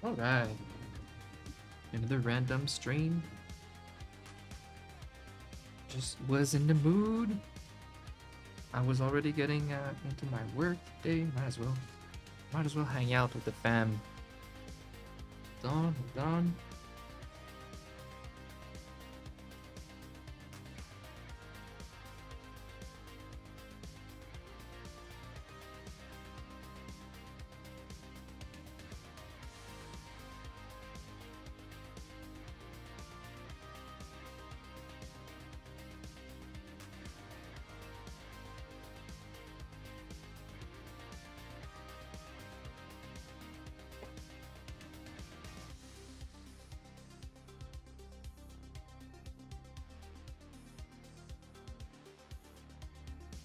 Alright. Another random stream. Just was in the mood. I was already getting into my work today. Might as well hang out with the fam. Hold on.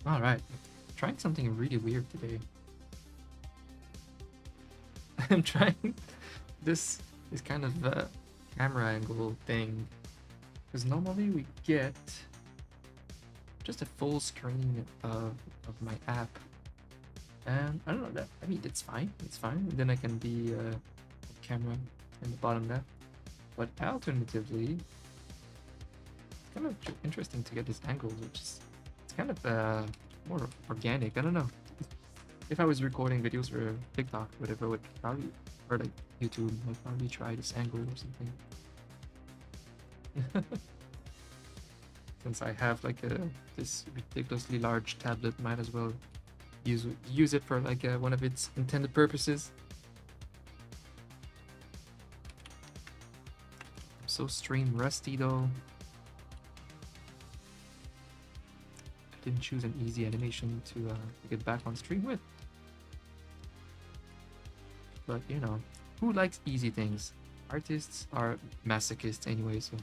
Alright, trying something really weird today. I'm trying this is kind of a camera angle thing, because normally we get just a full screen of my app, and I don't know, that I mean it's fine, and then I can be camera in the bottom left, but alternatively it's kind of interesting to get this angle, which is it's kind of more organic. I don't know. If I was recording videos for TikTok, whatever, I would probably, or like YouTube, I'd probably try this angle or something. Since I have like this ridiculously large tablet, might as well use it for like one of its intended purposes. I'm so stream rusty though. I didn't choose an easy animation to get back on stream with. But you know, who likes easy things? Artists are masochists anyway, so.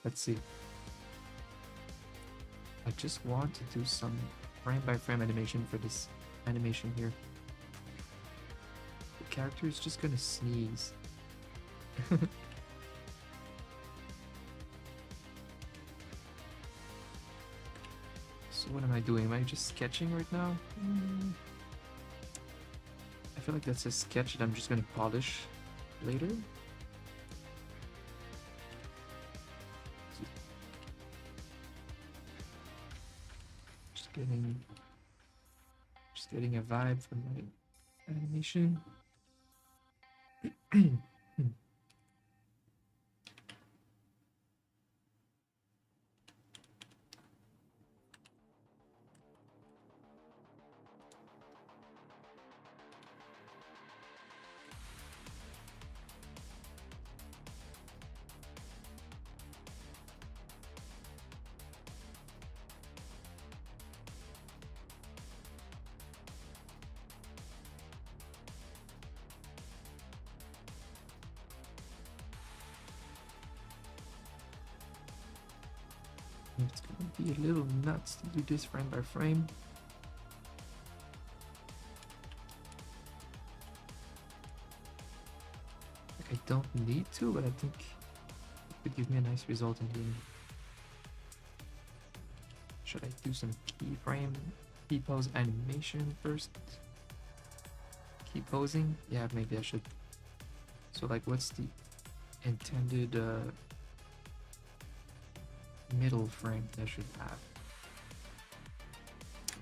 Let's see. I just want to do some frame by frame animation for this animation here. The character is just gonna sneeze. So what am I doing? Am I just sketching right now? I feel like that's a sketch that I'm just gonna polish later. Just getting a vibe from my animation. It's gonna be a little nuts to do this frame by frame. Like I don't need to, but I think it could give me a nice result in the end. Should I do some keyframe, key pose animation first? Key posing? Yeah, maybe I should. So like what's the intended middle frame that I should have?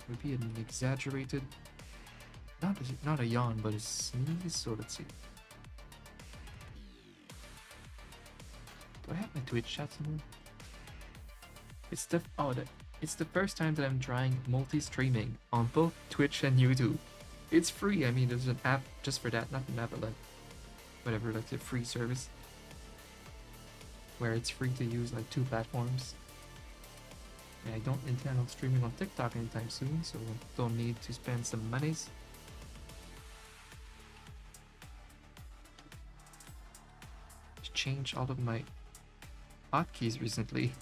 Would be an exaggerated, not a yawn, but a sneeze. So let's see. Do I have my Twitch chat somewhere? It's the first time that I'm trying multi-streaming on both Twitch and YouTube. It's free. I mean, there's an app just for that, not an app, but like whatever, like a free service where it's free to use like 2 platforms. And I don't intend on streaming on TikTok anytime soon, so don't need to spend some monies. Changed all of my hotkeys recently.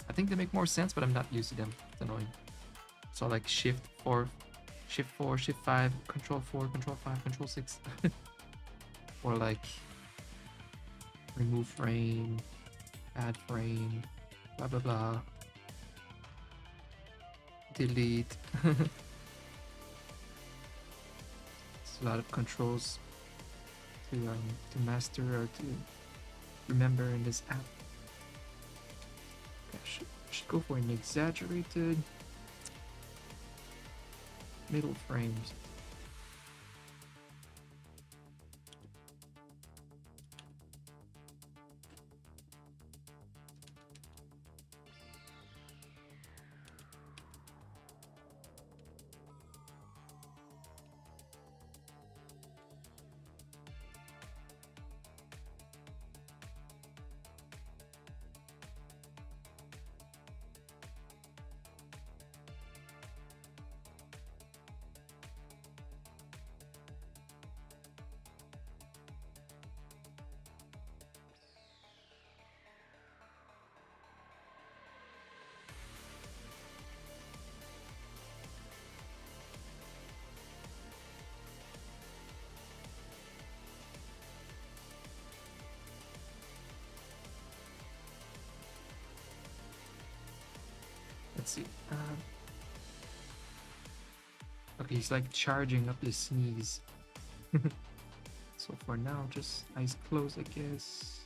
I think they make more sense, but I'm not used to them. It's annoying. So like Shift 4, Shift 5, Control 4, Control 5, Control 6. Or like remove frame, add frame, blah blah blah. Delete. There's a lot of controls to master or to remember in this app. Okay, should go for an exaggerated middle frames. Let's see. Okay, he's like charging up his sneeze. So for now, just eyes closed, I guess.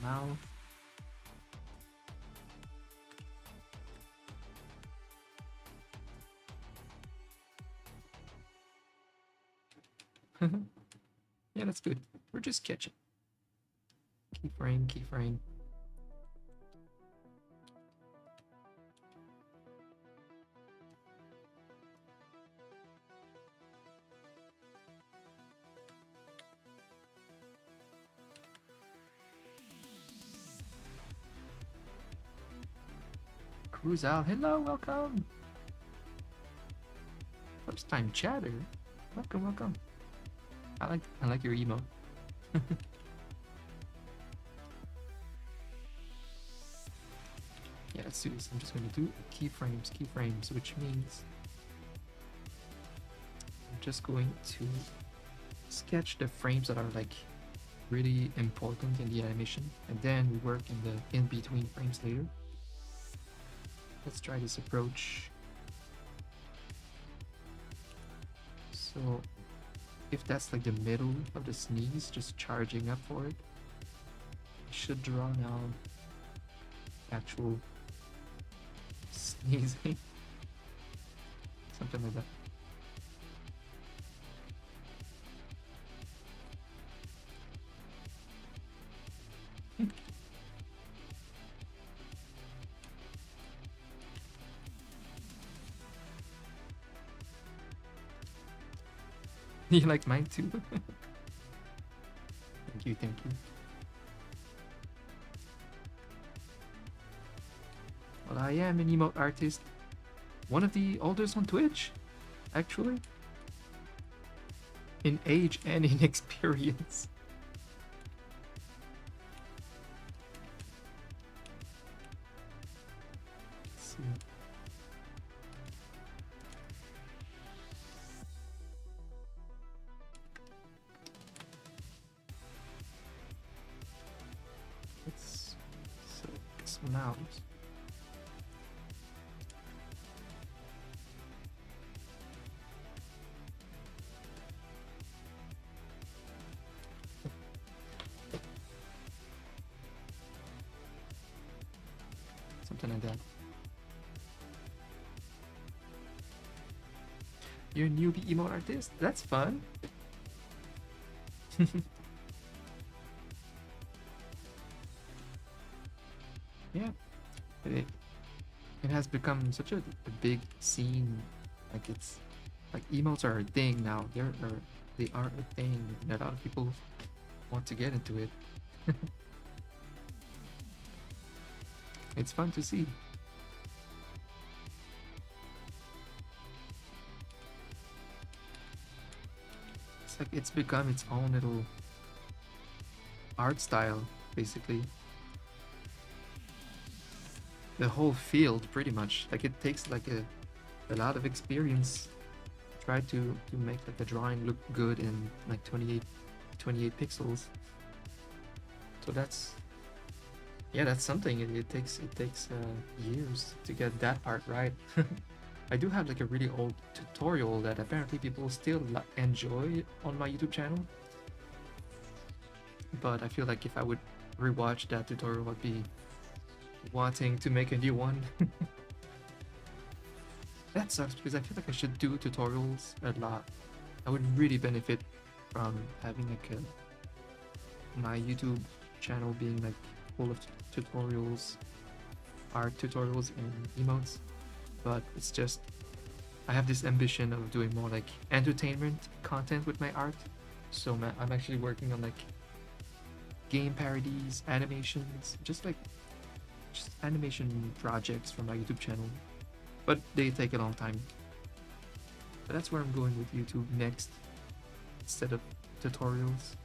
Mouth. Yeah, that's good. We're just catching. Keyframe, keyframe. Cruise out. Hello, welcome. First time chatter. Welcome, welcome. I like your emote. Yeah, let's do this. I'm just gonna do keyframes, which means I'm just going to sketch the frames that are like really important in the animation, and then we work in the in-between frames later. Let's try this approach. So if that's like the middle of the sneeze, just charging up for it, I should draw now actual sneezing. Something like that. You like mine too? Thank you, thank you. Well, I am an emote artist. One of the oldest on Twitch, actually. In age and in experience. Let's see. Let's select some mouse. Something like that. You're a newbie emote artist? That's fun. Yeah. It has become such a big scene. Like it's like emotes are a thing now. They are a thing, and a lot of people want to get into it. It's fun to see. It's like it's become its own little art style, basically. The whole field, pretty much. Like it takes like a lot of experience. Try to make like the drawing look good in like 28 pixels. So that's yeah, that's something. It takes years to get that part right. I do have like a really old tutorial that apparently people still enjoy on my YouTube channel. But I feel like if I would rewatch that tutorial, I'd be wanting to make a new one. That sucks because I feel like I should do tutorials a lot. I would really benefit from having like my YouTube channel being like full of tutorials, art tutorials and emotes. But it's just I have this ambition of doing more like entertainment content with my art. So I'm actually working on like game parodies, animations, just animation projects for my YouTube channel. But they take a long time. But that's where I'm going with YouTube next, instead of tutorials.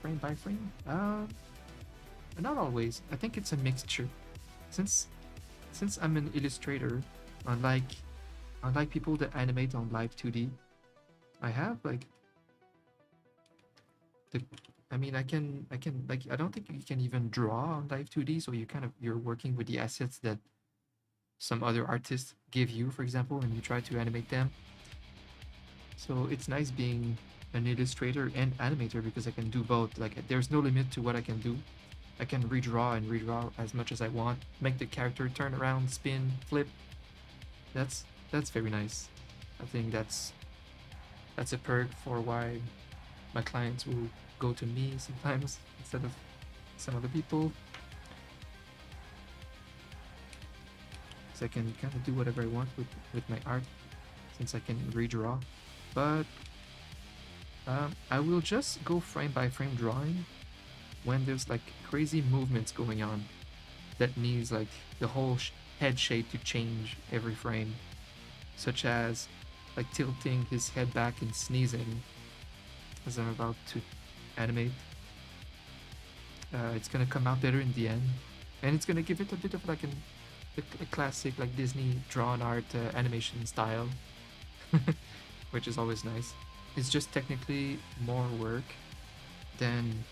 Frame by frame? Not always. I think it's a mixture. Since I'm an illustrator, unlike people that animate on Live 2D, I have like I can like I don't think you can even draw on Live 2D, so you're working with the assets that some other artists give you, for example, and you try to animate them. So it's nice being an illustrator and animator because I can do both. Like there's no limit to what I can do. I can redraw and redraw as much as I want, make the character turn around, spin, flip. That's very nice. I think that's a perk for why my clients will go to me sometimes instead of some other people. Because I can kind of do whatever I want with my art since I can redraw. But I will just go frame by frame drawing when there's like crazy movements going on that needs like the whole head shape to change every frame, such as like tilting his head back and sneezing as I'm about to animate. It's gonna come out better in the end, and it's gonna give it a bit of like a classic like Disney drawn art animation style, which is always nice. It's just technically more work than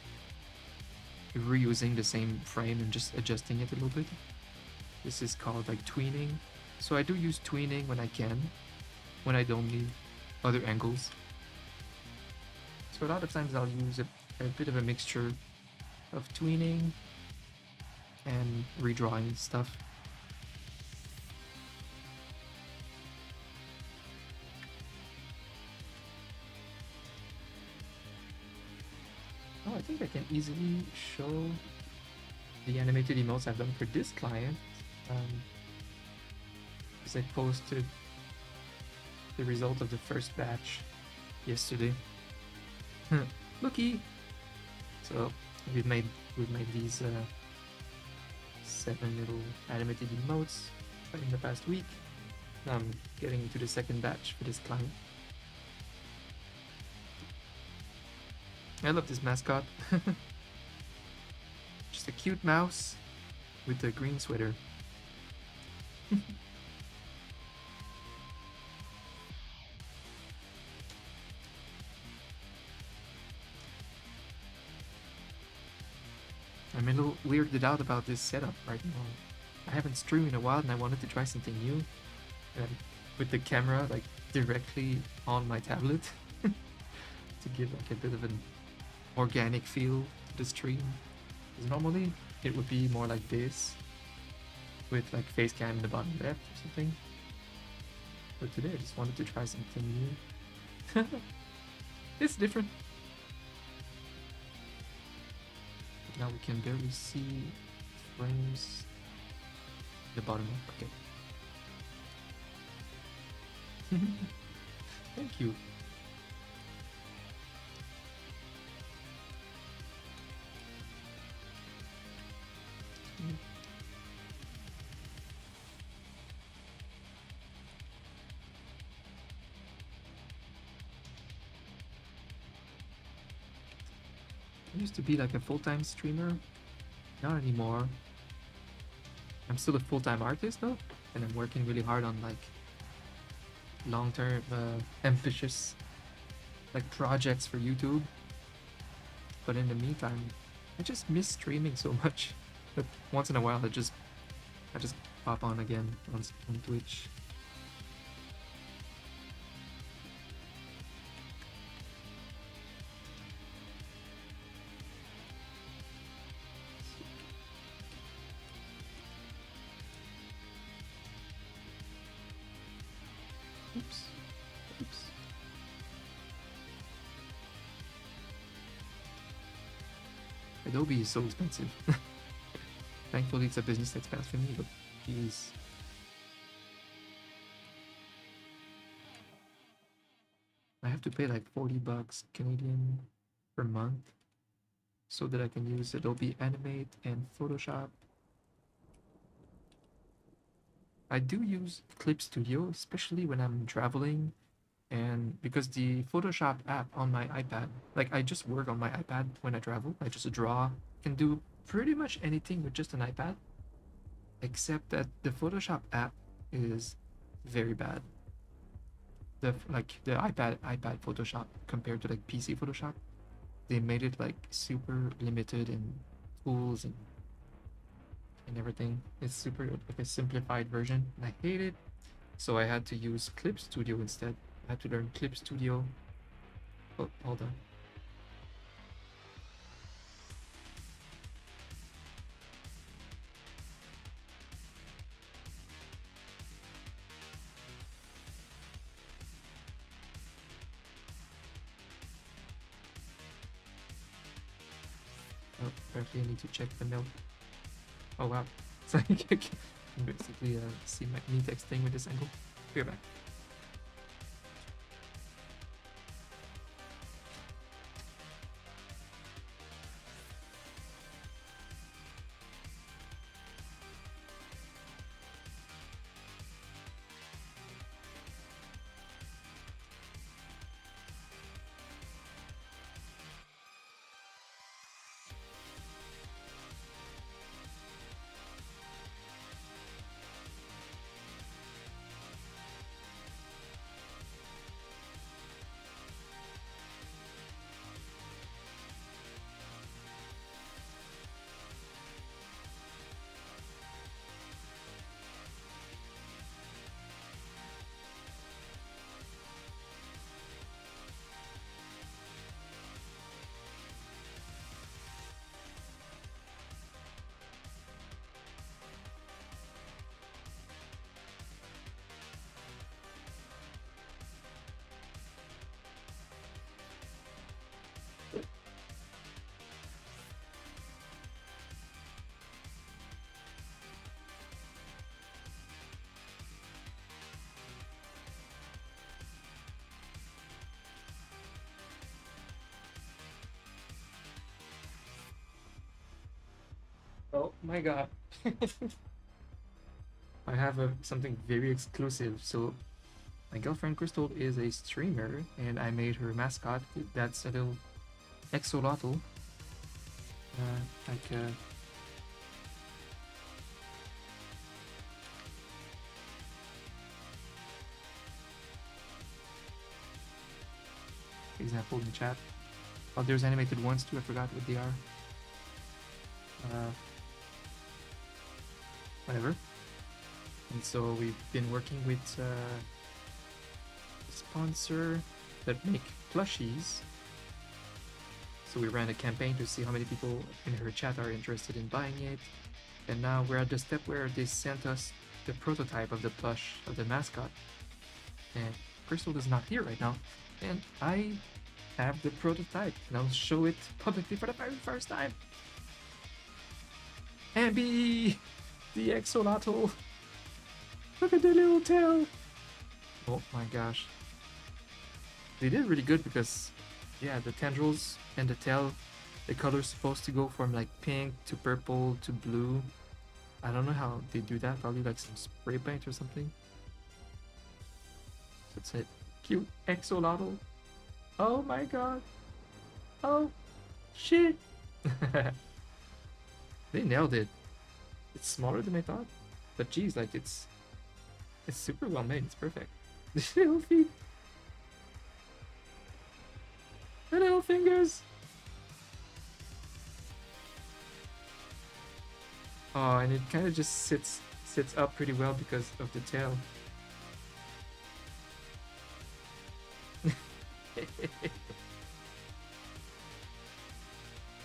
reusing the same frame and just adjusting it a little bit. This is called like tweening. So I do use tweening when I can, when I don't need other angles. So a lot of times I'll use a bit of a mixture of tweening and redrawing stuff. Oh, I think I can easily show the animated emotes I've done for this client. Because I posted the result of the first batch yesterday. Looky! So we've made these 7 little animated emotes in the past week. Now I'm getting into the second batch for this client. I love this mascot. Just a cute mouse with a green sweater. I'm a little weirded out about this setup right now. I haven't streamed in a while and I wanted to try something new. With the camera like directly on my tablet to give like a bit of an organic feel to the stream. Because normally it would be more like this with like face cam in the bottom left or something. But today I just wanted to try something new. It's different. Now we can barely see frames the bottom up. Okay. Thank you. I used to be like a full-time streamer, not anymore. I'm still a full-time artist though, and I'm working really hard on like long-term ambitious like projects for YouTube. But in the meantime, I just miss streaming so much that once in a while I just I just pop on again on Twitch. Oops. Oops. Adobe is so expensive. Thankfully, it's a business that's bad for me, but jeez. I have to pay like 40 bucks Canadian per month so that I can use Adobe Animate and Photoshop. I do use Clip Studio, especially when I'm traveling, and because the Photoshop app on my iPad, like I just work on my iPad when I travel. I just draw, can do pretty much anything with just an iPad, except that the Photoshop app is very bad. The iPad Photoshop compared to like PC Photoshop, they made it like super limited in tools and everything. It's super like a simplified version, and I hate it. So I had to use Clip Studio instead. I had to learn Clip Studio. Oh, hold on. Oh, apparently I need to check the mail. Oh wow. It's like I can basically see me texting with this angle. Be right back. Oh my god. I have something very exclusive. So my girlfriend Crystal is a streamer, and I made her mascot. That's a little exolotl. Like example in the chat. Oh, there's animated ones too. I forgot what they are. Whatever. And so we've been working with a sponsor that make plushies. So we ran a campaign to see how many people in her chat are interested in buying it. And now we're at the step where they sent us the prototype of the plush of the mascot. And Crystal is not here right now. And I have the prototype, and I'll show it publicly for the very first time. Ambi! The Exolotl! Look at the little tail! Oh my gosh. They did really good because, yeah, the tendrils and the tail, the color's supposed to go from like pink to purple to blue. I don't know how they do that, probably like some spray paint or something. That's it. Cute Exolotl. Oh my god. Oh, shit. They nailed it. It's smaller than I thought. But geez, like it's super well made. It's perfect. The little feet. The little fingers. Oh, and it kind of just sits sits up pretty well because of the tail.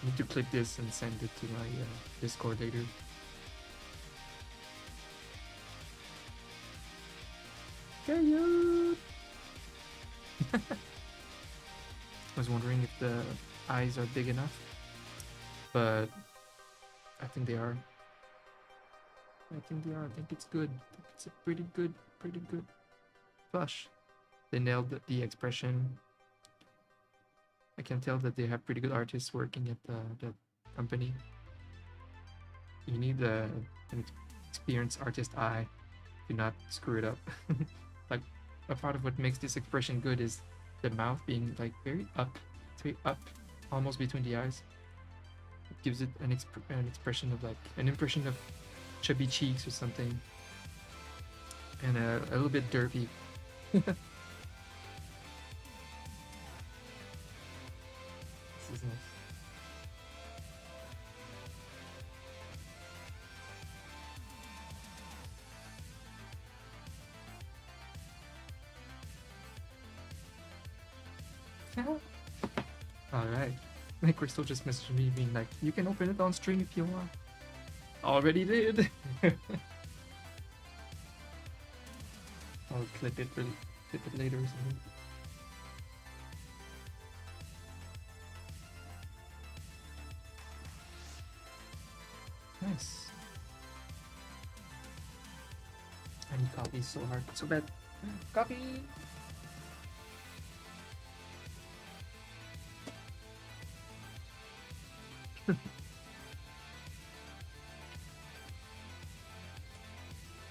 Need to clip this and send it to my Discord later. I was wondering if the eyes are big enough, but I think they are. I think it's good. I think it's a pretty good plush. They nailed the expression. I can tell that they have pretty good artists working at the company. You need an experienced artist eye to not screw it up. Like, a part of what makes this expression good is the mouth being like very up, almost between the eyes. It gives it an expression of like an impression of chubby cheeks or something, and a little bit derpy. This is nice. Alright. Like, Crystal just messaged me being like, you can open it on stream if you want. Already did. I'll clip it later or something. Nice. I need coffee so hard. So bad. Coffee!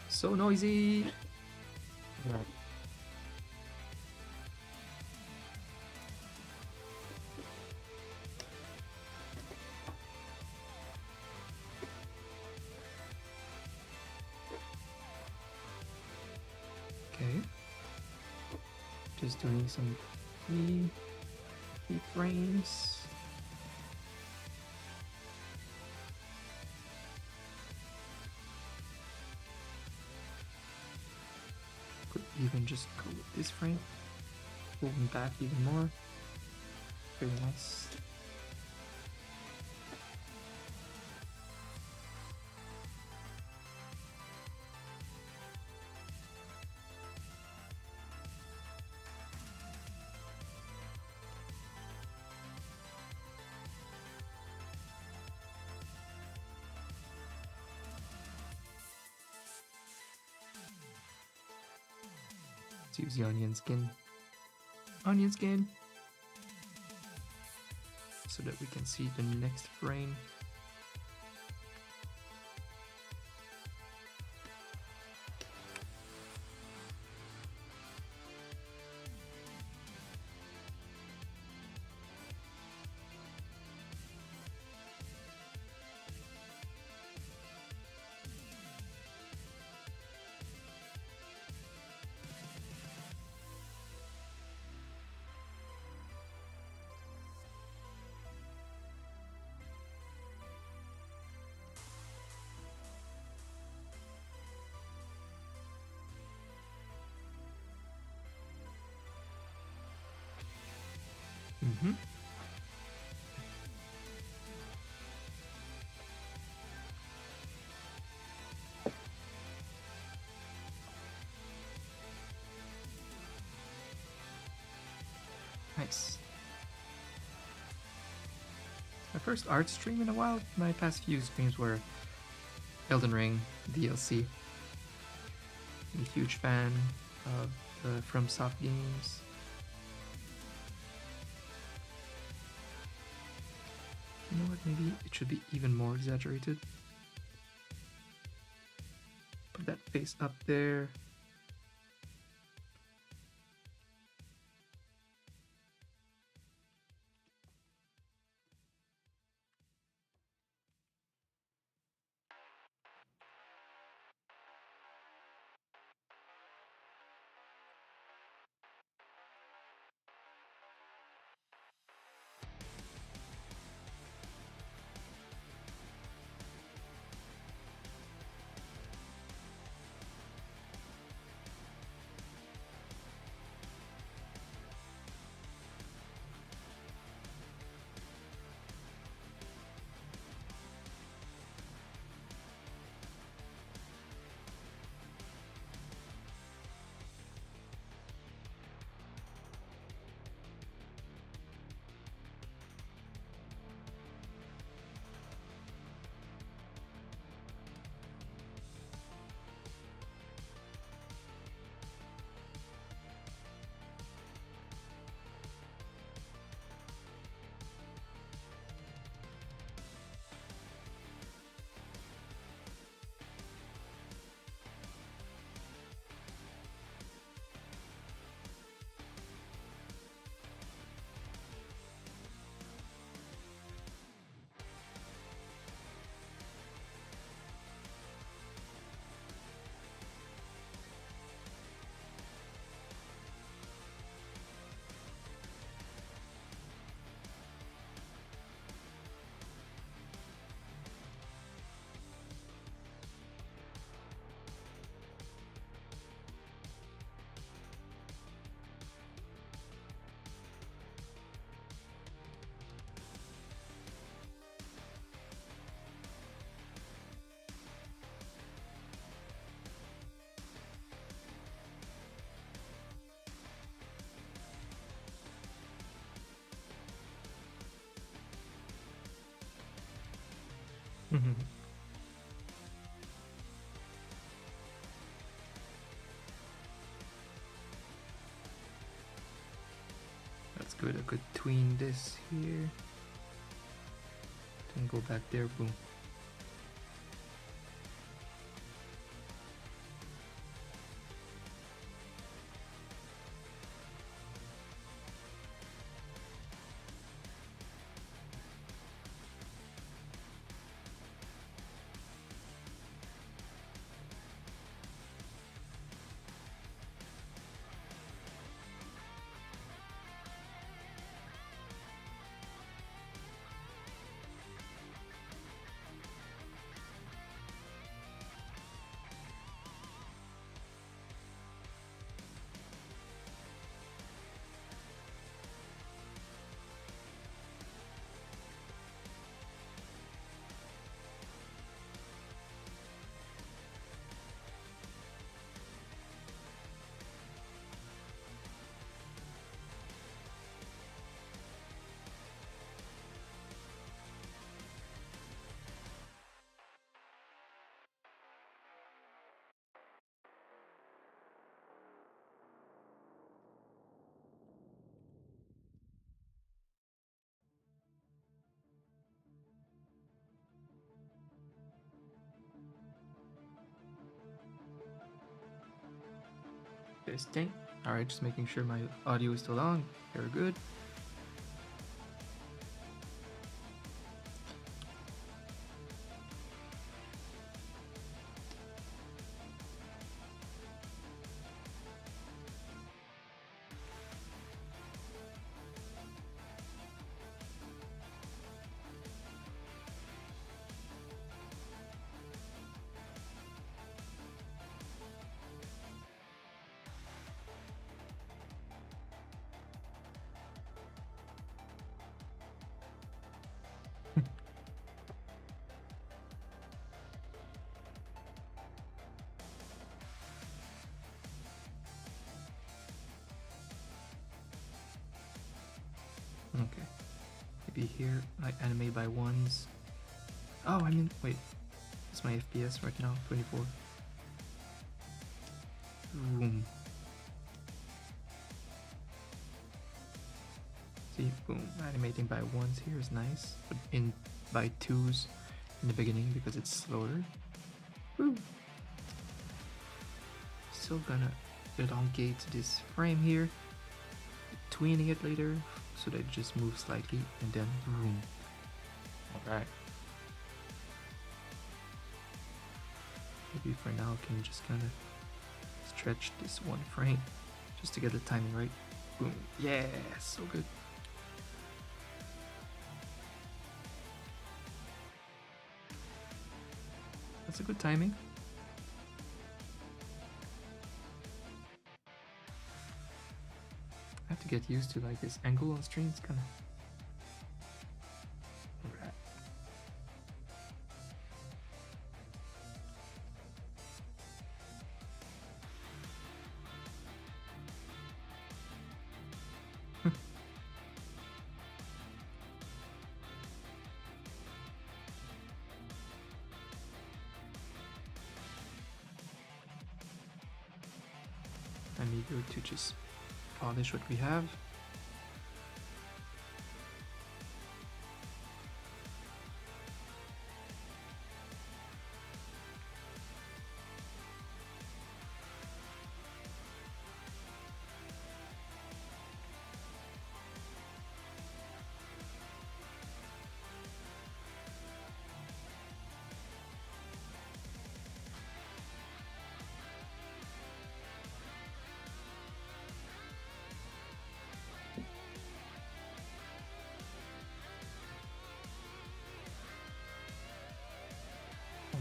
So noisy. Right. Okay. Just doing some keyframes. Could even just go with this frame. Pull them back even more. Very nice. Let's use the onion skin. Onion skin! So that we can see the next frame. Mm-hmm. Nice. My first art stream in a while. My past few streams were Elden Ring DLC. I'm a huge fan of the FromSoft games. You know what, maybe it should be even more exaggerated. Put that face up there. That's good. I could tween this here. Then go back there. Boom. Testing. Alright, just making sure my audio is still on. Very good. Okay. Maybe here I animate by ones. Oh, I mean, wait. It's my FPS right now, 24. Boom. See, boom. Animating by ones here is nice, but in by twos in the beginning because it's slower. Woo. Still gonna elongate this frame here, tweening it later so that it just moves slightly, and then boom. Alright. Maybe for now I can just kind of stretch this one frame just to get the timing right. Boom. Yeah, so good. That's a good timing. I have to get used to like this angle on stream. It's kind of alright. I'm eager to just polish what we have.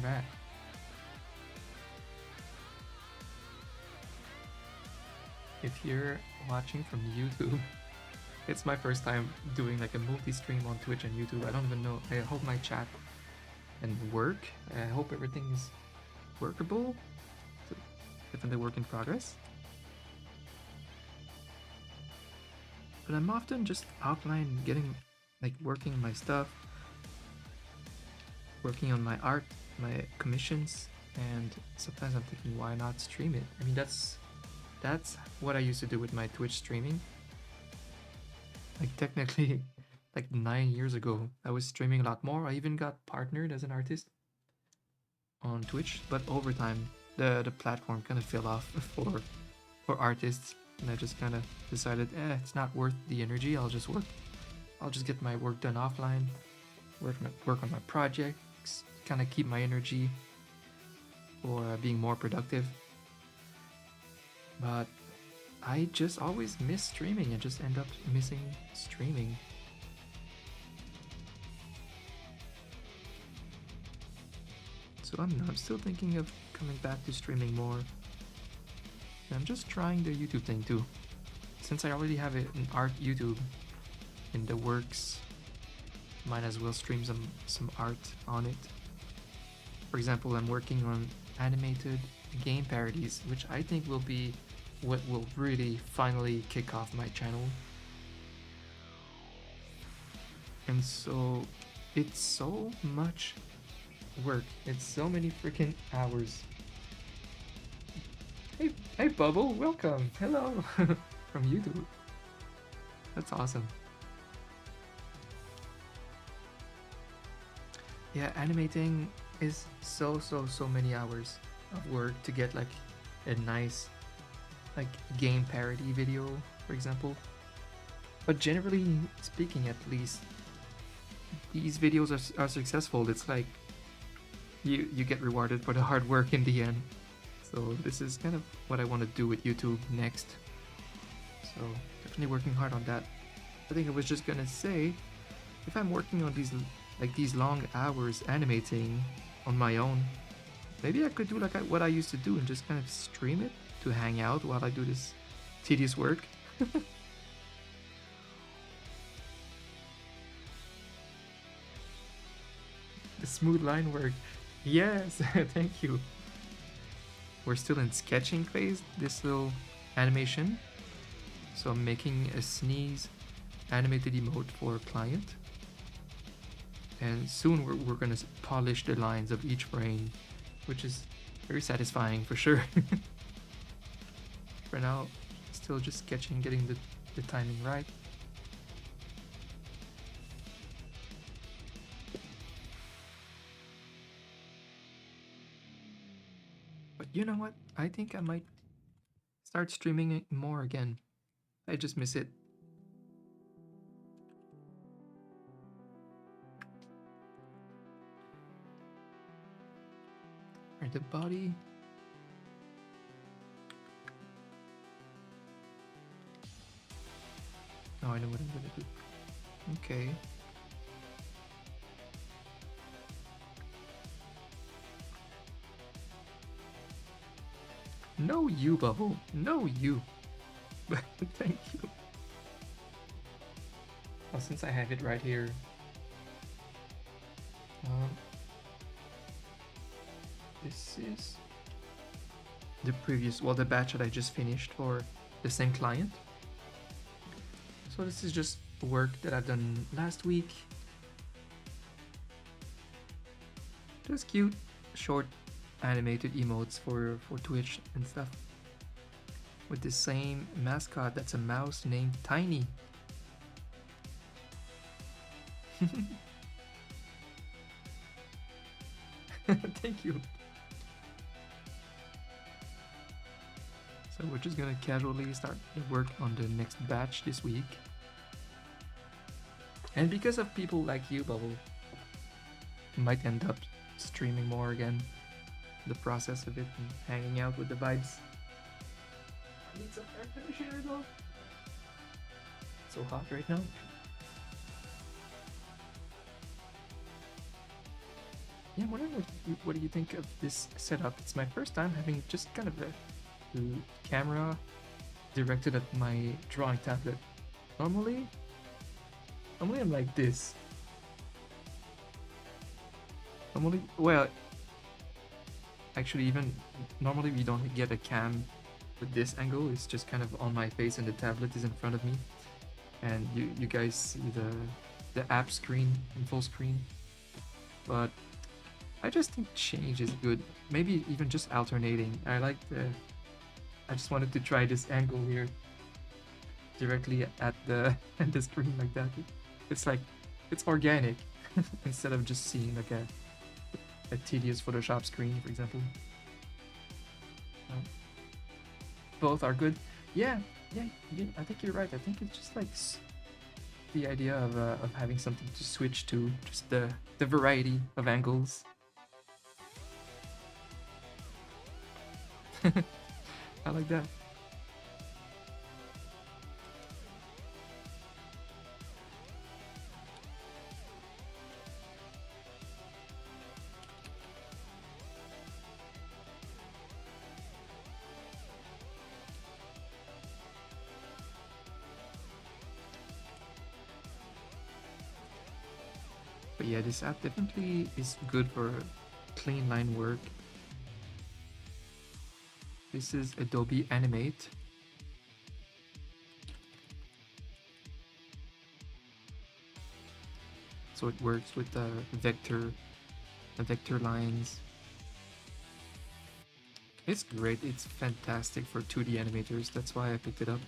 Alright. If you're watching from YouTube, it's my first time doing like a multi-stream on Twitch and YouTube. I don't even know. I hope my chat can work. I hope everything is workable. So definitely work in progress. But I'm often just offline getting like working my stuff. working on my art, my commissions, and sometimes I'm thinking, why not stream it? I mean, that's what I used to do with my Twitch streaming. Like technically, like 9 years ago, I was streaming a lot more. I even got partnered as an artist on Twitch, but over time, the platform kind of fell off for artists, and I just kind of decided, it's not worth the energy. I'll just get my work done offline, work on my projects, kind of keep my energy for being more productive. But I just always miss streaming and just end up missing streaming. So I'm still thinking of coming back to streaming more. And I'm just trying the YouTube thing too. Since I already have an art YouTube in the works, might as well stream some art on it. For example, I'm working on animated game parodies, which I think will be what will really finally kick off my channel. And so it's so much work. It's so many freaking hours. Hey Bubble, welcome. Hello from YouTube. That's awesome. Yeah, animating is so many hours of work to get like a nice like game parody video, for example. But generally speaking, at least these videos are successful. It's like you get rewarded for the hard work in the end. So this is kind of what I want to do with YouTube next. So definitely working hard on that. I think I was just gonna say, if I'm working on these long hours animating on my own, maybe I could do like what I used to do and just kind of stream it to hang out while I do this tedious work. The smooth line work. Yes, thank you. We're still in sketching phase, this little animation. So I'm making a sneeze animated emote for a client. And soon we're gonna polish the lines of each frame, which is very satisfying for sure. For now, still just sketching, getting the timing right. But you know what? I think I might start streaming it more again. I just miss it. Alright, the body. Oh, I know what I'm gonna do. Okay. No you, Bubble. No you. Thank you. Oh, since I have it right here. This is the previous, well, the batch that I just finished for the same client. So this is just work that I've done last week. Just cute, short, animated emotes for Twitch and stuff. With the same mascot that's a mouse named Tiny. Thank you. So we're just gonna casually start the work on the next batch this week. And because of people like you, Bubble, I might end up streaming more again. The process of it and hanging out with the vibes. I need some air conditioner though. It's so hot right now. Yeah, I'm wondering what do you think of this setup? It's my first time having just kind of a camera directed at my drawing tablet. Normally I'm like this. Well, actually, even normally we don't get a cam with this angle. It's just kind of on my face and the tablet is in front of me, and you guys see the app screen in full screen. But I just think change is good. Maybe even just alternating. I just wanted to try this angle here directly at the at the screen like that. It's like it's organic instead of just seeing like a tedious Photoshop screen, for example. Both are good. Yeah, yeah. I think you're right. I think it's just like the idea of having something to switch to, just the variety of angles. I like that. But yeah, this app definitely is good for clean line work. This is Adobe Animate. So it works with the vector lines. It's great. It's fantastic for 2D animators. That's why I picked it up.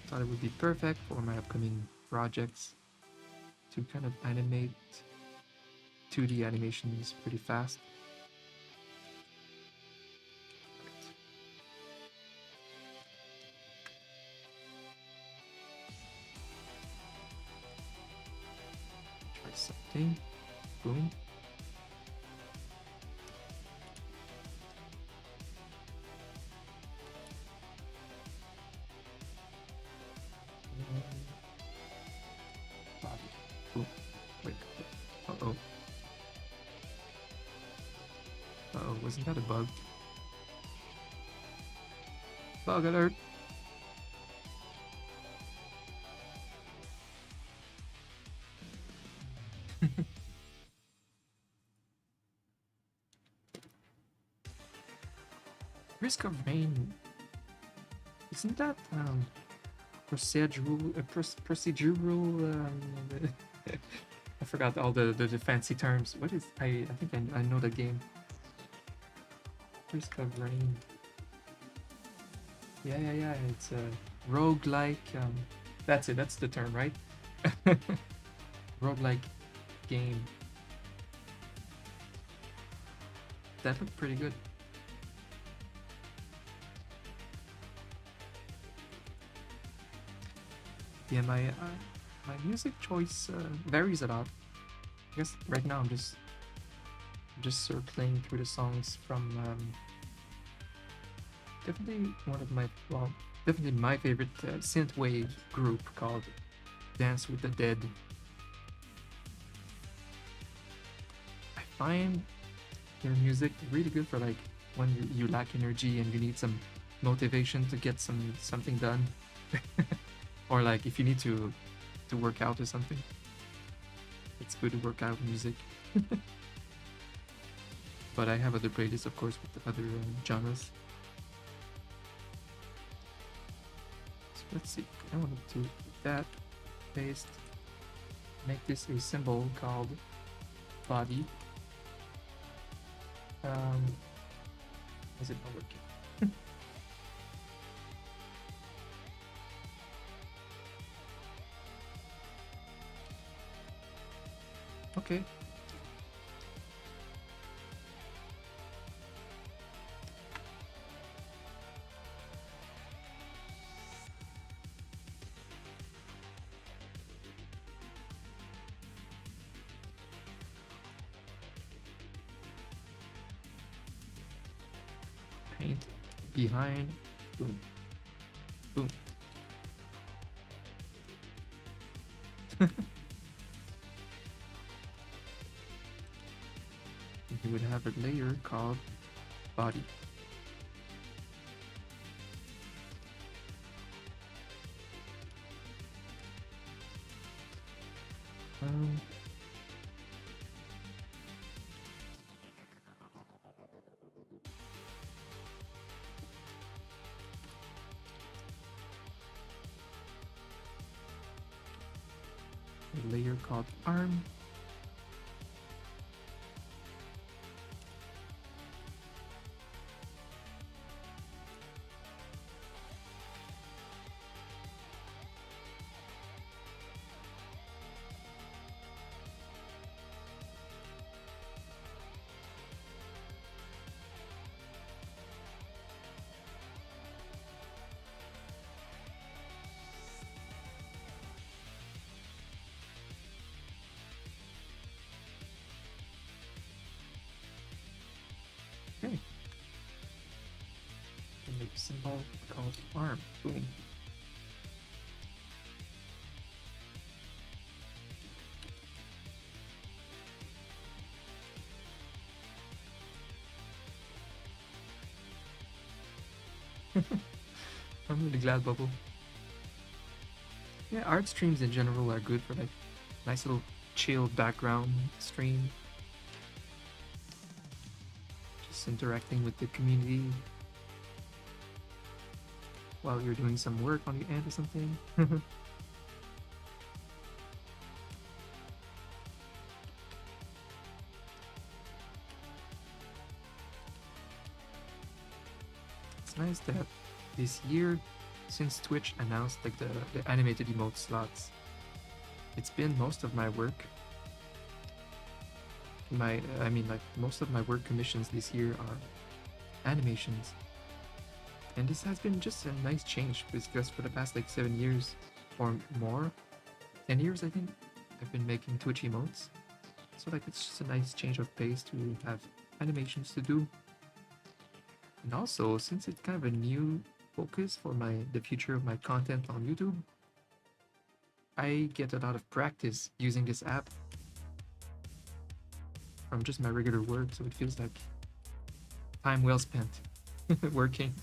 Thought it would be perfect for my upcoming projects to kind of animate 2D animations pretty fast. Try something. Boom. Boom. Wait. Uh-oh. Uh-oh, wasn't that a bug? Bug alert! Risk of Rain. Isn't that procedural I forgot all the fancy terms. What is I think I know the game. Risk of Rain. Yeah. It's a roguelike that's it, that's the term, right? Roguelike game. That looked pretty good. Yeah, my music choice varies a lot. I guess right now I'm just circling through the songs from definitely one of my definitely my favorite synthwave group called Dance with the Dead. I find their music really good for like when you lack energy and you need some motivation to get something done. Or like if you need to work out or something, it's good workout music. But I have other playlists, of course, with the other genres. So let's see. I want to do that. Paste. Make this a symbol called body. Is it not working? Okay. Paint behind. Boom. Boom. You would have a layer called body. a layer called arm. Okay. And make a symbol called arm. Boom. I'm really glad, Bubble. Yeah, art streams in general are good for like nice little chill background stream. Just interacting with the community while you're doing some work on your end or something. It's nice that this year, since Twitch announced like the animated emote slots, it's been most of my work. I mean like most of my work commissions this year are animations. And this has been just a nice change because for the past like 7 years or more, 10 years I think, I've been making Twitch emotes. So like it's just a nice change of pace to have animations to do. And also, since it's kind of a new focus for the future of my content on YouTube, I get a lot of practice using this app from just my regular work, so it feels like time well spent working.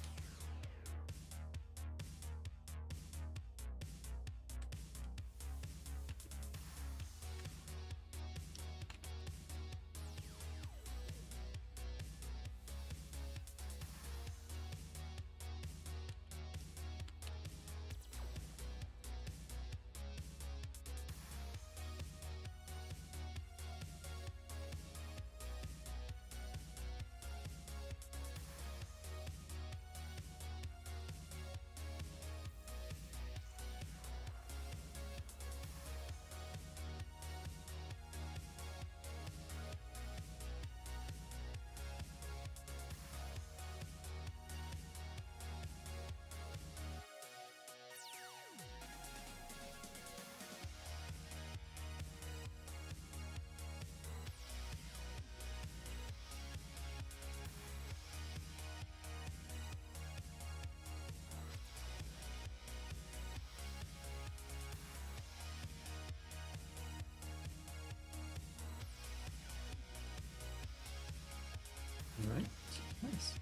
Alright, nice.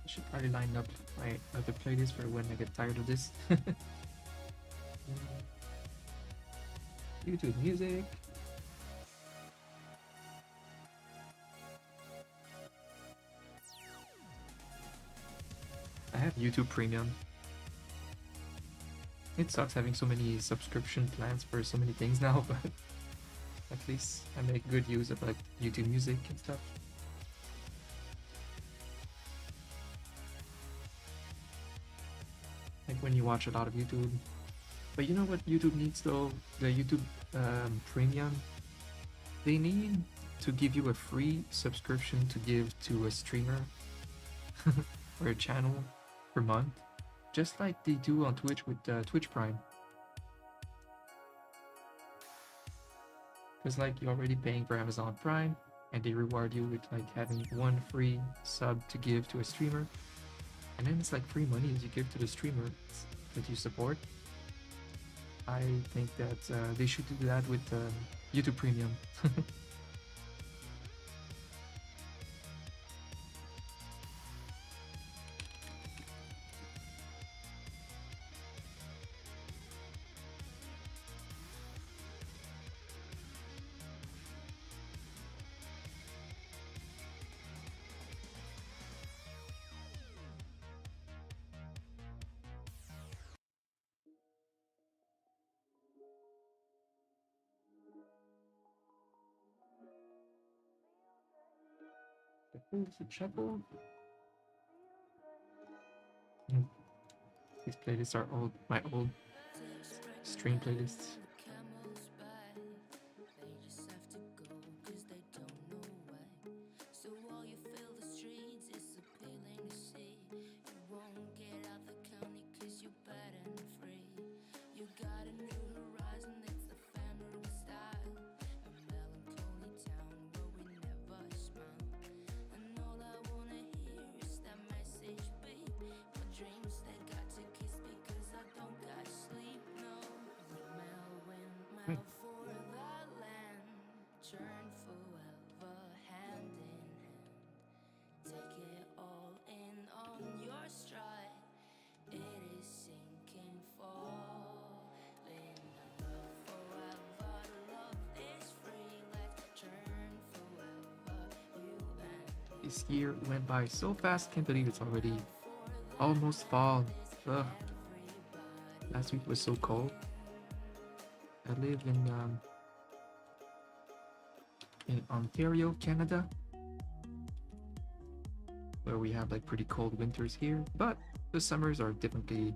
I should probably line up my other playlists for when I get tired of this. YouTube music. I have YouTube Premium. It sucks having so many subscription plans for so many things now, but at least I make good use of like YouTube music and stuff. Like when you watch a lot of YouTube. But you know what YouTube needs though? The YouTube Premium. They need to give you a free subscription to give to a streamer or a channel per month, just like they do on Twitch with Twitch Prime. Because like you're already paying for Amazon Prime, and they reward you with like having one free sub to give to a streamer, and then it's like free money as you give to the streamer that you support. I think that they should do that with YouTube Premium. Who's the shuffle? Hmm. These playlists are old, my old stream playlists. This year went by so fast, can't believe it's already almost fall. Ugh. Last week was so cold. I live in Ontario, Canada, where we have like pretty cold winters here, but the summers are definitely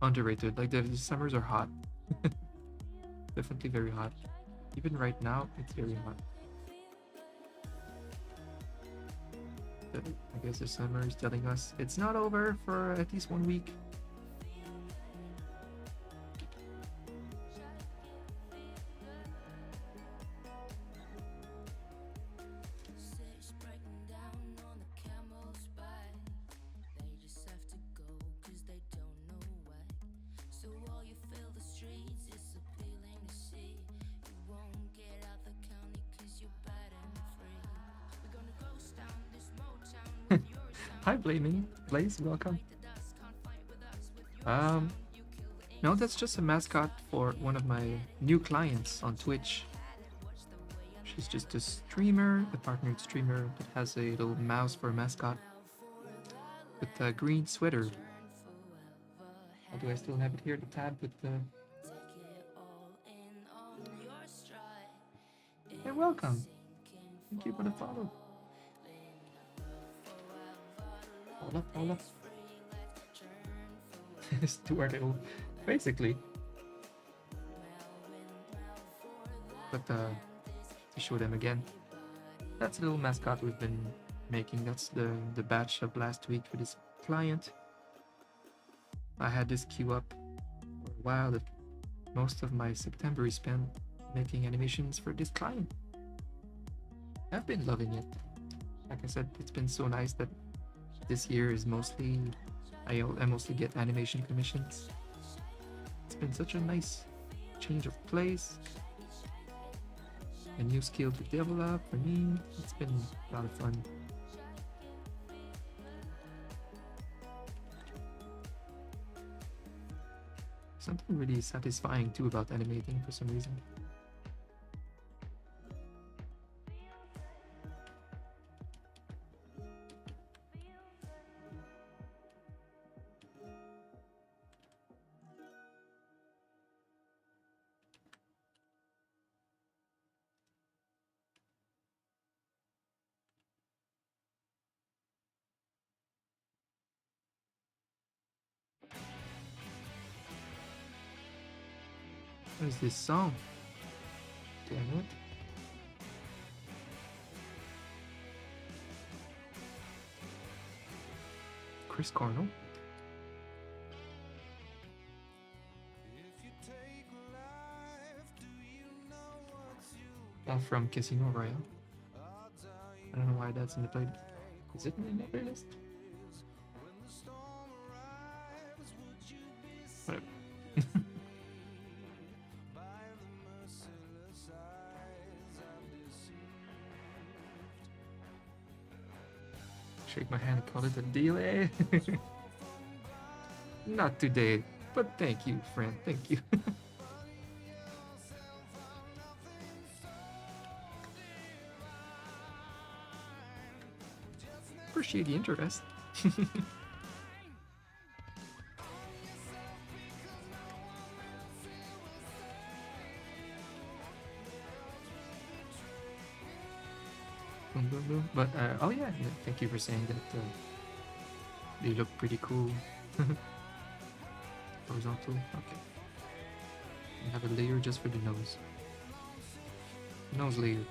underrated. Like the summers are hot. Definitely very hot. Even right now, it's very hot. But I guess the summer is telling us it's not over for at least 1 week. Hi, Blaming. Blaze, welcome. No, that's just a mascot for one of my new clients on Twitch. She's just a streamer, a partnered streamer that has a little mouse for a mascot with a green sweater. How do I still have it here? The tab with the. Hey, welcome. Thank you for the follow. Hold up. Stuart Hill, basically. But to show them again, that's a little mascot we've been making. That's the batch of last week for this client. I had this queue up for a while. That most of my September is spent making animations for this client. I've been loving it. Like I said, it's been so nice that this year is mostly I mostly get animation commissions. It's been such a nice change of place, a new skill to develop for me. It's been a lot of fun. Something really satisfying too about animating for some reason. What is this song? Do I know it? Chris Cornell. From Casino Royale. I don't know why that's in the playlist. Is it in the playlist? Whatever. Shake my hand and call it a deal, eh? Not today, but thank you, friend. Thank you. Appreciate the interest. Boom, boom, boom. But oh yeah, thank you for saying that they look pretty cool. Horizontal. Okay. We have a layer just for the nose. Nose layer.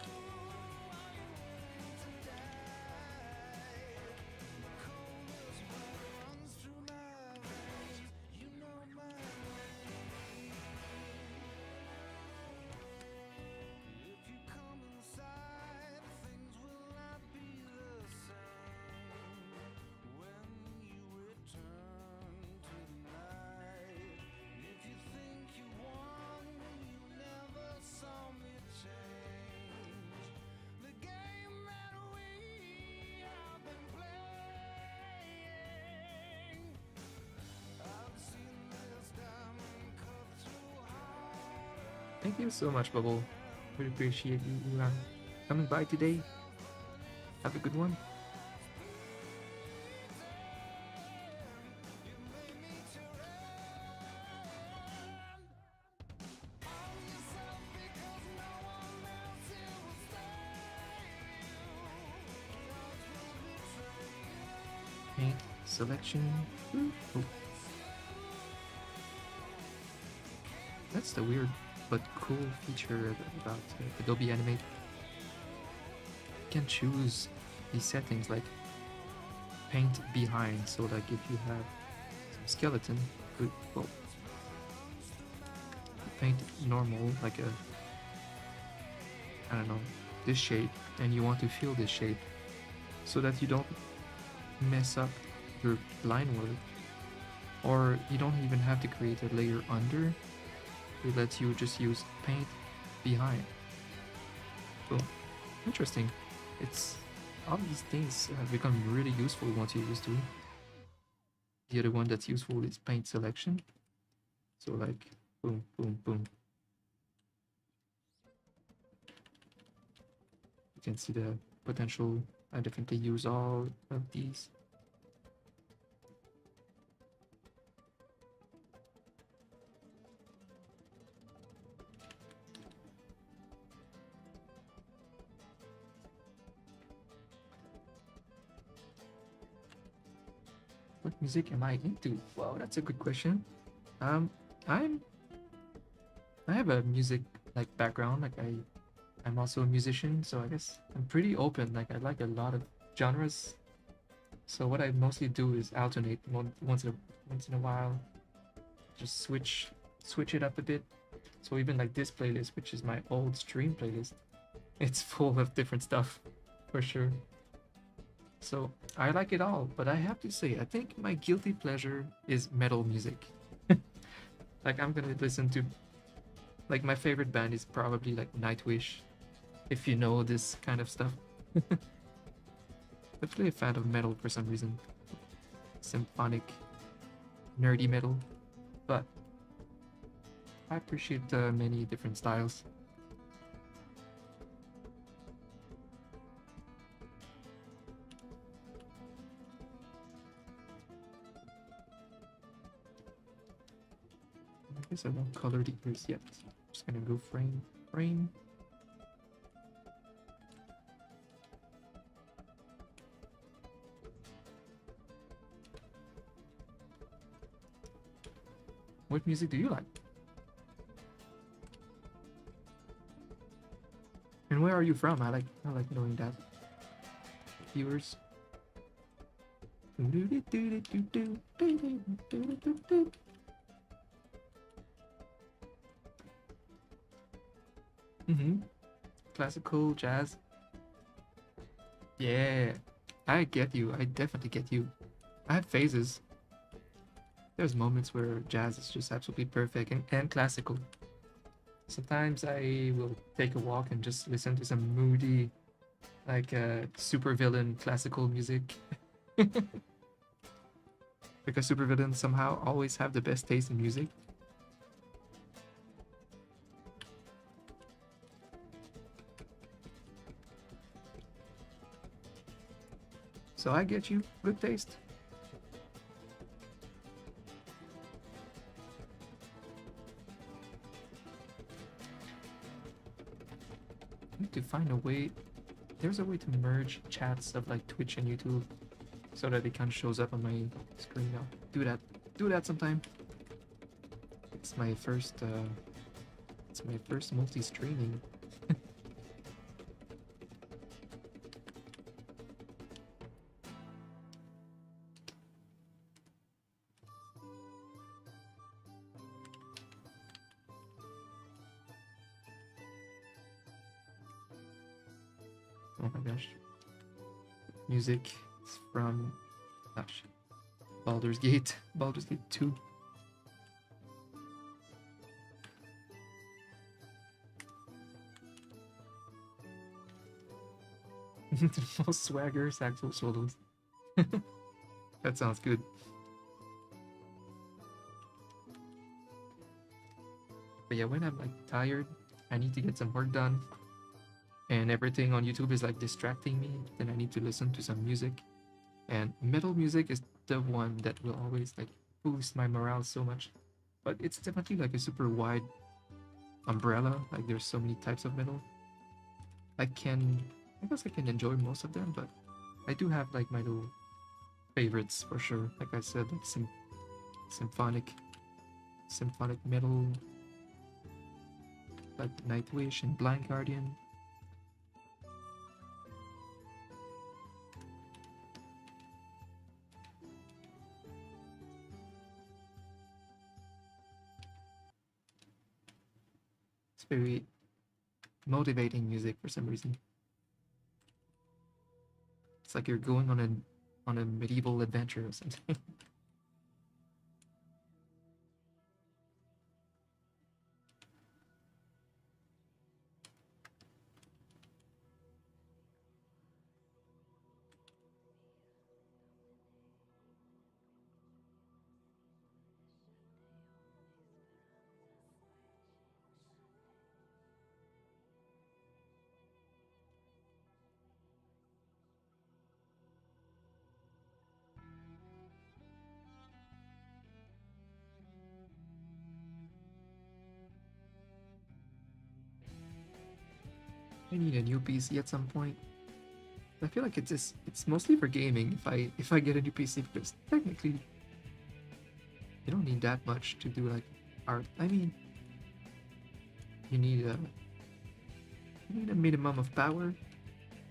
Thank you so much, Bubble. Really appreciate you coming by today. Have a good one. Paint selection. Oh. That's the weird but cool feature about Adobe Animate. You can choose these settings like paint behind. So like if you have some skeleton, good. Well, paint normal like a, I don't know, this shape, and you want to fill this shape so that you don't mess up your line work, or you don't even have to create a layer under. It lets you just use paint behind. So interesting. It's all these things have become really useful once you're used to it. The other one that's useful is paint selection. So like boom, boom, boom. You can see the potential. I definitely use all of these. What music am I into? Wow, that's a good question. I'm I have a music like background. Like I'm also a musician, so I guess I'm pretty open. Like I like a lot of genres. So what I mostly do is alternate once in a while, just switch it up a bit. So even like this playlist, which is my old stream playlist, it's full of different stuff, for sure. So I like it all, but I have to say, I think my guilty pleasure is metal music. Like I'm gonna listen to, like my favorite band is probably like Nightwish, if you know this kind of stuff. Definitely a fan of metal for some reason. Symphonic, nerdy metal, but I appreciate many different styles. I guess I won't color the ears yet. Just gonna go frame. What music do you like? And where are you from? I like knowing that. Viewers. Classical, jazz. Yeah, I get you. I definitely get you. I have phases. There's moments where jazz is just absolutely perfect, and classical. Sometimes I will take a walk and just listen to some moody, like supervillain classical music. Because supervillains somehow always have the best taste in music. So I get you. Good taste. I need to find a way there's a way to merge chats of like Twitch and YouTube so that it kind of shows up on my screen now. Do that sometime. It's my first multi-streaming. Oh my gosh. Music is from Baldur's Gate. Baldur's Gate 2. Most swagger saxo solos. That sounds good. But yeah, when I'm like tired, I need to get some work done, and everything on YouTube is like distracting me, then I need to listen to some music. And metal music is the one that will always like boost my morale so much. But it's definitely like a super wide umbrella. Like there's so many types of metal. I guess I can enjoy most of them, but I do have like my little favorites for sure. Like I said, like symphonic metal, like Nightwish and Blind Guardian. It's very motivating music for some reason. It's like you're going on a medieval adventure or something. I need a new PC at some point. I feel like it's mostly for gaming if I get a new PC, because technically you don't need that much to do like art. I mean, you need a minimum of power,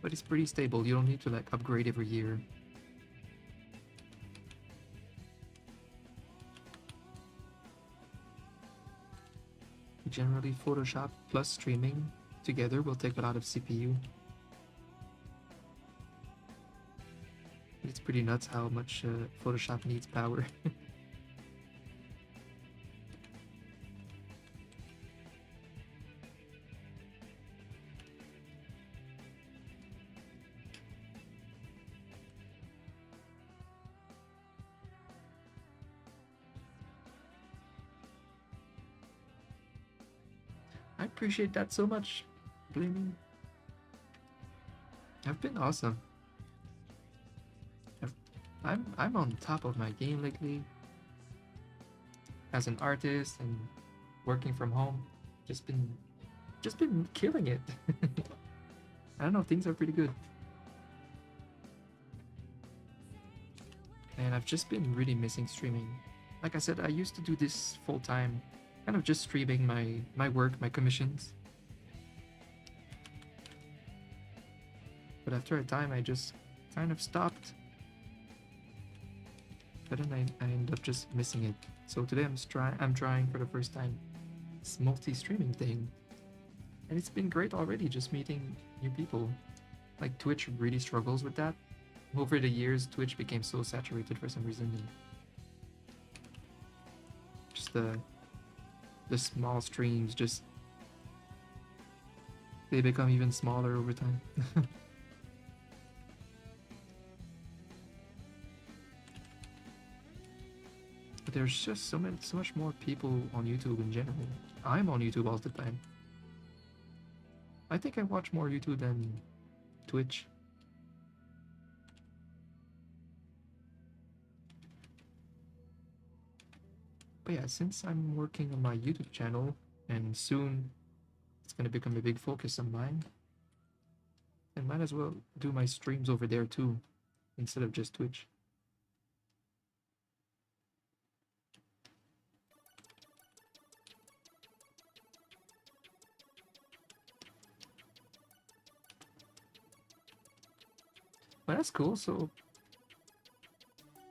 but it's pretty stable. You don't need to like upgrade every year. Generally, Photoshop plus streaming together will take a lot of CPU. It's pretty nuts how much Photoshop needs power. I appreciate that so much, Blaming. I've been awesome. I'm on top of my game lately. As an artist and working from home, just been killing it. I don't know, things are pretty good. And I've just been really missing streaming. Like I said, I used to do this full time, kind of just streaming my work, my commissions. But after a time, I just kind of stopped. But then I end up just missing it. So today I'm trying for the first time this multi-streaming thing. And it's been great already, just meeting new people. Like Twitch really struggles with that. Over the years, Twitch became so saturated for some reason. And just the small streams, just they become even smaller over time. But there's just so much more people on YouTube in general. I'm on YouTube all the time. I think I watch more YouTube than Twitch. But yeah, since I'm working on my YouTube channel and soon it's gonna become a big focus of mine, and might as well do my streams over there too, instead of just Twitch. But that's cool. So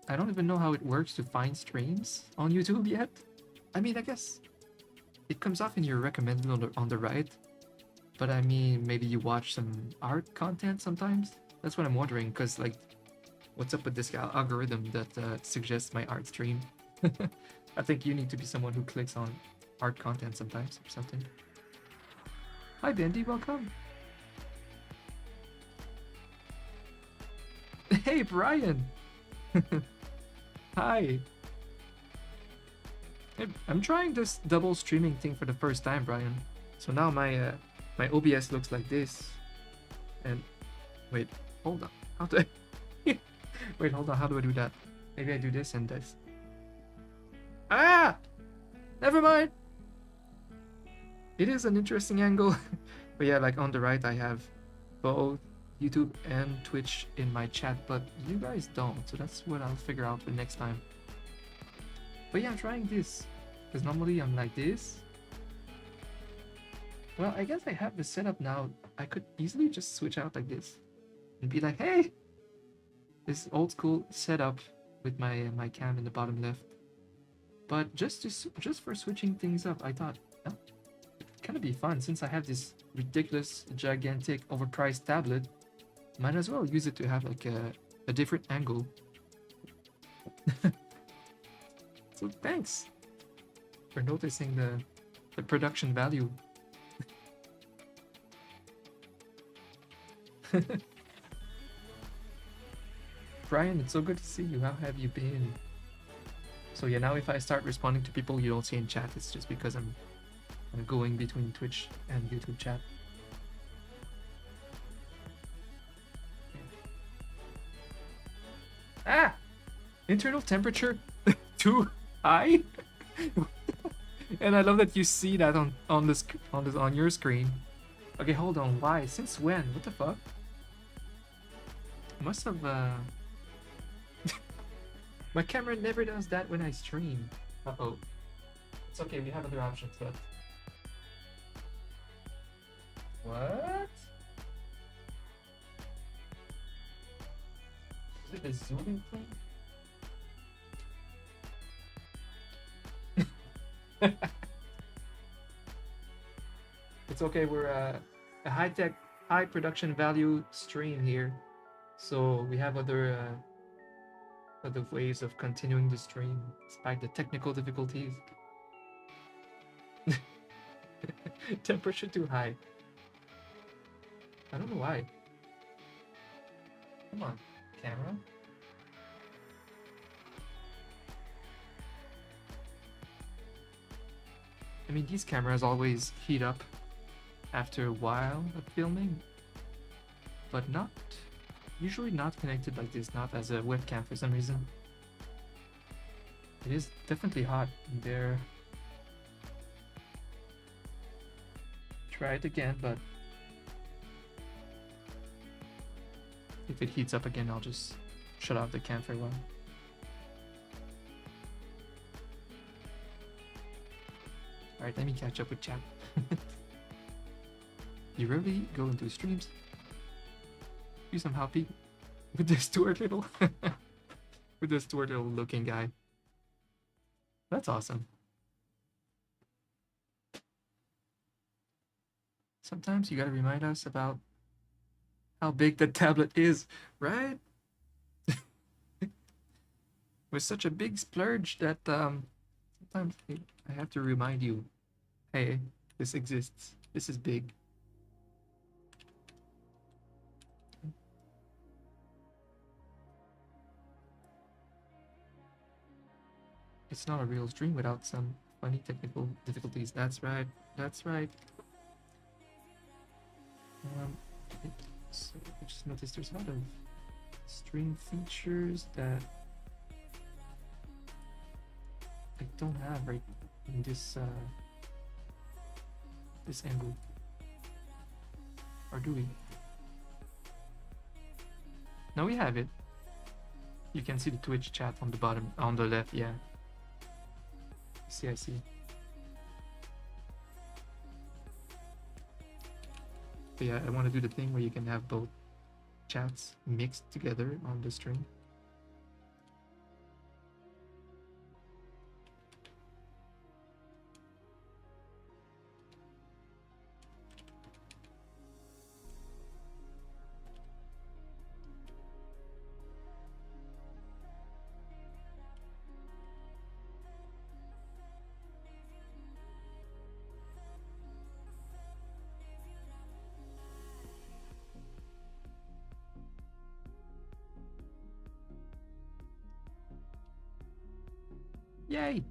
I don't even know how it works to find streams on YouTube yet. I mean, I guess it comes off in your recommended on the right. But I mean, maybe you watch some art content sometimes. That's what I'm wondering, because like, what's up with this algorithm that suggests my art stream? I think you need to be someone who clicks on art content sometimes or something. Hi Bendy, welcome. Hey Brian. Hi. Hey, I'm trying this double streaming thing for the first time, Brian. So now my my OBS looks like this. And wait, hold on. How do I wait, hold on, how do I do that? Maybe I do this and this. Ah! Never mind. It is an interesting angle. But yeah, like on the right I have both YouTube and Twitch in my chat, but you guys don't, so that's what I'll figure out for next time. But yeah, I'm trying this, because normally I'm like this. Well, I guess I have the setup now. I could easily just switch out like this and be like, hey, this old school setup with my cam in the bottom left. But just for switching things up, I thought, oh, it'd kind of be fun since I have this ridiculous, gigantic, overpriced tablet. Might as well use it to have like a different angle. So thanks for noticing the production value. Brian, it's so good to see you. How have you been? So yeah, now if I start responding to people you don't see in chat, it's just because I'm going between Twitch and YouTube chat. Ah! Internal temperature too high? And I love that you see that on your screen. Okay, hold on. Why? Since when? What the fuck? I must have my camera never does that when I stream. Uh-oh. It's okay, we have other options, but what? Is it a zooming thing? It's okay, we're a high-tech, high production value stream here, so we have other ways of continuing the stream despite the technical difficulties. Temperature too high. I don't know why. Come on, camera. I mean, these cameras always heat up after a while of filming, but usually not connected like this, not as a webcam for some reason. It is definitely hot in there. Try it again, but if it heats up again, I'll just shut off the cam for a while. Alright, let me catch up with chat. You really go into streams? You somehow peek with this Stuart Little with this Stuart Little looking guy. That's awesome. Sometimes you gotta remind us about how big the tablet is, right? With such a big splurge that sometimes I have to remind you, hey, this exists. This is big. It's not a real stream without some funny technical difficulties. That's right. That's right. So I just noticed there's a lot of stream features that I don't have right in this this angle. Or do we? No, we have it. You can see the Twitch chat on the bottom, on the left, yeah. I see. But yeah, I want to do the thing where you can have both chats mixed together on the stream. Yay!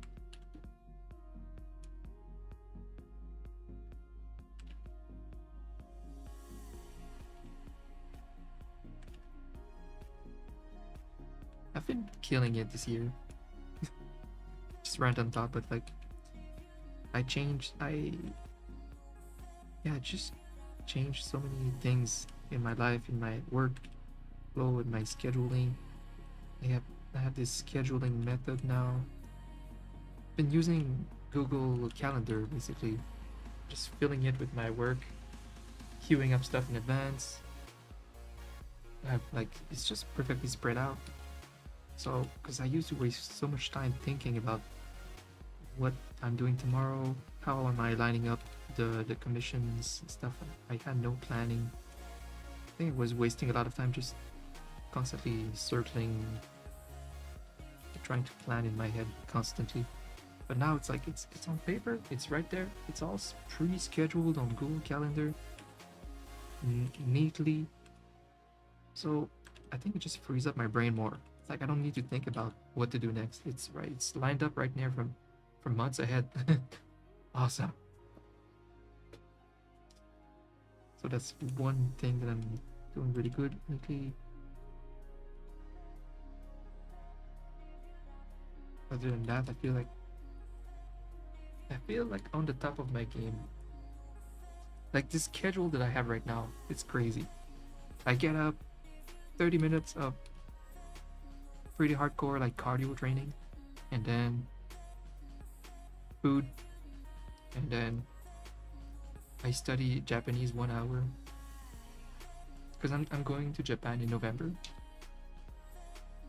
I've been killing it this year. Just random thought, but like just changed so many things in my life, in my work flow, in my scheduling. I have this scheduling method now. Been using Google Calendar basically, just filling it with my work, queuing up stuff in advance. I have like it's just perfectly spread out. So, because I used to waste so much time thinking about what I'm doing tomorrow, how am I lining up the commissions and stuff. I had no planning. I think I was wasting a lot of time just constantly circling, trying to plan in my head constantly. But now it's like it's on paper, it's right there, it's all pre-scheduled on Google Calendar neatly. So I think it just frees up my brain more. It's like I don't need to think about what to do next. It's right, it's lined up right there from months ahead. Awesome. So that's one thing that I'm doing really good lately. Other than that, I feel like on the top of my game. Like this schedule that I have right now, it's crazy. I get up 30 minutes of pretty hardcore like cardio training, and then food, and then I study Japanese 1 hour because I'm going to Japan in November.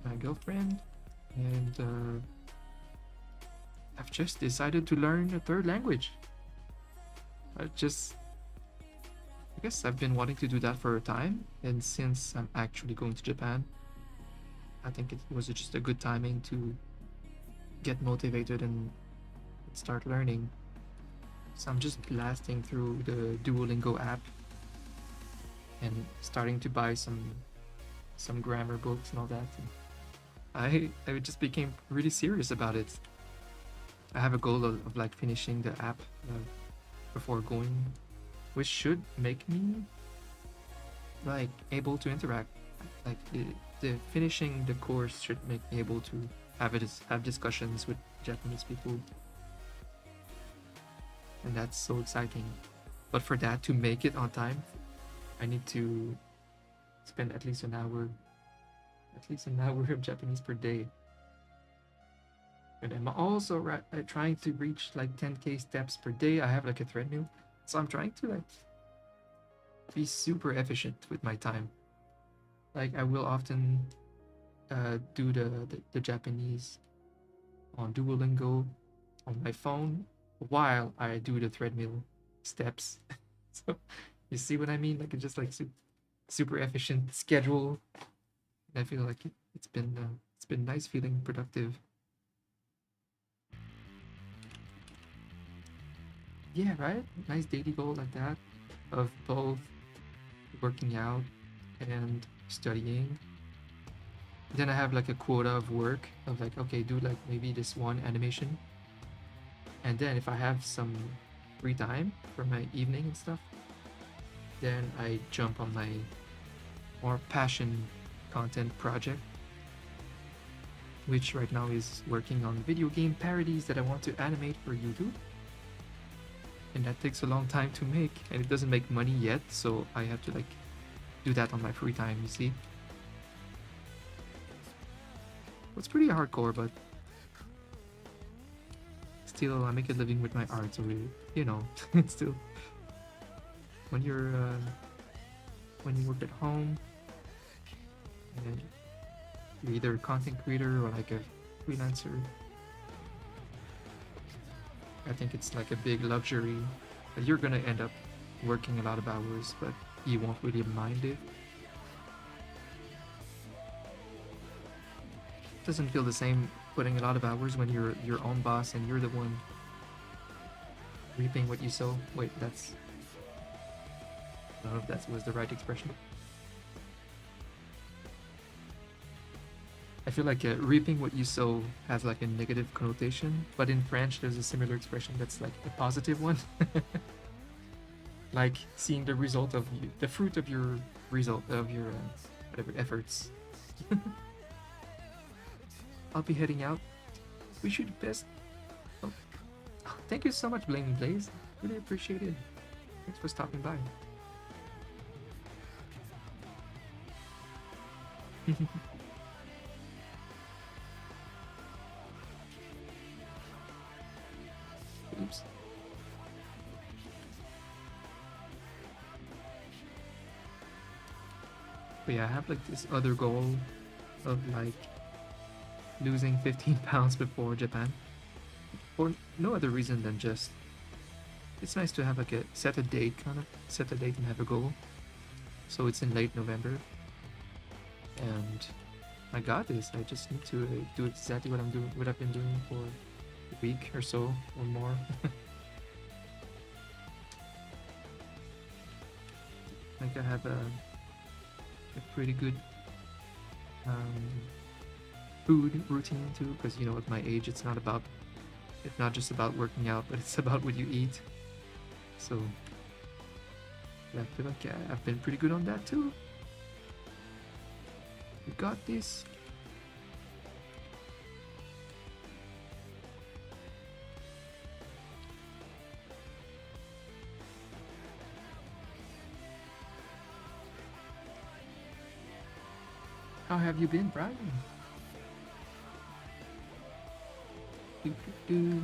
My girlfriend, and I've just decided to learn a third language. I guess I've been wanting to do that for a time, and since I'm actually going to Japan, I think it was just a good timing to get motivated and start learning. So I'm just blasting through the Duolingo app and starting to buy some grammar books and all that. And I just became really serious about it. I have a goal of like finishing the app before going, which should make me like able to interact. Like the finishing the course should make me able to have discussions with Japanese people, and that's so exciting. But for that to make it on time, I need to spend at least an hour of Japanese per day. And I'm also trying to reach like 10k steps per day. I have like a treadmill, so I'm trying to like be super efficient with my time. Like I will often do the Japanese on Duolingo on my phone while I do the treadmill steps. So you see what I mean? Like it's just like super efficient schedule. And I feel like it's been nice feeling productive. Yeah, right? Nice daily goal like that of both working out and studying. Then I have like a quota of work of like, okay, do like maybe this one animation. And then if I have some free time for my evening and stuff, then I jump on my more passion content project, which right now is working on video game parodies that I want to animate for YouTube. And that takes a long time to make, and it doesn't make money yet, so I have to like do that on my free time, you see. It's pretty hardcore, but still I make a living with my art, so you know, it's still when when you work at home and you're either a content creator or like a freelancer, I think it's like a big luxury that you're gonna end up working a lot of hours, but you won't really mind it. Doesn't feel the same putting a lot of hours when you're your own boss and you're the one reaping what you sow. Wait, that's I don't know if that was the right expression. I feel like reaping what you sow has like a negative connotation, but in French there's a similar expression that's like a positive one. Like seeing the result of the fruit of your result of your whatever efforts. I'll be heading out. We should best. Oh, thank you so much, Blaming Blaze. Really appreciate it. Thanks for stopping by. Oops. But yeah, I have like this other goal of like losing 15 pounds before Japan. For no other reason than just it's nice to have like a set a date and have a goal. So it's in late November. And I got this. I just need to do exactly what I've been doing for a week or so or more. Like I have a pretty good food routine too, because you know at my age it's not just about working out, but it's about what you eat. So yeah, I feel like I've been pretty good on that too. We got this. How have you been, Brian? Do, do, do.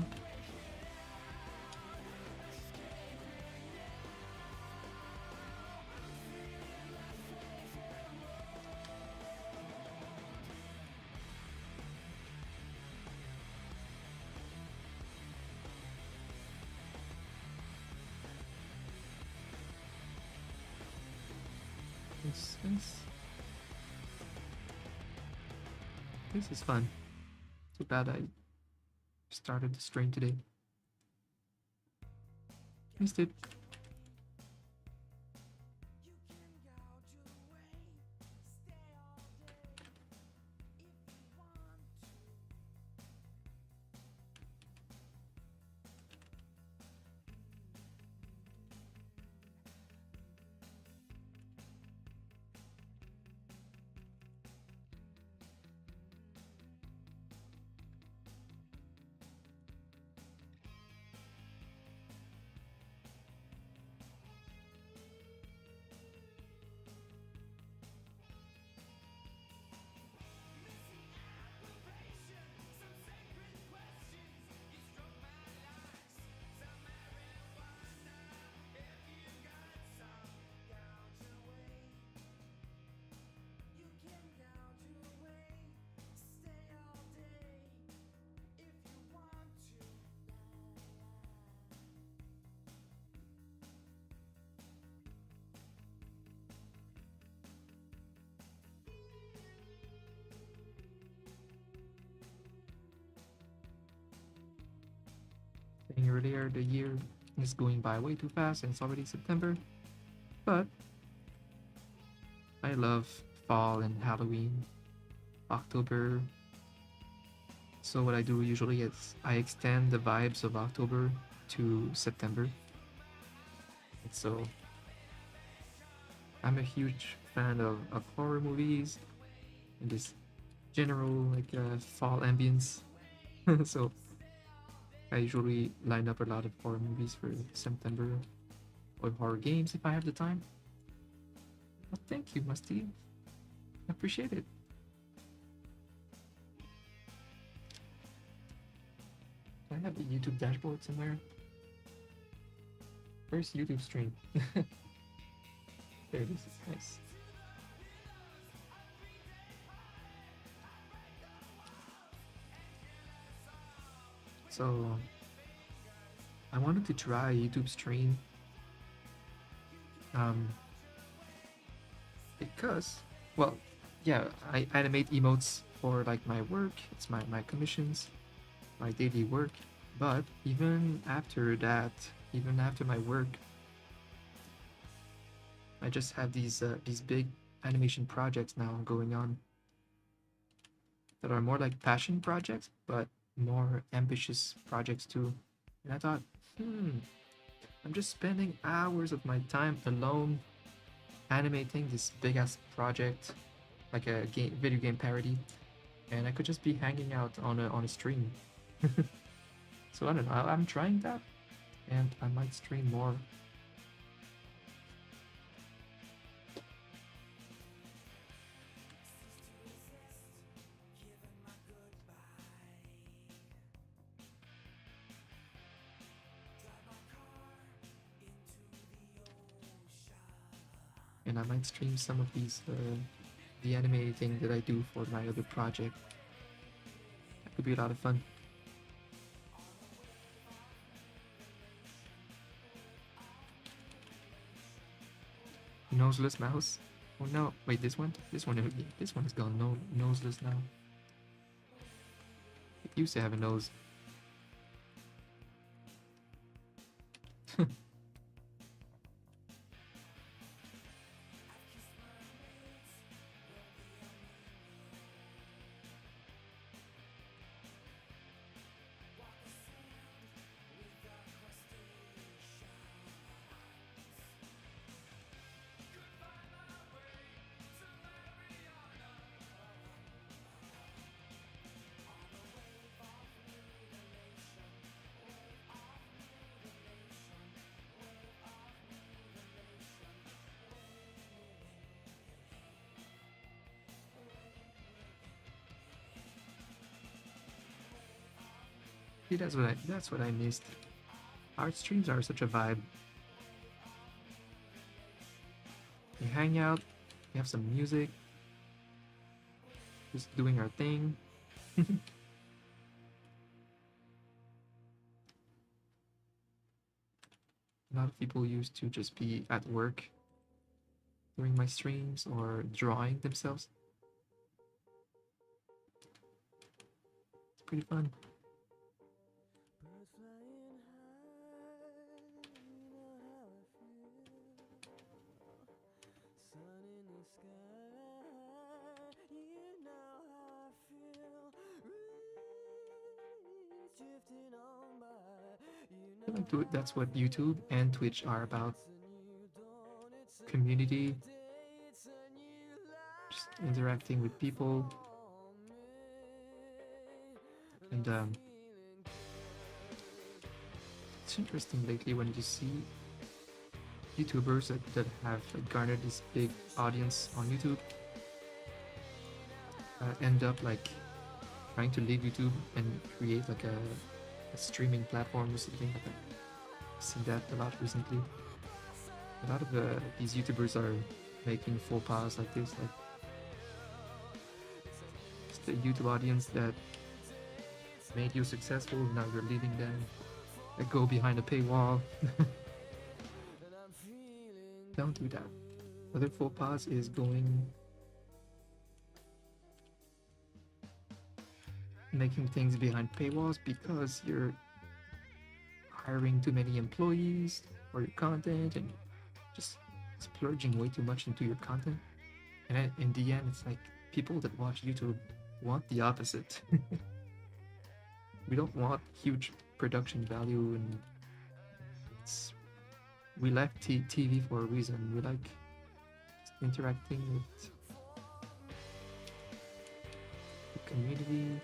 This is fun. Too bad I started the stream today. Missed it. Saying earlier, the year is going by way too fast and it's already September. But I love fall and Halloween, October. So what I do usually is I extend the vibes of October to September. And so I'm a huge fan of horror movies and this general like fall ambience. So I usually line up a lot of horror movies for September or horror games if I have the time. Well, thank you, Musty. I appreciate it. have the YouTube dashboard somewhere? Where's YouTube stream? There it is. Nice. So I wanted to try YouTube stream because, well, yeah, I animate emotes for like my work. It's my commissions, my daily work. But even after that, even after my work, I just have these big animation projects now going on that are more like passion projects, but more ambitious projects too. And I thought, I'm just spending hours of my time alone animating this big ass project, like a video game parody, and I could just be hanging out on a stream. So I don't know. I'm trying that, and I might stream more. And I might stream some of these, the animating that I do for my other project. That could be a lot of fun. Noseless mouse? Oh no, wait, this one? This one is gone noseless now. It used to have a nose. See, that's what I missed. Our streams are such a vibe. We hang out, we have some music, just doing our thing. A lot of people used to just be at work during my streams or drawing themselves. It's pretty fun. That's what YouTube and Twitch are about. Community, just interacting with people, and it's interesting lately when you see YouTubers that have garnered this big audience on YouTube end up like trying to leave YouTube and create like a streaming platform or something like that. I see that a lot recently. A lot of these YouTubers are making faux pas like this, like it's the YouTube audience that made you successful, now you're leaving them. They go behind a paywall. Don't do that. Other faux pas is making things behind paywalls because you're hiring too many employees for your content and just splurging way too much into your content. And then in the end, it's like people that watch YouTube want the opposite. We don't want huge production value, and we like TV for a reason. We like just interacting with the community.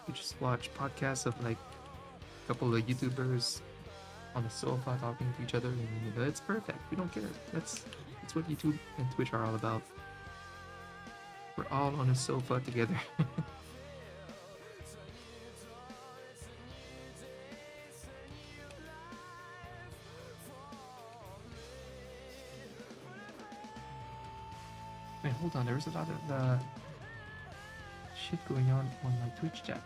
We just watch podcasts of like a couple of YouTubers on the sofa talking to each other, and it's perfect. We don't care. That's what YouTube and Twitch are all about. We're all on a sofa together. Wait, hold on. There's a lot of shit going on my Twitch chat.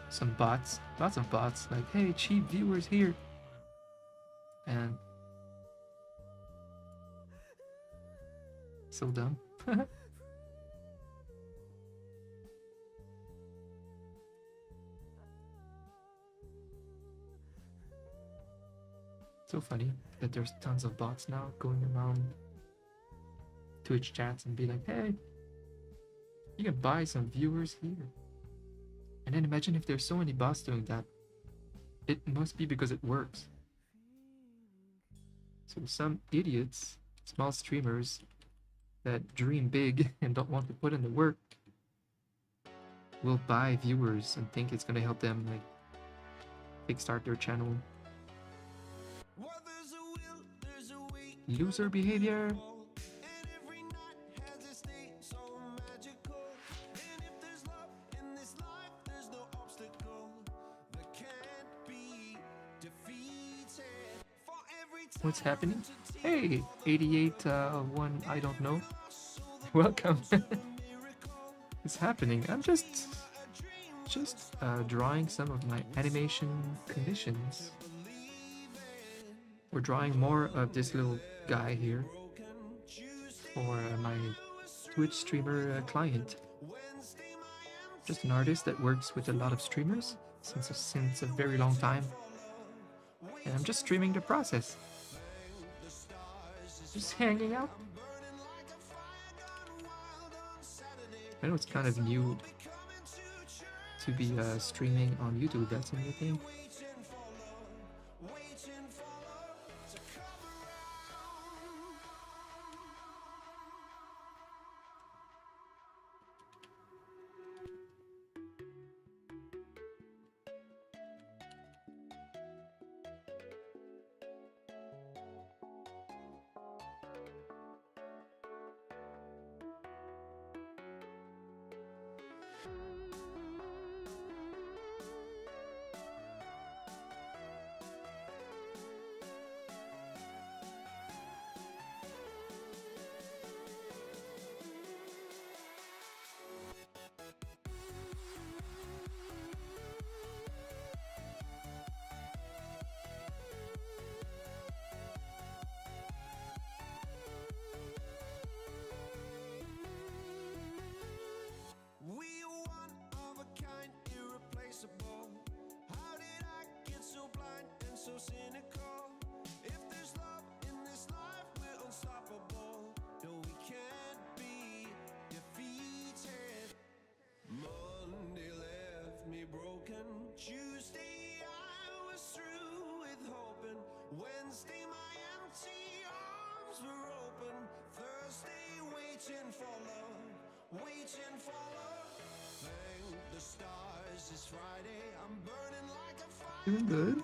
Some bots, lots of bots. Like, hey, cheap viewers here, and so dumb. So funny that there's tons of bots now going around Twitch chats and be like, hey, you can buy some viewers here. And then imagine if there's so many bots doing that. It must be because it works. So some idiots, small streamers that dream big and don't want to put in the work will buy viewers and think it's gonna help them like kickstart their channel. Loser behavior. What's happening? Hey, 88 one I don't know. Welcome. It's happening. I'm just drawing some of my animation commissions. We're drawing more of this little guy here for my Twitch streamer client. Just an artist that works with a lot of streamers since a very long time. And I'm just streaming the process. Just hanging out. I know it's kind of new to be streaming on YouTube. That's a new thing. Doing good.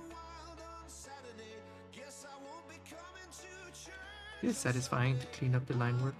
It's satisfying to clean up the line work.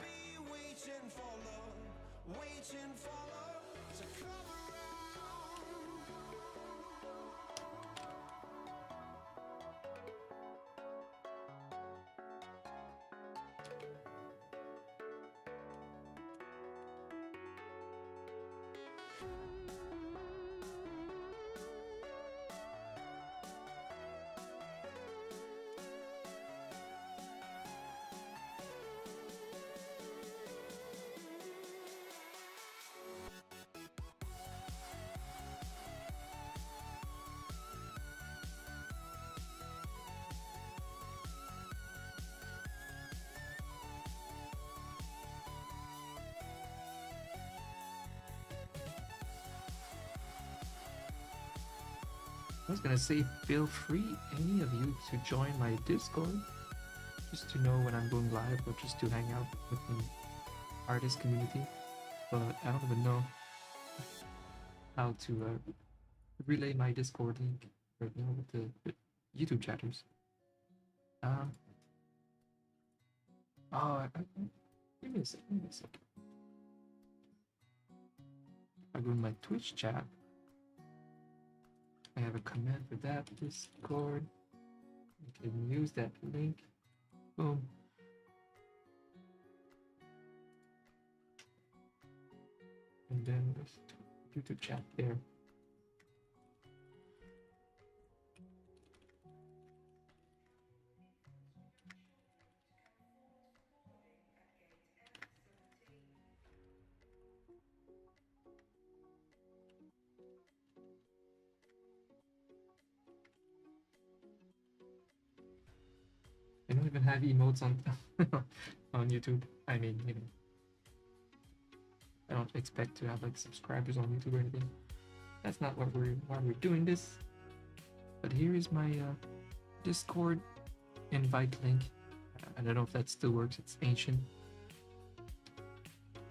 I was gonna say, feel free, any of you, to join my Discord, just to know when I'm going live, or just to hang out with the artist community. But I don't even know how to relay my Discord link right now with the YouTube chatters. Oh, give me a second. Give me a second. I go to my Twitch chat. I have a command for that. Discord. You can use that link. Boom. And then there's YouTube chat there. I don't even have emotes on on YouTube. I mean, you know, I don't expect to have like subscribers on YouTube or anything. That's not what why we're doing this. But here is my Discord invite link. I don't know if that still works. It's ancient.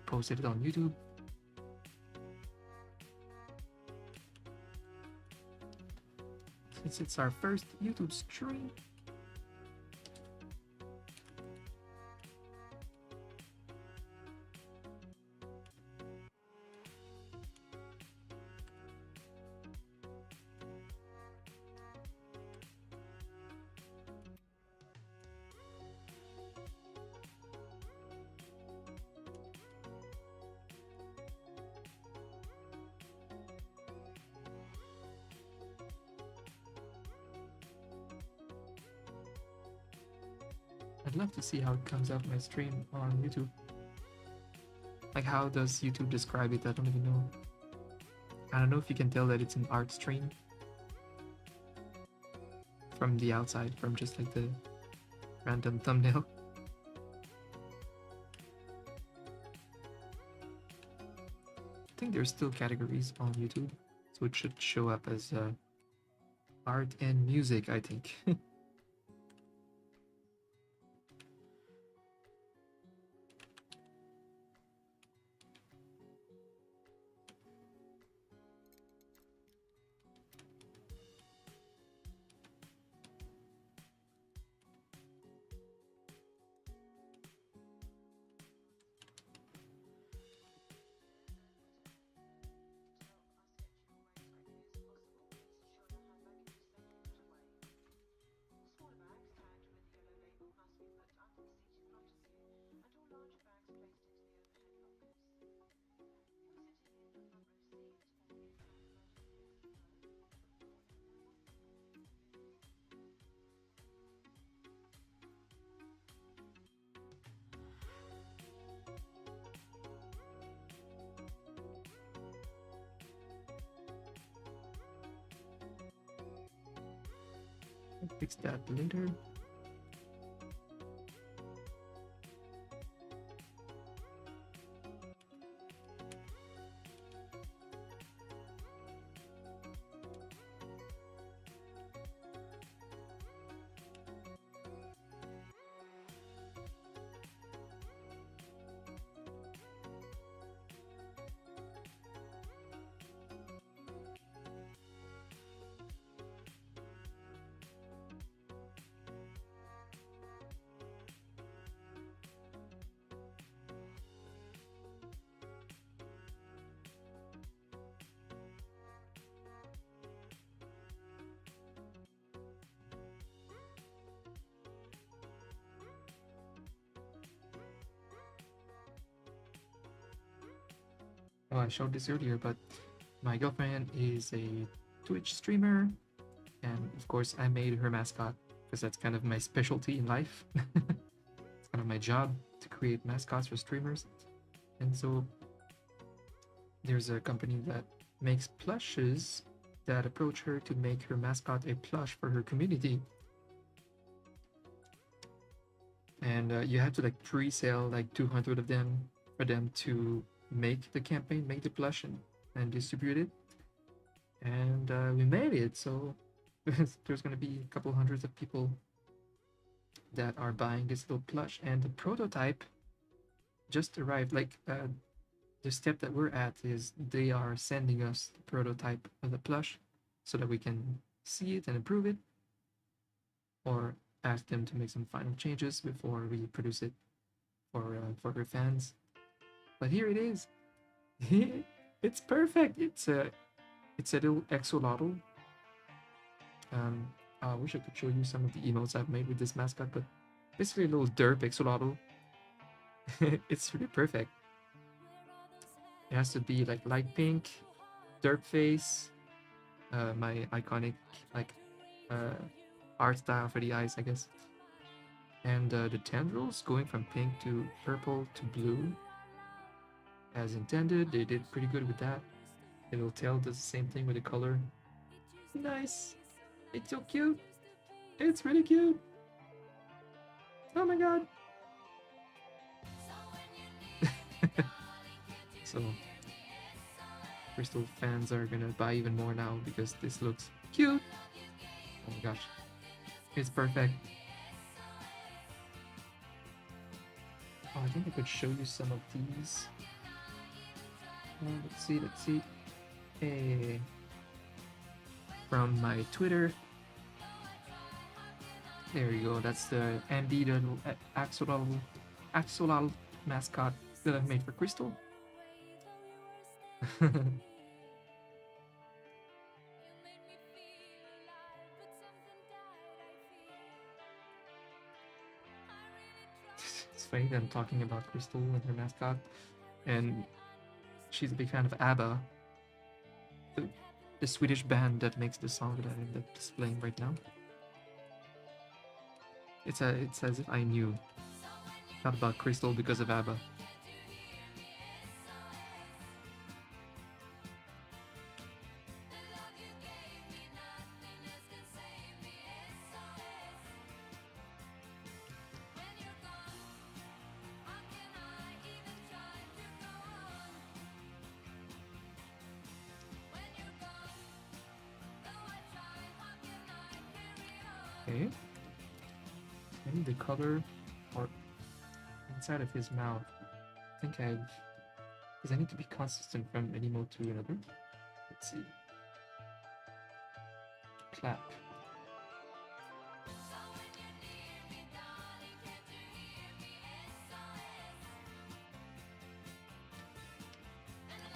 Posted it on YouTube. Since it's our first YouTube stream, I'd love to see how it comes out my stream on YouTube. Like, how does YouTube describe it? I don't even know. I don't know if you can tell that it's an art stream from the outside, from just like the random thumbnail. I think there's still categories on YouTube, so it should show up as art and music, I think. Fix that later. Oh, I showed this earlier, but my girlfriend is a Twitch streamer, and of course I made her mascot because that's kind of my specialty in life. It's kind of my job to create mascots for streamers. And so there's a company that makes plushes that approach her to make her mascot a plush for her community. And you have to like pre-sale like 200 of them for them to make the campaign, make the plush, and distribute it. And we made it, so there's going to be a couple hundreds of people that are buying this little plush, and the prototype just arrived. Like the step that we're at is they are sending us the prototype of the plush so that we can see it and improve it, or ask them to make some final changes before we produce it. for her fans. But here it is. It's perfect. It's a little axolotl. I wish I could show you some of the emotes I've made with this mascot, but basically a little derp axolotl. It's really perfect. It has to be like light pink, derp face, my iconic like art style for the eyes, I guess. And the tendrils going from pink to purple to blue, as intended. They did pretty good with that. The little tail does the same thing with the color. Nice. It's so cute. It's really cute. Oh my god. So Crystal fans are gonna buy even more now because this looks cute. Oh my gosh. It's perfect. Oh, I think I could show you some of these. Let's see. Hey. From my Twitter. There you go. That's the MD axolotl mascot that I've made for Crystal. It's funny that I'm talking about Crystal and her mascot, and she's a big fan of ABBA, the Swedish band that makes the song that I end up displaying right now. It's as if I knew. Not about Crystal because of ABBA. Okay. Maybe the color or inside of his mouth. I think because I need to be consistent from an emote to another. Let's see. Clap.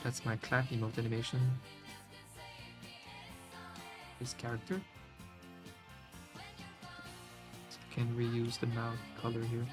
That's my clap emote animation. This character. So I can reuse the mouth color here.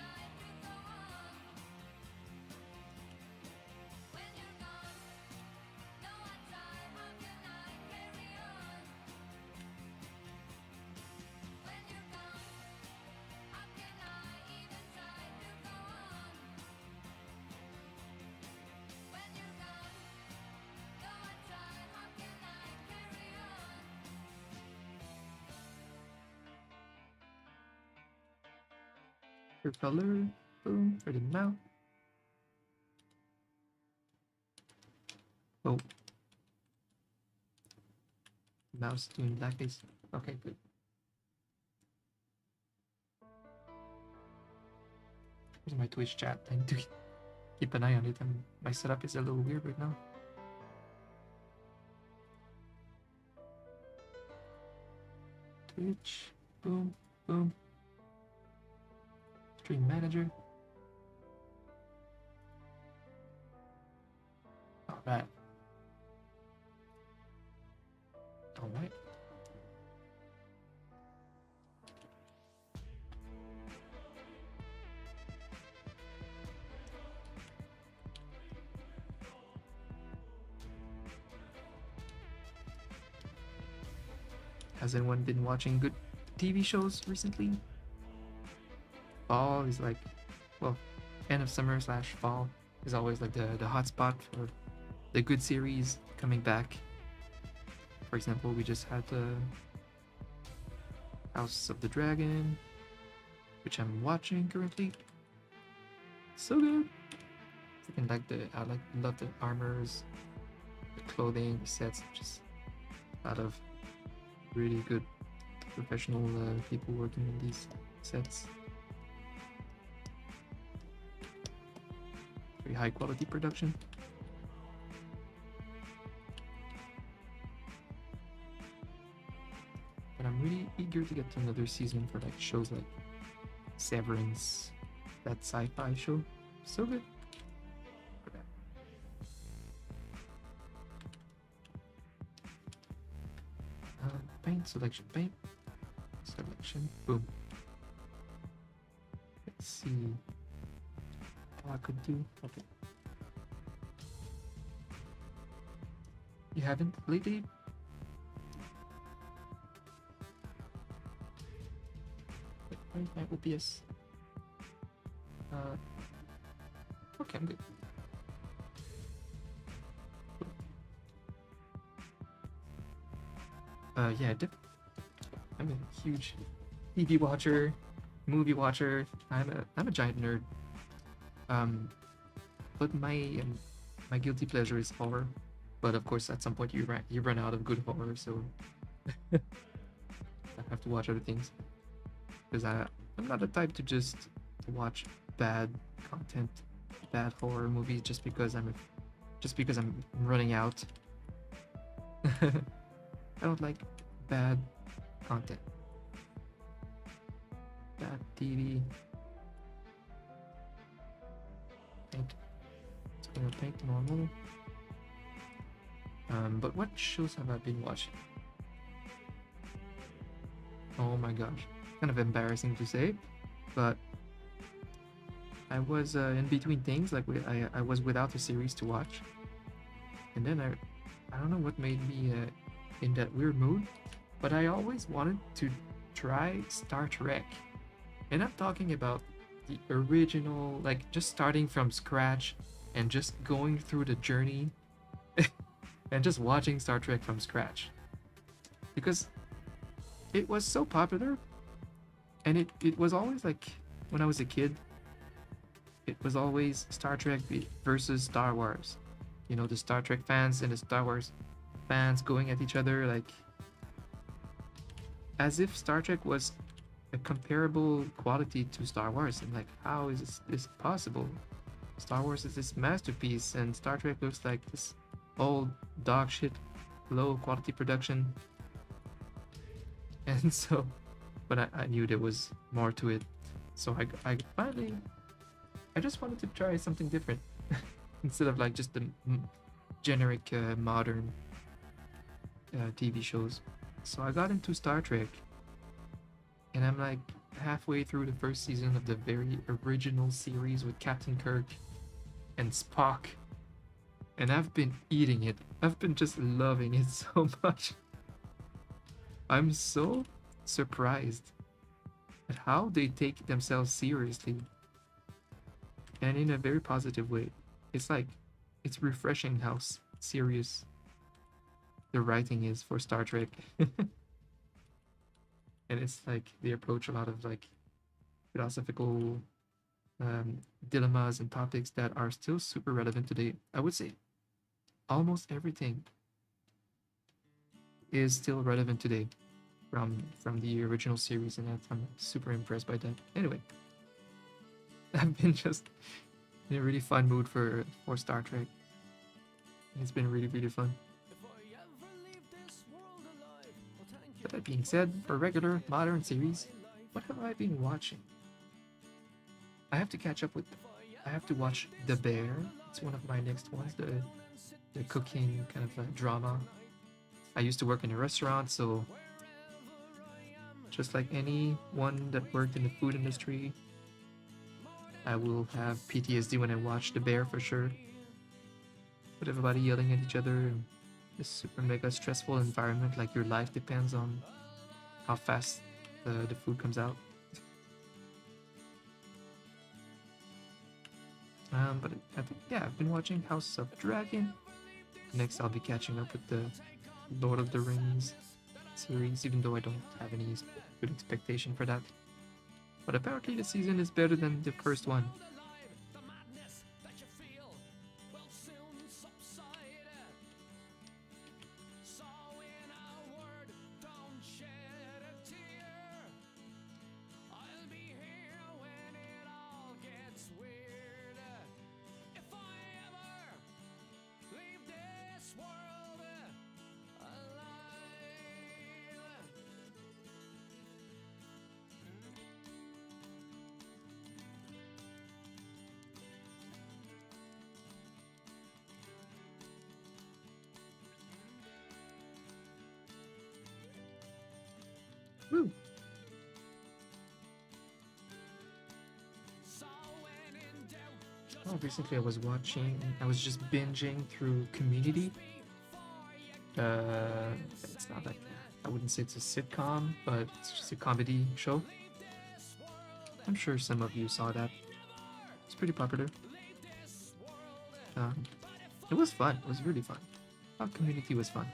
Color, boom, for the mouth. Oh, mouse doing blackface. Okay, good. Here's my Twitch chat. I need to keep an eye on it. My setup is a little weird right now. Twitch, boom, boom. Stream manager. Alright. Alright. Has anyone been watching good TV shows recently? Fall is like, well, end of summer / fall is always like the hot spot for the good series coming back. For example, we just had the House of the Dragon, which I'm watching currently. So good. I love the armors, the clothing, the sets, just a lot of really good professional people working on these sets. Very high quality production. But I'm really eager to get to another season for like shows like Severance, that sci-fi show. So good. Paint selection, paint selection, boom. Let's see what I could do. Okay. You haven't lately? Wait, where's my OBS? Okay, I'm good. Yeah, I'm a huge TV watcher, movie watcher. I'm a giant nerd. But my guilty pleasure is horror. But of course, at some point you run out of good horror, so I have to watch other things. Because I'm not the type to just watch bad content, bad horror movies just because I'm running out. I don't like bad content. Bad TV. Paint. It's gonna paint normal. But what shows have I been watching? Oh my gosh. Kind of embarrassing to say, but I was in between things. Like I was without a series to watch, and then I don't know what made me in that weird mood, but I always wanted to try Star Trek, and I'm talking about the original, like just starting from scratch and just going through the journey and just watching Star Trek from scratch because it was so popular, and it was always like when I was a kid, it was always Star Trek versus Star Wars. You know, the Star Trek fans and the Star Wars fans going at each other, like as if Star Trek was a comparable quality to Star Wars. And like, how is this possible? Star Wars is this masterpiece, and Star Trek looks like this old dog shit, low quality production. And so, but I knew there was more to it. So I finally, I just wanted to try something different instead of like just the generic modern TV shows. So I got into Star Trek, and I'm like halfway through the first season of the very original series with Captain Kirk and Spock, and I've been eating it. I've been just loving it so much. I'm so surprised at how they take themselves seriously, and in a very positive way. It's like, it's refreshing how serious the writing is for Star Trek. And it's like they approach a lot of like philosophical dilemmas and topics that are still super relevant today. I would say almost everything is still relevant today from the original series, and I'm super impressed by that. Anyway, I've been just in a really fun mood for Star Trek. It's been really fun. But that being said, for regular modern series, what have I been watching? I have to catch up with. I have to watch The Bear. It's one of my next ones. The cooking kind of drama. I used to work in a restaurant, so just like anyone that worked in the food industry, I will have PTSD when I watch The Bear for sure. With everybody yelling at each other and this super mega stressful environment, like your life depends on how fast the food comes out. But yeah, I've been watching House of Dragon. Next, I'll be catching up with the Lord of the Rings series, even though I don't have any good expectation for that. But apparently the season is better than the first one. Woo. Oh, recently I was just binging through Community. It's not like, I wouldn't say it's a sitcom, but it's just a comedy show. I'm sure some of you saw that. It's pretty popular. It was fun. It was really fun. Our Community was fun.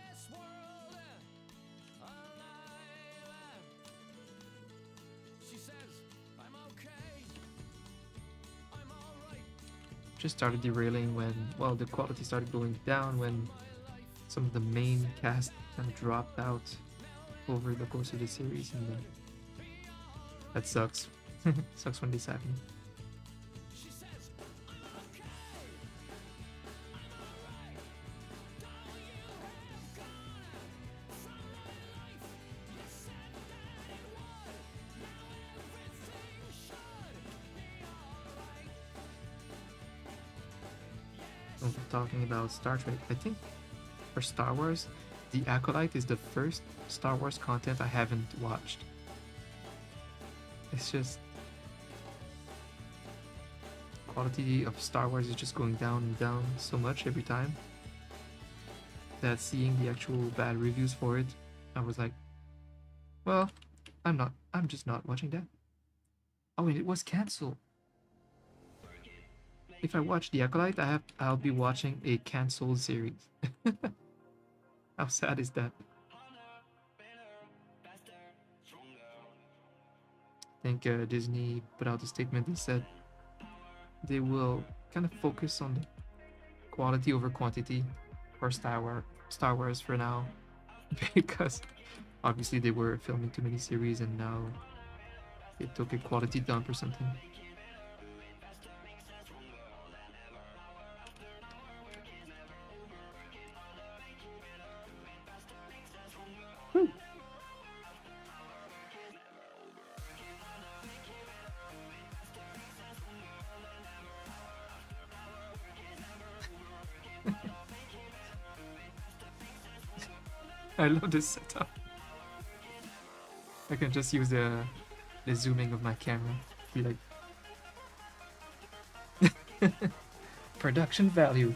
Just started derailing when, well, the quality started going down when some of the main cast kind of dropped out over the course of the series, and then that sucks. Sucks when this happens. Talking about Star Trek, I think for Star Wars, The Acolyte is the first Star Wars content I haven't watched. It's just quality of Star Wars is just going down and down so much every time that seeing the actual bad reviews for it, I was like, well, I'm just not watching that. Oh, and it was cancelled. If I watch The Acolyte, I'll be watching a cancelled series. How sad is that? I think Disney put out a statement that said they will kind of focus on the quality over quantity for Star Wars for now, because obviously they were filming too many series and now they took a quality dump or something. I love this setup. I can just use the zooming of my camera. Be like production value.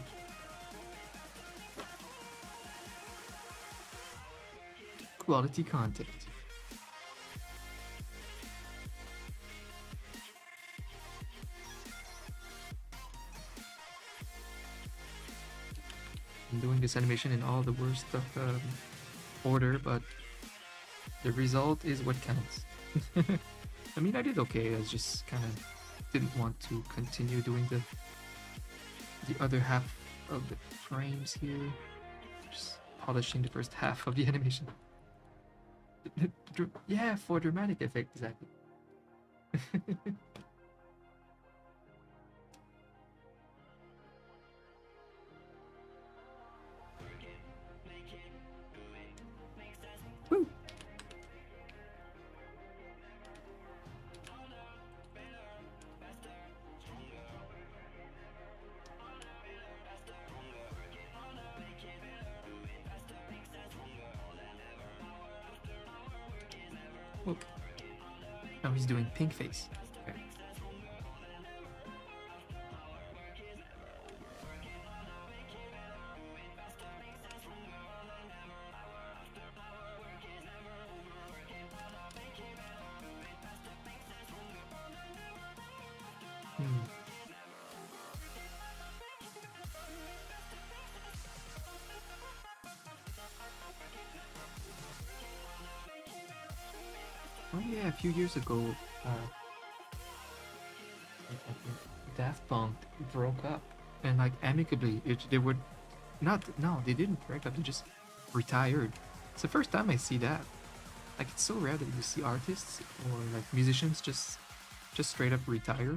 Quality content. I'm doing this animation in all the worst of order, but the result is what counts. I mean, I did okay. I just kind of didn't want to continue doing the other half of the frames here. Just polishing the first half of the animation. Yeah, for dramatic effect, exactly. Woo. Look. Now he's doing pink face. Okay. Oh yeah, a few years ago, Daft Punk broke up, and like amicably, they would not. No, they didn't break up. They just retired. It's the first time I see that. Like, it's so rare that you see artists or like musicians just straight up retire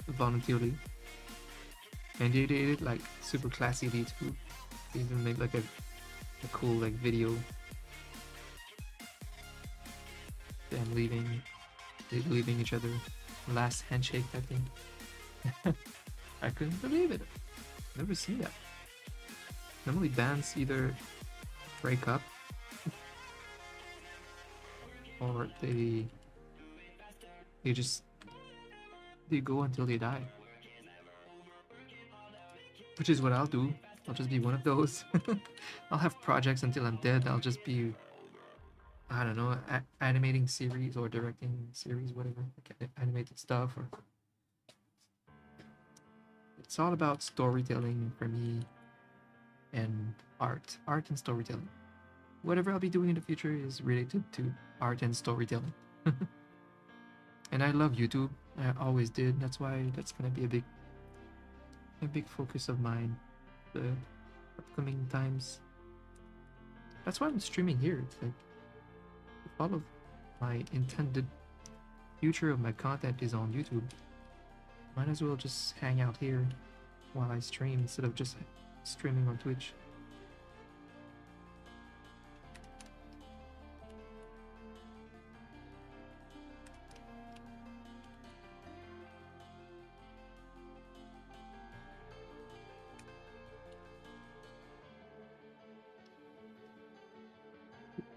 voluntarily, and they did it like super classily too. They even made like a cool like video. Them leaving each other, last handshake, I think. I couldn't believe it. Never seen that. Normally bands either break up or they just they go until they die, which is what I'll do. I'll just be one of those. I'll have projects until I'm dead. I'll just be, I don't know, animating series or directing series, whatever, like animated stuff. Or it's all about storytelling for me, and art and storytelling. Whatever I'll be doing in the future is related to art and storytelling. And I love YouTube. I always did. That's why that's gonna be a big focus of mine the upcoming times. That's why I'm streaming here. It's like if all of my intended future of my content is on YouTube, might as well just hang out here while I stream instead of just streaming on Twitch.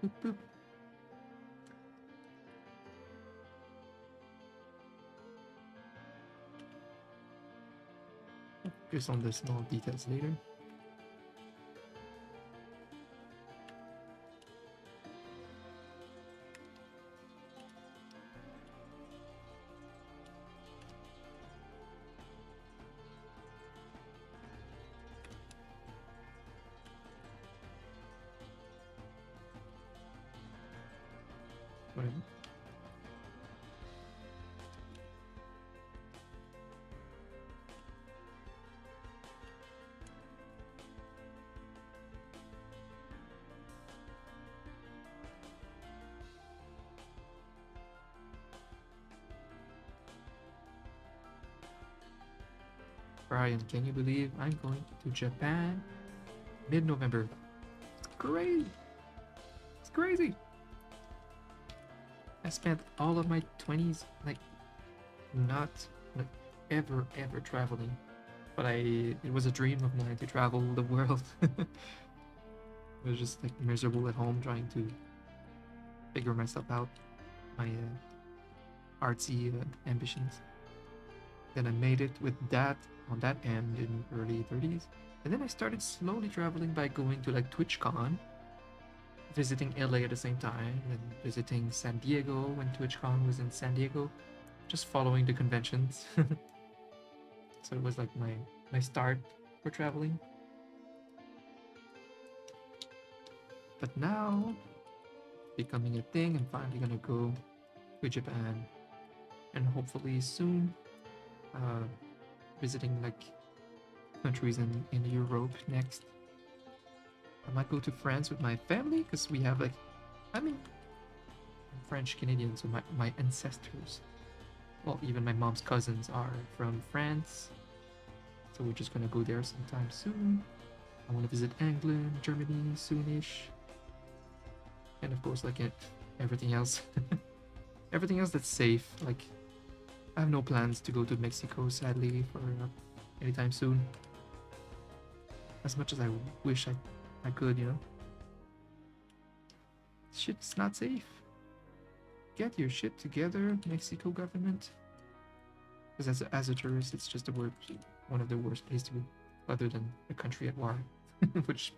Boop, boop. Focus on the small details later. Whatever. Brian, can you believe I'm going to Japan mid-November? It's crazy. It's crazy. I spent all of my 20s like not like ever traveling, but it was a dream of mine to travel the world. I was just like miserable at home trying to figure myself out, my artsy ambitions. Then I made it with that on that end in early 30s. And then I started slowly traveling by going to like TwitchCon, visiting LA at the same time, and visiting San Diego when TwitchCon was in San Diego, just following the conventions. So it was like my start for traveling. But now, becoming a thing, I'm finally gonna go to Japan, and hopefully soon visiting like countries in Europe next. I might go to France with my family because we have like, I mean, I'm French Canadian, so my ancestors, well, even my mom's cousins are from France. So we're just gonna go there sometime soon. I want to visit England, Germany soonish. And of course, like everything else. Everything else that's safe. Like, I have no plans to go to Mexico, sadly, for anytime soon. As much as I wish I could, you know. Shit's not safe. Get your shit together, Mexico government. Because as a tourist, it's just one of the worst places to be, other than a country at war, which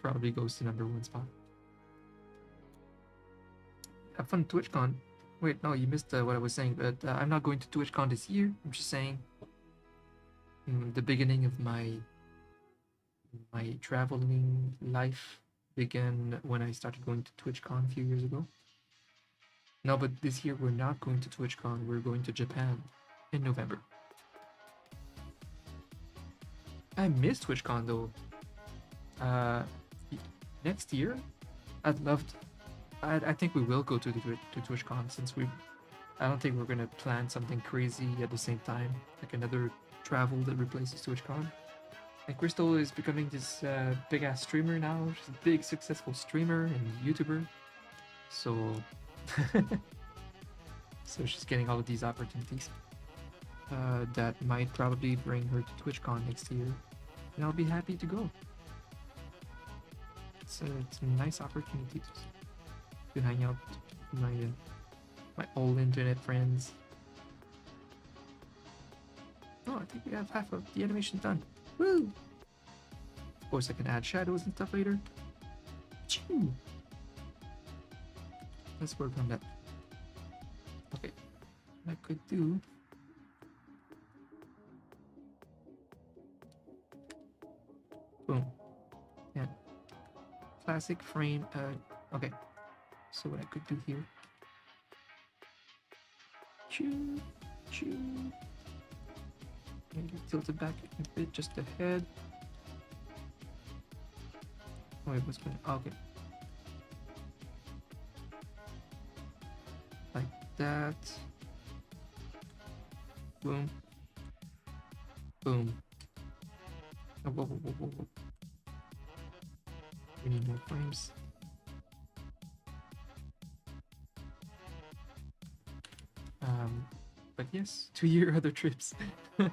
probably goes to #1 spot. Have fun TwitchCon. Wait, no, you missed what I was saying, but I'm not going to TwitchCon this year. I'm just saying the beginning of my traveling life began when I started going to TwitchCon a few years ago. No, but this year we're not going to TwitchCon. We're going to Japan in November. I miss TwitchCon though. Next year, I'd love to. I think we will go to TwitchCon since I don't think we're gonna plan something crazy at the same time, like another travel that replaces TwitchCon. And Crystal is becoming this big ass streamer now. She's a big successful streamer and YouTuber. So, so she's getting all of these opportunities that might probably bring her to TwitchCon next year, and I'll be happy to go. It's a nice opportunity to hang out my old internet friends. Oh, I think we have half of the animation done. Woo! Of course, I can add shadows and stuff later. Choo! Let's work on that. Okay, what I could do. Boom. Yeah. Classic frame. Okay. So what I could do here. Choo! Choo! Maybe tilt it back a bit, just ahead. Oh, wait, what's going on? Okay. Like that. Boom. Boom. Oh, whoa, whoa, whoa, whoa, whoa. We need more frames. But yes, to your other trips. I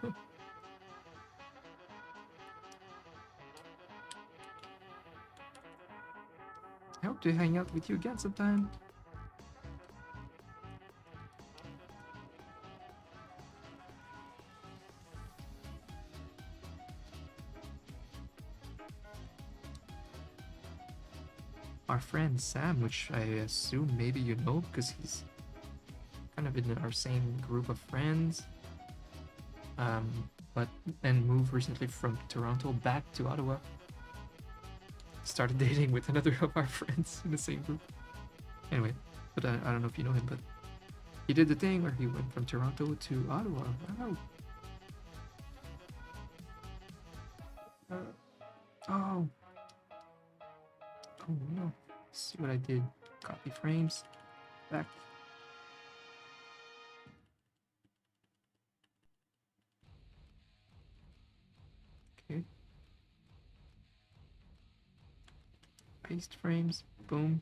hope to hang out with you again sometime. Our friend Sam, which I assume maybe you know because he's kind of in our same group of friends. But then moved recently from Toronto back to Ottawa. Started dating with another of our friends in the same group. Anyway, but I don't know if you know him, but he did the thing where he went from Toronto to Ottawa. Wow. Oh. Oh no. Let's see what I did. Copy frames. Back. Okay. Paste frames. Boom.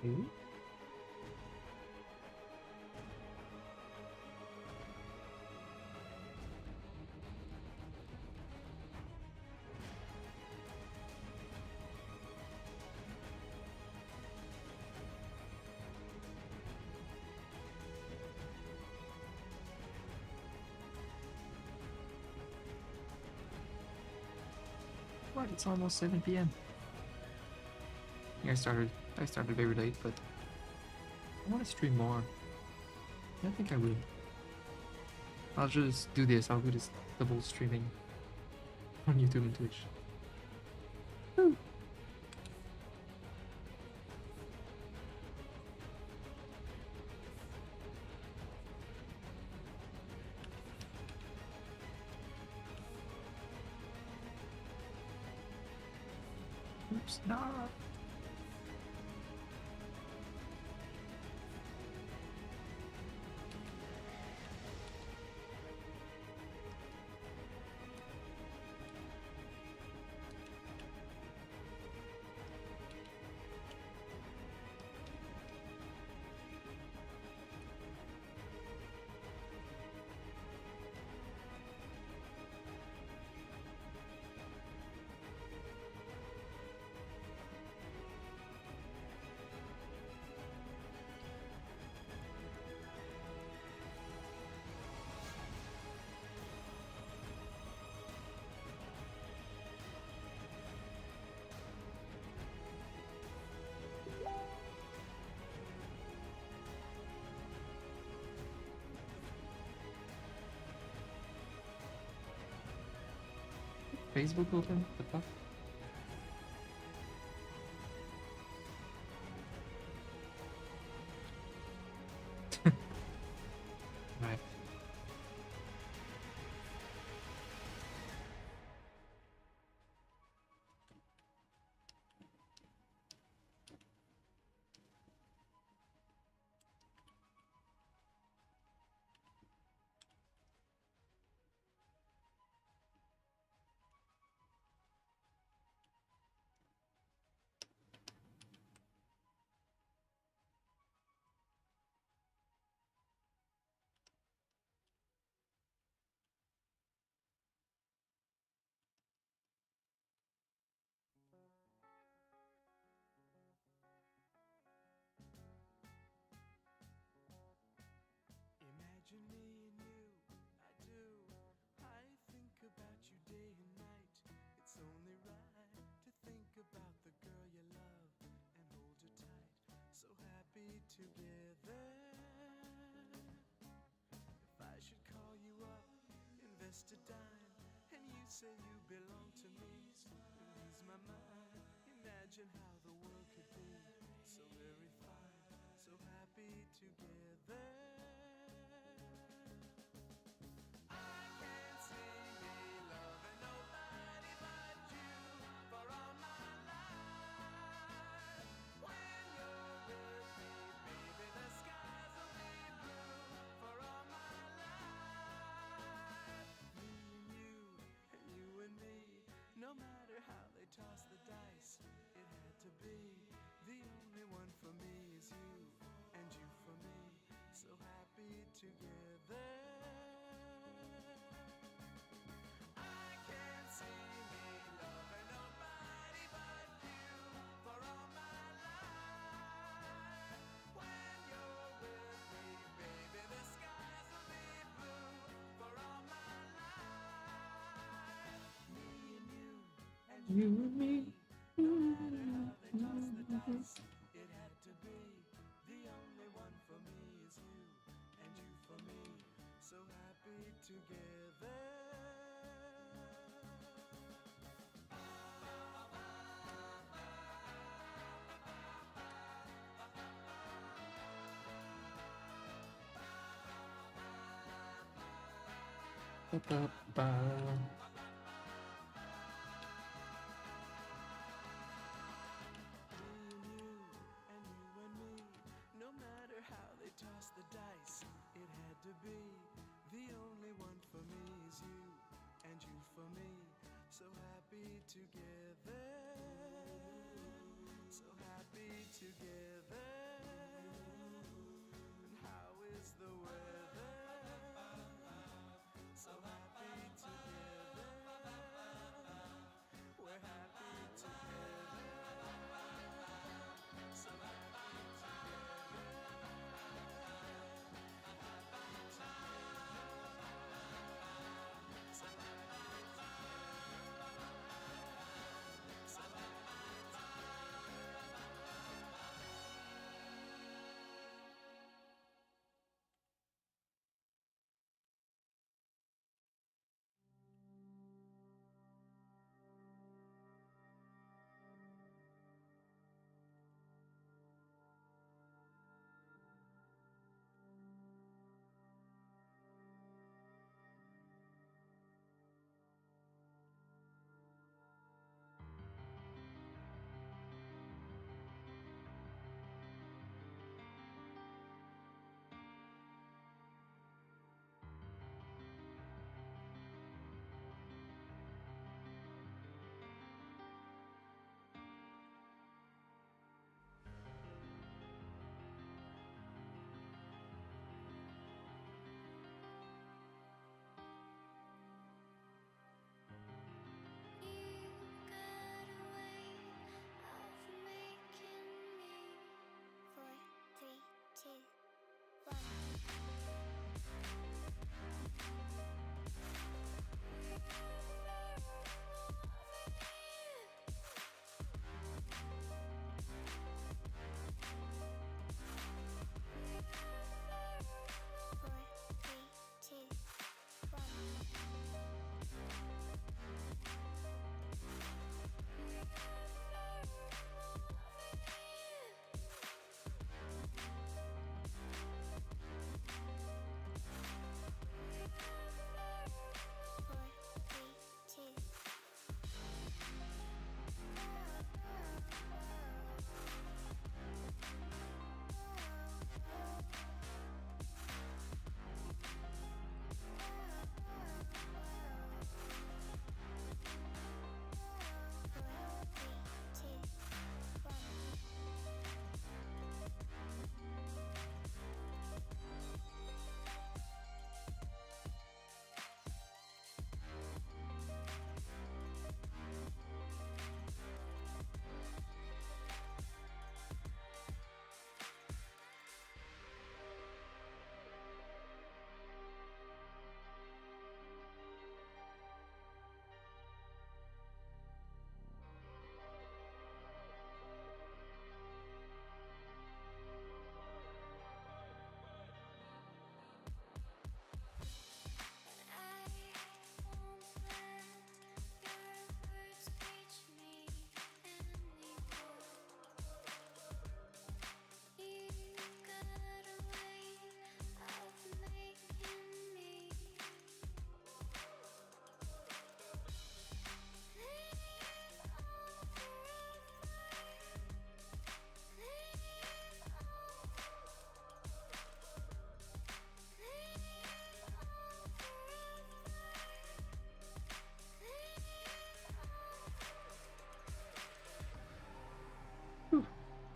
Okay. What? It's almost 7 p.m. I started very late, but I want to stream more. I think I will. I'll just do this. I'll do this double streaming on YouTube and Twitch. Woo. Oops, no. Facebook open? The fuck? Right. Imagine me and you, I do. I think about you day and night. It's only right to think about the girl you love and hold her tight. So happy together. If I should call you up, invest a dime, and you say you belong to me, you lose my mind. Imagine how the world could be so very fine, so happy together. No matter how they toss the dice, it had to be. The only one for me is you, and you for me, so happy together. I can't see me loving nobody but you for all my life. When you're with me, baby, the skies will be blue for all my life. Me and you. You and me. No matter how they toss the dice, it had to be. The only one for me is you, and you for me, so happy together. Ba-ba-ba. No matter how they toss the dice, it had to be. The only one for me is you, and you for me, so happy together. So happy together. And how is the weather? So happy together. We're happy together. So happy together. So happy together.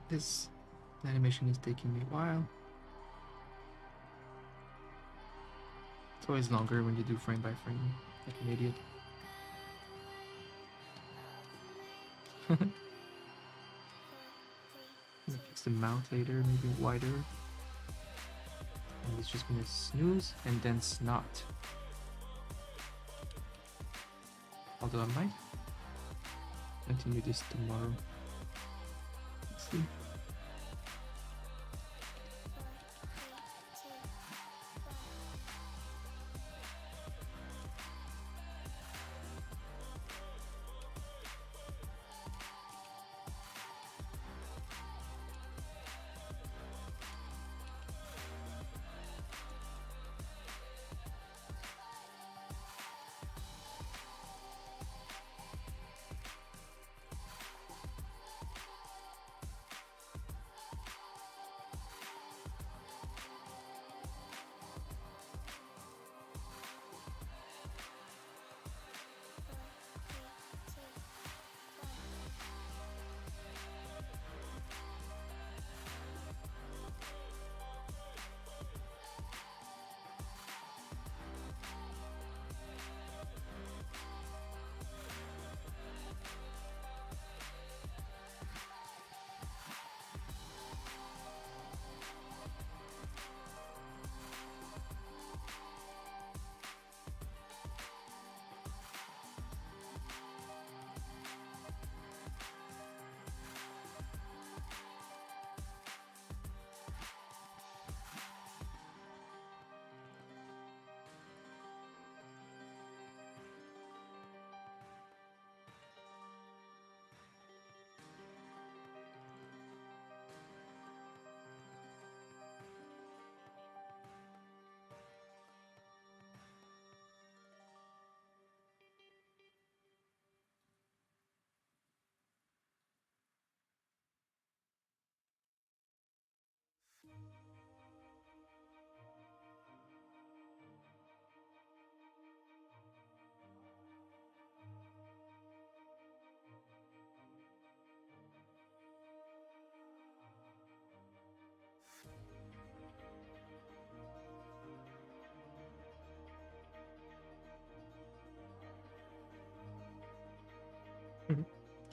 This animation is taking me a while. It's always longer when you do frame by frame, like an idiot. I'm gonna fix the mount later, maybe wider. And it's just gonna snooze and then snot. Although I might continue this tomorrow. Let's see.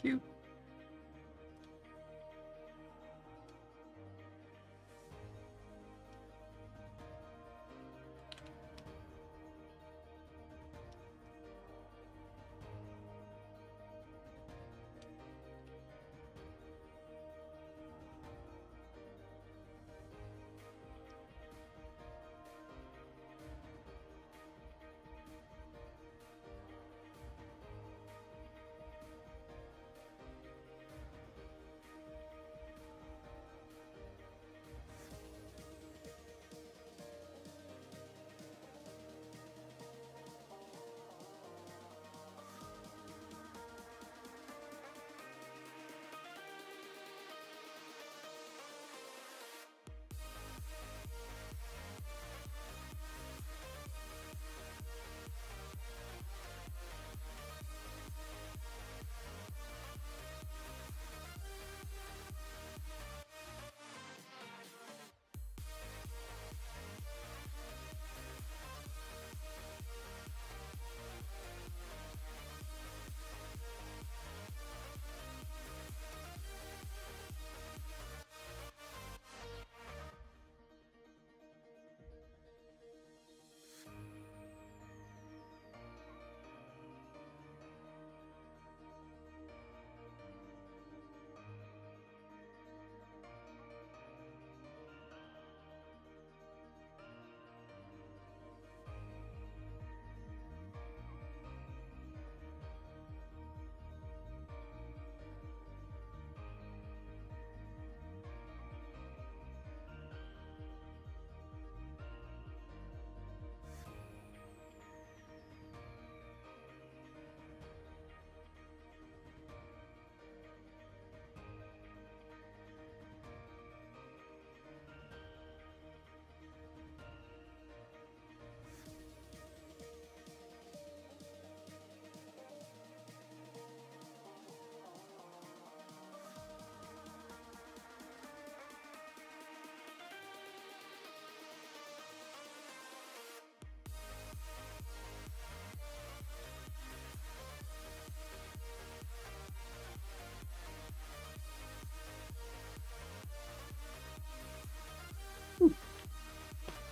Cute.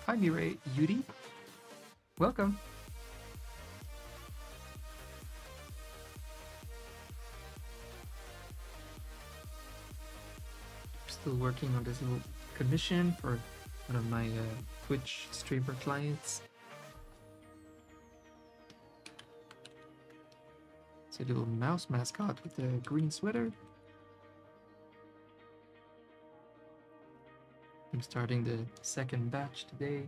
Hi, Mirai Yuri. Welcome. Still working on this little commission for one of my Twitch streamer clients. It's a little mouse mascot with a green sweater. I'm starting the second batch today.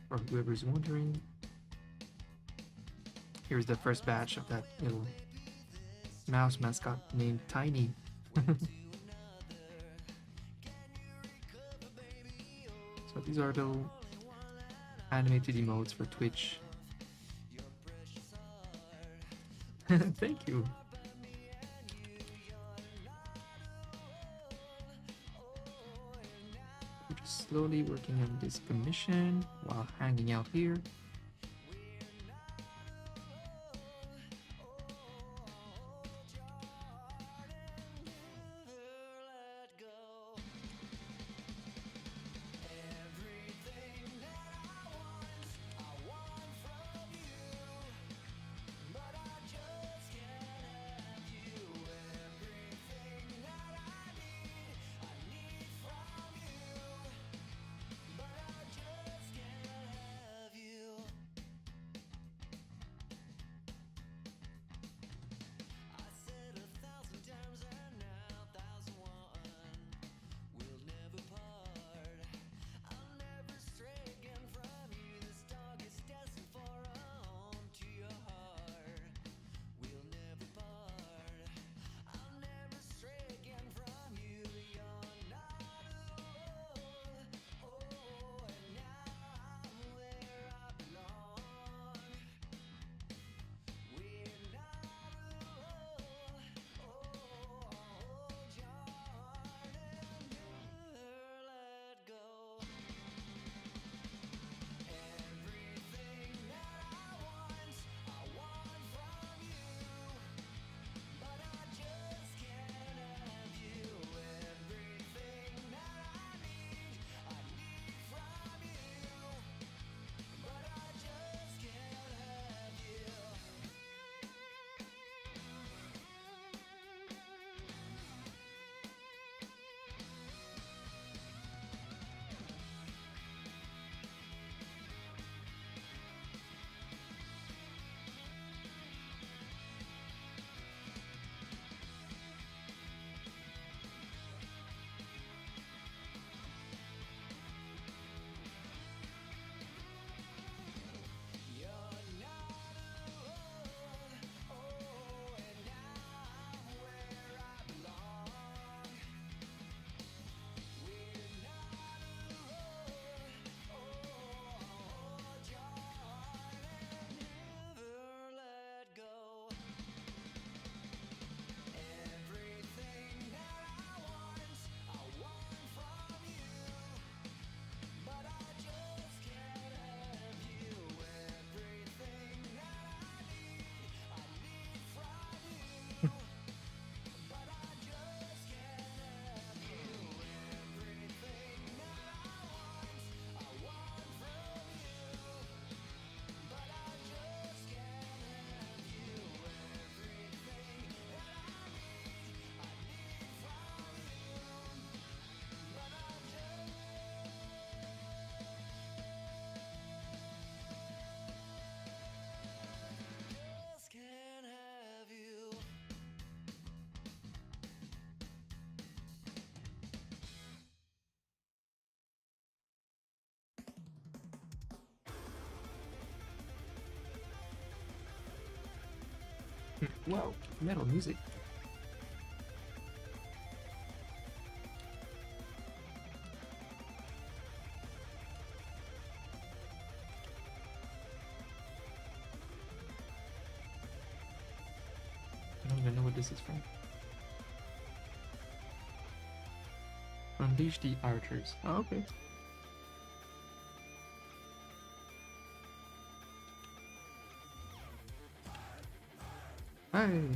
For whoever's wondering, here's the first batch of that little mouse mascot named Tiny. So these are little animated emotes for Twitch. Thank you. We're just slowly working on this commission while hanging out here. Whoa, metal music. I don't even know what this is from. Unleash the Archers. Oh, okay. Hey.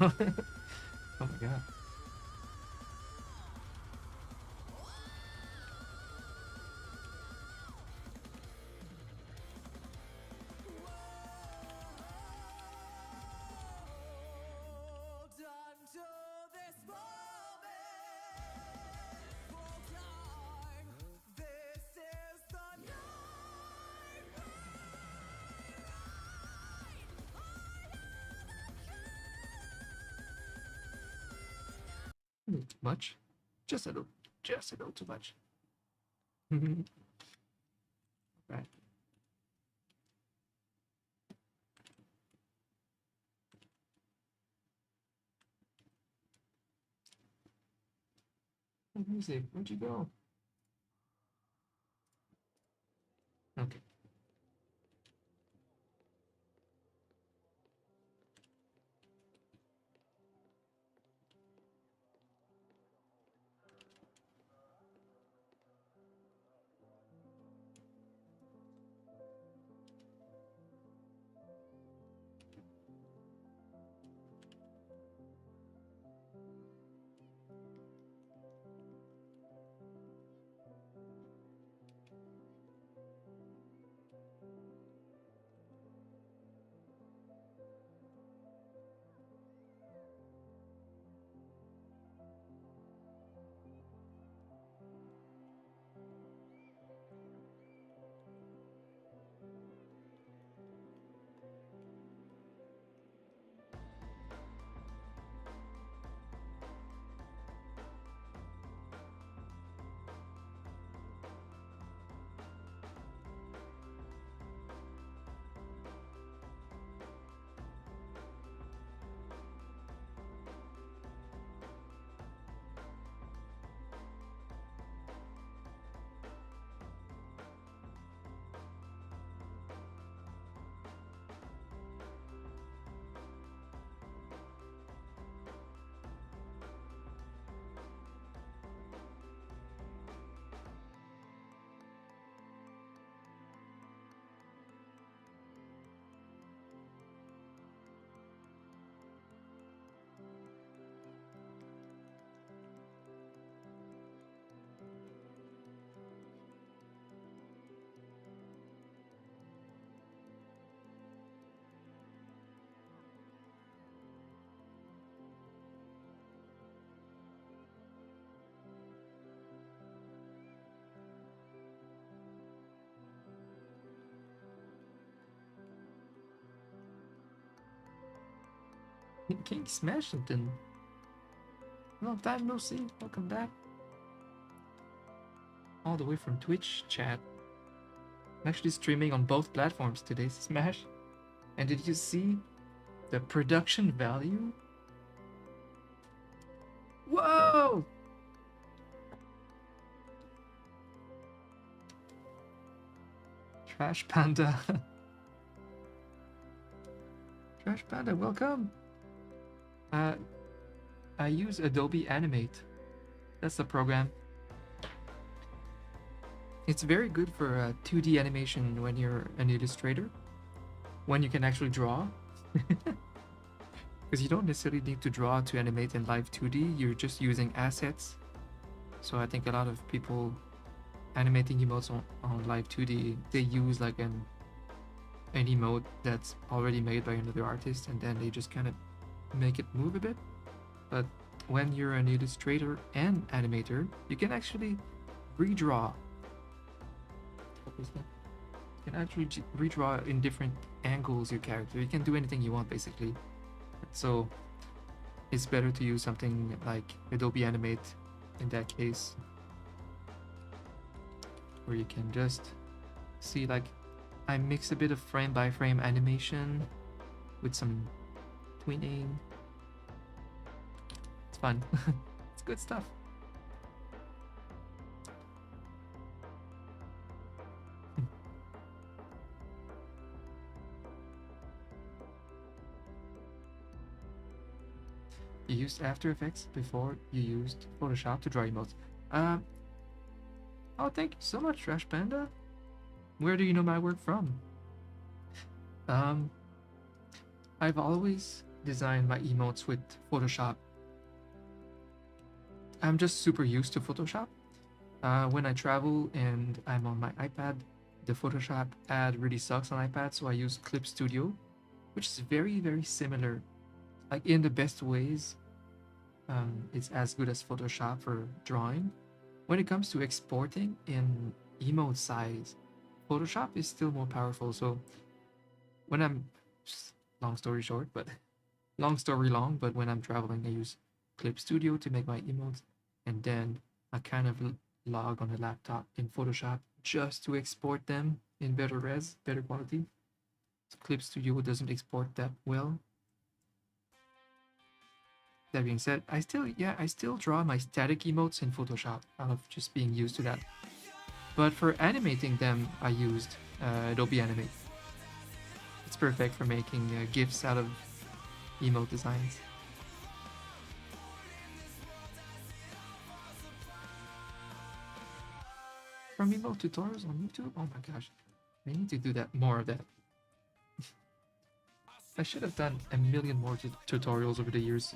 Oh my god. Hold on to this moment for time. This is the night Too much? Just a little too much. Right. Music, where'd you go? Okay. King Smashington. Long time no see. Welcome back. All the way from Twitch chat. I'm actually streaming on both platforms today, Smash. And did you see the production value? Whoa! Trash Panda. Trash Panda, welcome. I use Adobe Animate. That's the program. It's very good for 2D animation when you're an illustrator, when you can actually draw. Because you don't necessarily need to draw to animate in live 2D, you're just using assets. So I think a lot of people animating emotes on live 2D, they use like an emote that's already made by another artist, and then they just kind of make it move a bit. But when you're an illustrator and animator, you can actually redraw. What was that? You can actually redraw in different angles your character. You can do anything you want basically. So it's better to use something like Adobe Animate in that case, where you can just see, like, I mix a bit of frame by frame animation with some tweening. It's fun. It's good stuff. You used After Effects before you used Photoshop to draw emotes. Oh, thank you so much, Trash Panda. Where do you know my work from? Um, I've always designed my emotes with Photoshop. I'm just super used to Photoshop. When I travel and I'm on my iPad, the Photoshop ad really sucks on iPad, so I use Clip Studio, which is very, very similar. Like in the best ways, it's as good as Photoshop for drawing. When it comes to exporting in emote size, Photoshop is still more powerful. So when I'm, long story short, but long story long, but when I'm traveling, I use Clip Studio to make my emotes, and then I kind of log on the laptop in Photoshop just to export them in better res, better quality. So Clip Studio doesn't export that well. That being said, I still draw my static emotes in Photoshop out of just being used to that. But for animating them, I used Adobe Animate. It's perfect for making GIFs out of emote designs. From emote tutorials on YouTube? Oh my gosh. I need to do that, more of that. I should have done a million more tutorials over the years.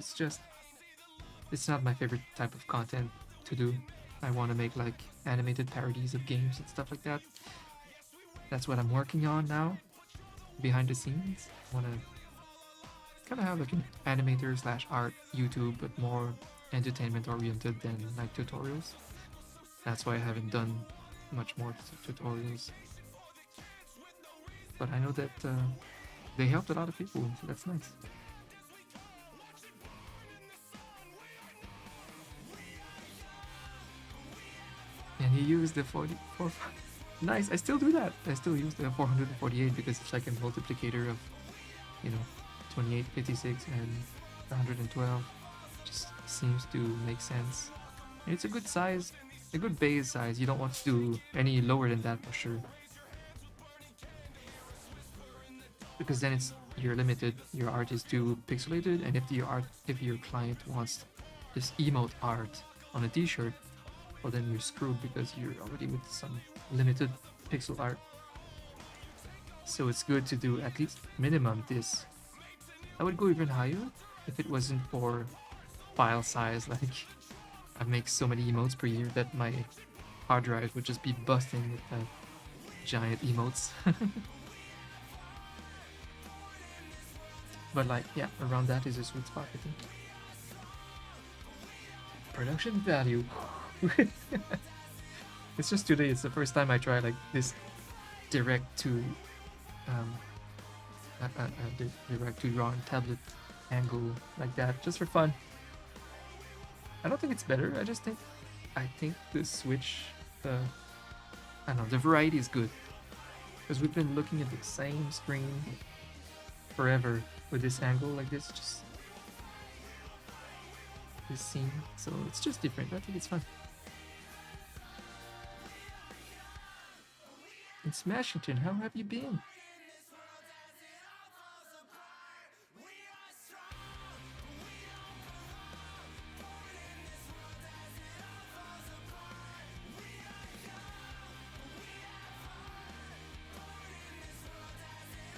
It's not my favorite type of content to do. I want to make like animated parodies of games and stuff like that. That's what I'm working on now, behind the scenes. I want to kind of have like an animator slash art YouTube, but more entertainment oriented than like tutorials. That's why I haven't done much more tutorials. But I know that they helped a lot of people, so that's nice. And he used the 44. Nice, I still do that. I still use the 448 because it's like a multiplicator of, 28, 56, and 112. Just seems to make sense. And it's a good size, a good base size. You don't want to do any lower than that for sure. Because then you're limited. Your art is too pixelated, and if your client wants this emote art on a T-shirt, well then you're screwed because you're already with some limited pixel art. So it's good to do at least minimum this. I would go even higher if it wasn't for file size. Like I make so many emotes per year that my hard drive would just be busting with giant emotes. But like, yeah, around that is a sweet spot, I think. Production value. It's just today, it's the first time I try like this direct to direct to draw on tablet angle like that, just for fun. I don't think it's better. I think the Switch, I don't know, the variety is good because we've been looking at the same screen forever with this angle like this, just this scene. So it's just different. I think it's fun. In Smashington, how have you been?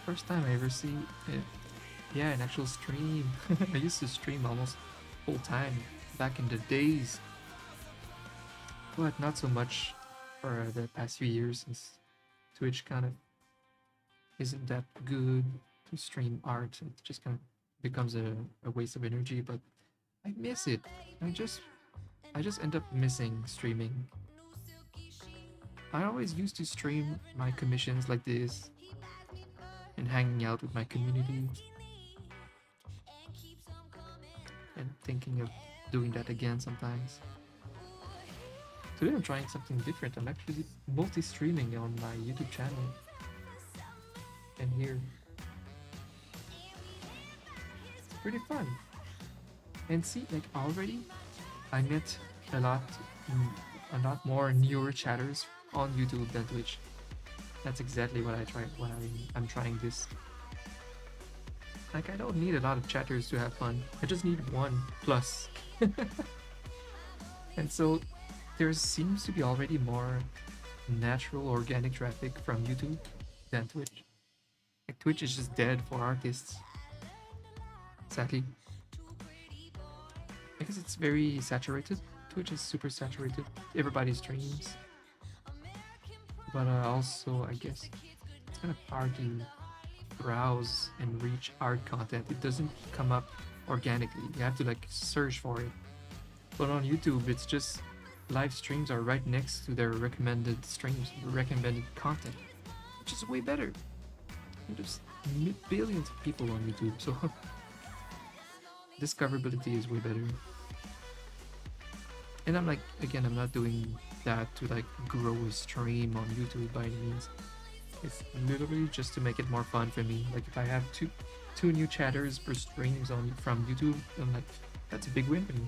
First time I ever see it. Yeah, an actual stream. I used to stream almost full time back in the days, but not so much for the past few years since Twitch kind of isn't that good to stream art. It just kind of becomes a waste of energy, but I miss it. I just end up missing streaming. I always used to stream my commissions like this and hanging out with my community and thinking of doing that again sometimes. Today I'm trying something different. I'm actually multi-streaming on my YouTube channel and here. It's pretty fun. And see, like already I met a lot more newer chatters on YouTube than Twitch. That's exactly what I try when I'm trying this. Like I don't need a lot of chatters to have fun. I just need one plus. And so there seems to be already more natural organic traffic from YouTube than Twitch. Like Twitch is just dead for artists, sadly. Because it's very saturated. Twitch is super saturated. Everybody streams. But also, I guess it's kind of hard to browse and reach art content. It doesn't come up organically. You have to like search for it. But on YouTube, it's just live streams are right next to their recommended streams, recommended content, which is way better. There's billions of people on YouTube, so discoverability is way better. And I'm like, again, I'm not doing that to like grow a stream on YouTube by any means. It's literally just to make it more fun for me. Like if I have two new chatters per streams on from YouTube, I'm like, that's a big win for me.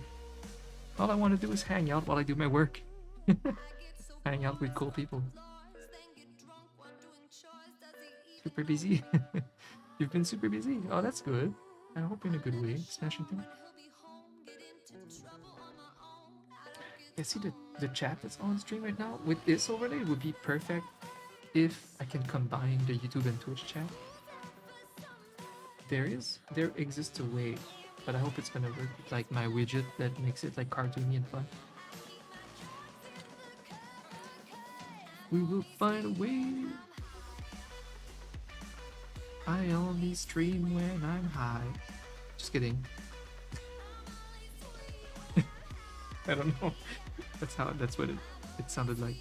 All I want to do is hang out while I do my work. Hang out with cool people. Super busy. You've been super busy. Oh, that's good. I hope in a good way. Smashing thing. Yeah, see the chat that's on stream right now? With this overlay, it would be perfect if I can combine the YouTube and Twitch chat. There exists a way, but I hope it's gonna work with like my widget that makes it like cartoony and fun. We will find a way. I only stream when I'm high. Just kidding. I don't know. That's what it sounded like.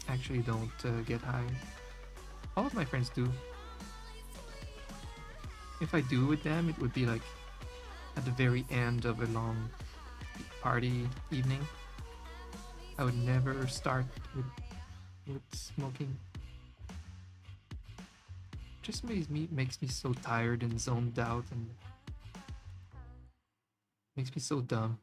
Actually don't get high. All of my friends do. If I do with them, it would be like at the very end of a long party evening. I would never start with smoking. Just makes me so tired and zoned out and makes me so dumb.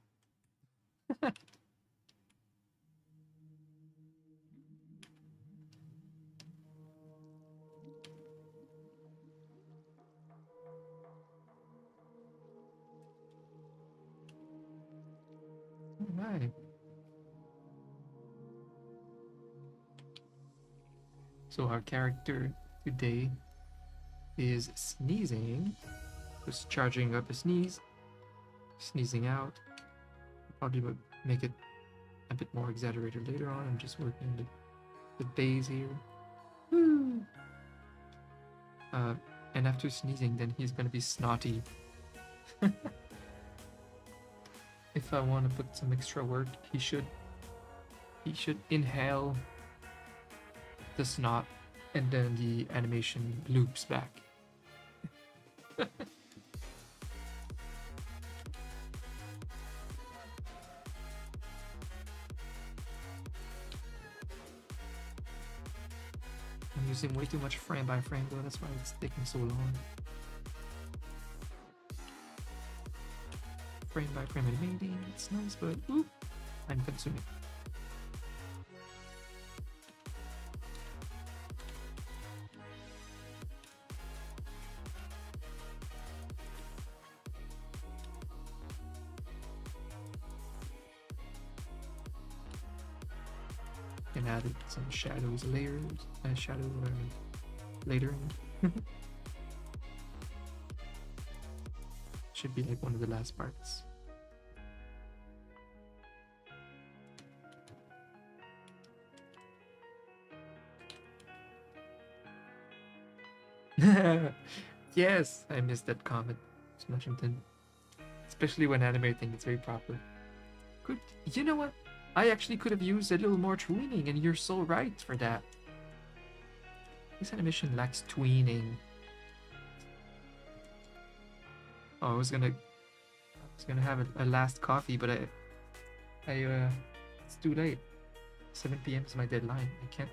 Alright. So our character today is sneezing. Just charging up a sneeze. Sneezing out. Probably would make it a bit more exaggerated later on. I'm just working the bass here. Woo! And after sneezing, then he's gonna be snotty. If I want to put some extra work, he should inhale the snot, and then the animation loops back. I'm using way too much frame by frame though, that's why it's taking so long. Frame by frame animating, it's nice, but ooh, I'm consuming. And added some shadows, layers, shadow layering. Should be like one of the last parts. Yes, I missed that comment, Smashington. Especially when animating, it's very proper. Good. You know what? I actually could have used a little more tweening, and you're so right for that. This animation lacks tweening. Oh, I was gonna have a last coffee, but it's too late. 7 p.m. is my deadline. I can't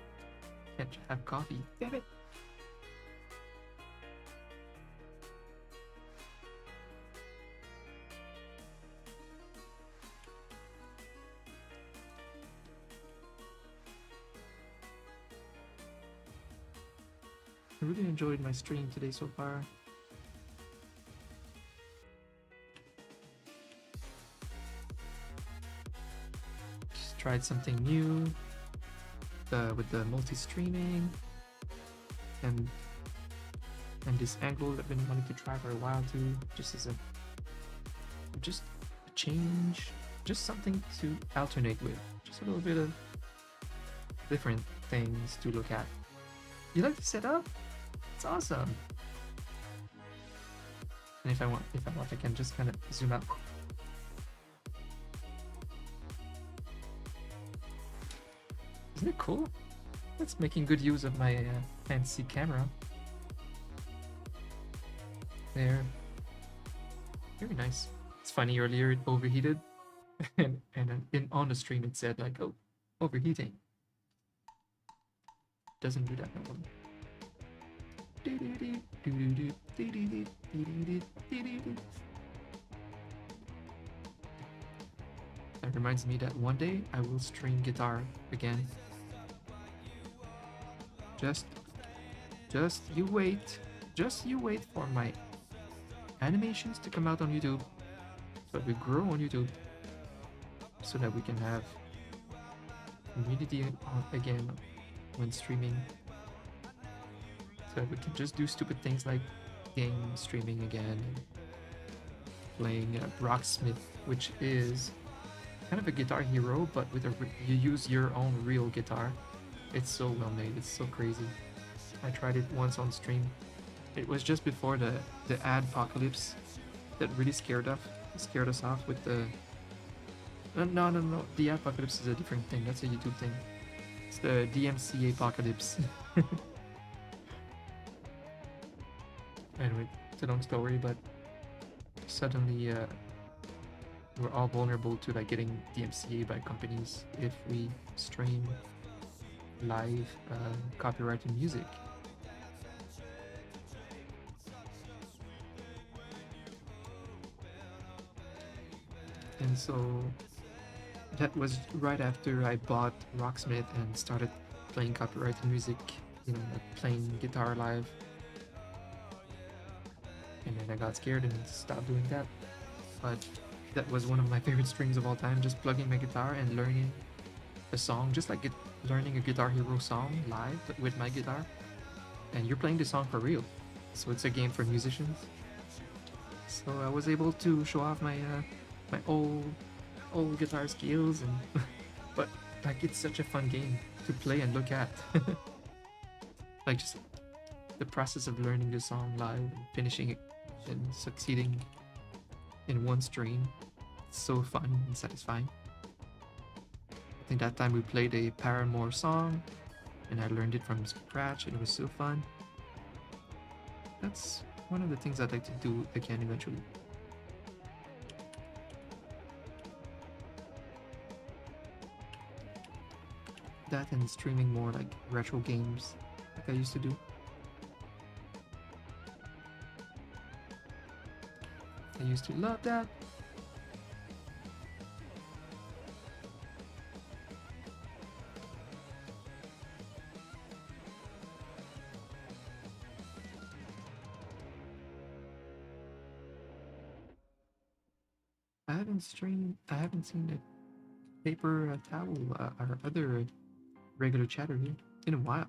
have coffee. Damn it. I really enjoyed my stream today so far. tried something new with the multi-streaming and this angle that I've been wanting to try for a while too, just as a change, just something to alternate with, just a little bit of different things to look at. You like the setup? It's awesome. And if I want, I can just kind of zoom out. Isn't it cool? That's making good use of my fancy camera. There. Very nice. It's funny, earlier it overheated and on the stream it said like, oh, overheating. Doesn't do that normally. That reminds me that one day I will stream guitar again. Just you wait. Just you wait for my animations to come out on YouTube, so that we grow on YouTube, so that we can have community again when streaming, so that we can just do stupid things like game streaming again, and playing Rocksmith, which is kind of a Guitar Hero, but with you use your own real guitar. It's so well made. It's so crazy. I tried it once on stream. It was just before the ad apocalypse that really scared us off with the. No. The ad apocalypse is a different thing. That's a YouTube thing. It's the DMCA apocalypse. Anyway, it's a long story, but suddenly we're all vulnerable to like getting DMCA by companies if we stream live copyrighted music. And so that was right after I bought Rocksmith and started playing copyrighted music, like playing guitar live. And then I got scared and stopped doing that. But that was one of my favorite streams of all time, just plugging my guitar and learning a song, just like learning a Guitar Hero song live but with my guitar. And you're playing the song for real. So it's a game for musicians. So I was able to show off my my old guitar skills, and but like it's such a fun game to play and look at. Like just the process of learning the song live and finishing it and succeeding in one stream. It's so fun and satisfying. I think that time we played a Paramore song and I learned it from scratch and it was so fun. That's one of the things I'd like to do again eventually. That and streaming more like retro games like I used to do. I used to love that. I haven't seen the paper towel or other regular chatter here in a while.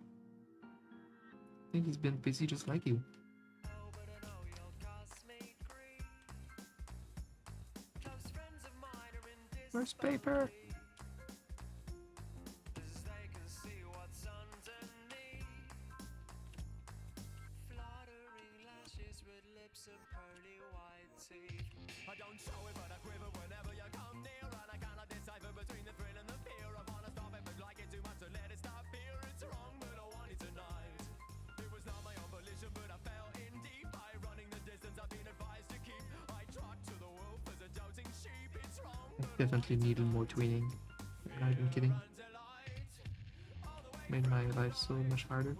I think he's been busy just like you. Where's paper? I don't show it, but I quiver whenever you come near, and I cannot decipher between the thrill and the fear. I wanna stop it, but like it too much to let it stop here. It's wrong, but I want it tonight. It was not my own volition, but I fell in deep by running the distance I've been advised to keep. I trot to the wolf as a doubting sheep. It's wrong. Definitely needed more tweening. I'm not even kidding. Made my life so much harder.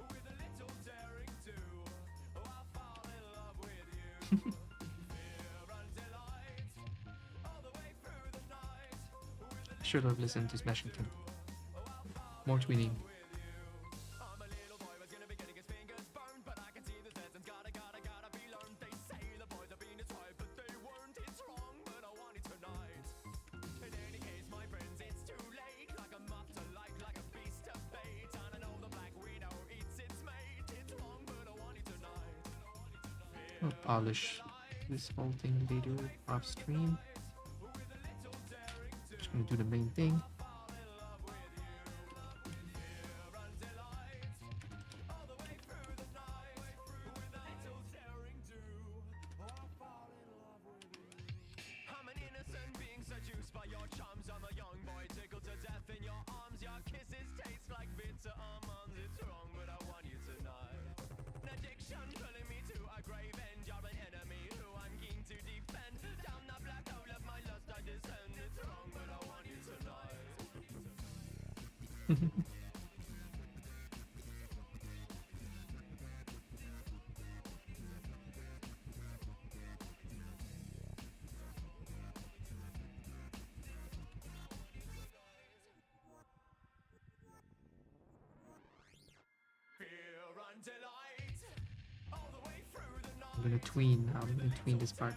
Should have listened to Smashington. More tweening. I'll polish this whole thing later off stream. Just gonna do the main thing. I'm an innocent being seduced by your charms. I'm a young boy tickled to death in your arms. Your kisses taste like bitter almonds. It's wrong, but I want you tonight. An addiction pulling me to a grave end. You're an enemy who I'm keen to defend. Down the black hole of my lust I descend. It's wrong, but I want you tonight. Fear and delight. All the way through the night. I'm gonna tween. I'm gonna tween this part.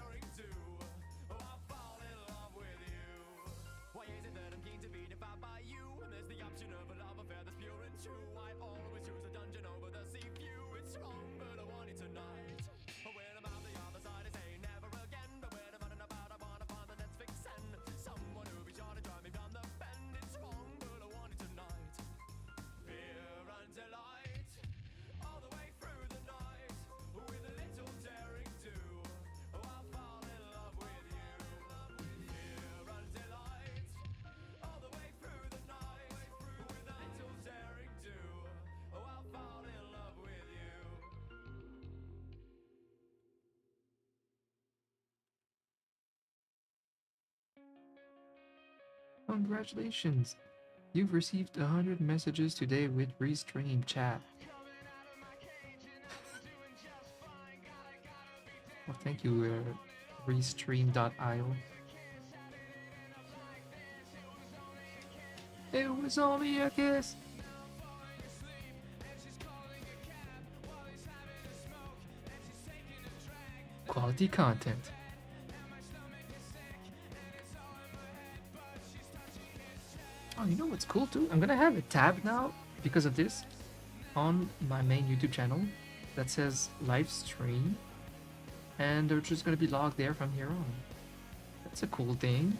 Why is it that I'm keen to be devoured by you? And there's the option of a love affair that's pure and true. I always choose a dungeon over the sea view. It's wrong, but I want it tonight. When I'm out the other side, I say never again. But when I'm running about, I wanna find the next vixen. Someone who'll be sure to drive me down the bend. It's wrong, but I want it tonight. Fear and delight. All the way through the night. With a little daring do. Oh, I'll fall in love with you. Fear and delight. All the way through the night. With a little daring do. Oh, I'll fall in love with you. Congratulations! You've received 100 messages today with Restream chat. Well, thank you, Restream.io. It was only a kiss. Quality content. Oh, you know what's cool too? I'm gonna have a tab now because of this on my main YouTube channel that says live stream, and they're just gonna be logged there from here on. That's a cool thing.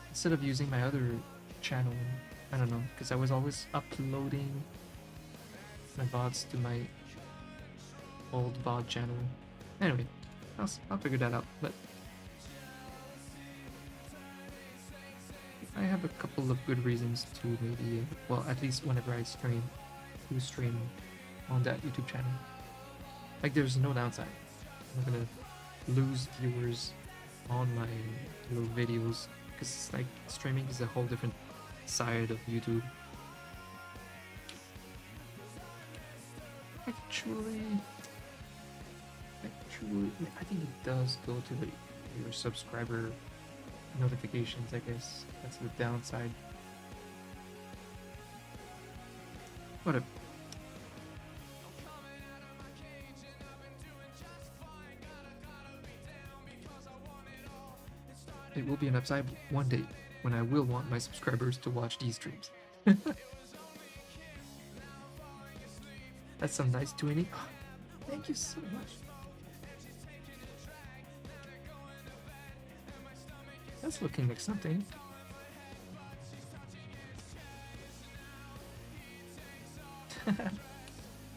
Instead of using my other channel, I don't know, because I was always uploading my VODs to my old VOD channel. Anyway, I'll figure that out. But I have a couple of good reasons to maybe, well, at least whenever I stream, to stream on that YouTube channel. Like, there's no downside. I'm not gonna lose viewers on my little videos because, like, streaming is a whole different side of YouTube. Actually, I think it does go to your subscriber notifications. I guess that's the downside. Whatever. It will be an upside one day when I will want my subscribers to watch these streams. That's some nice twinning. Oh, thank you so much. That's looking like something.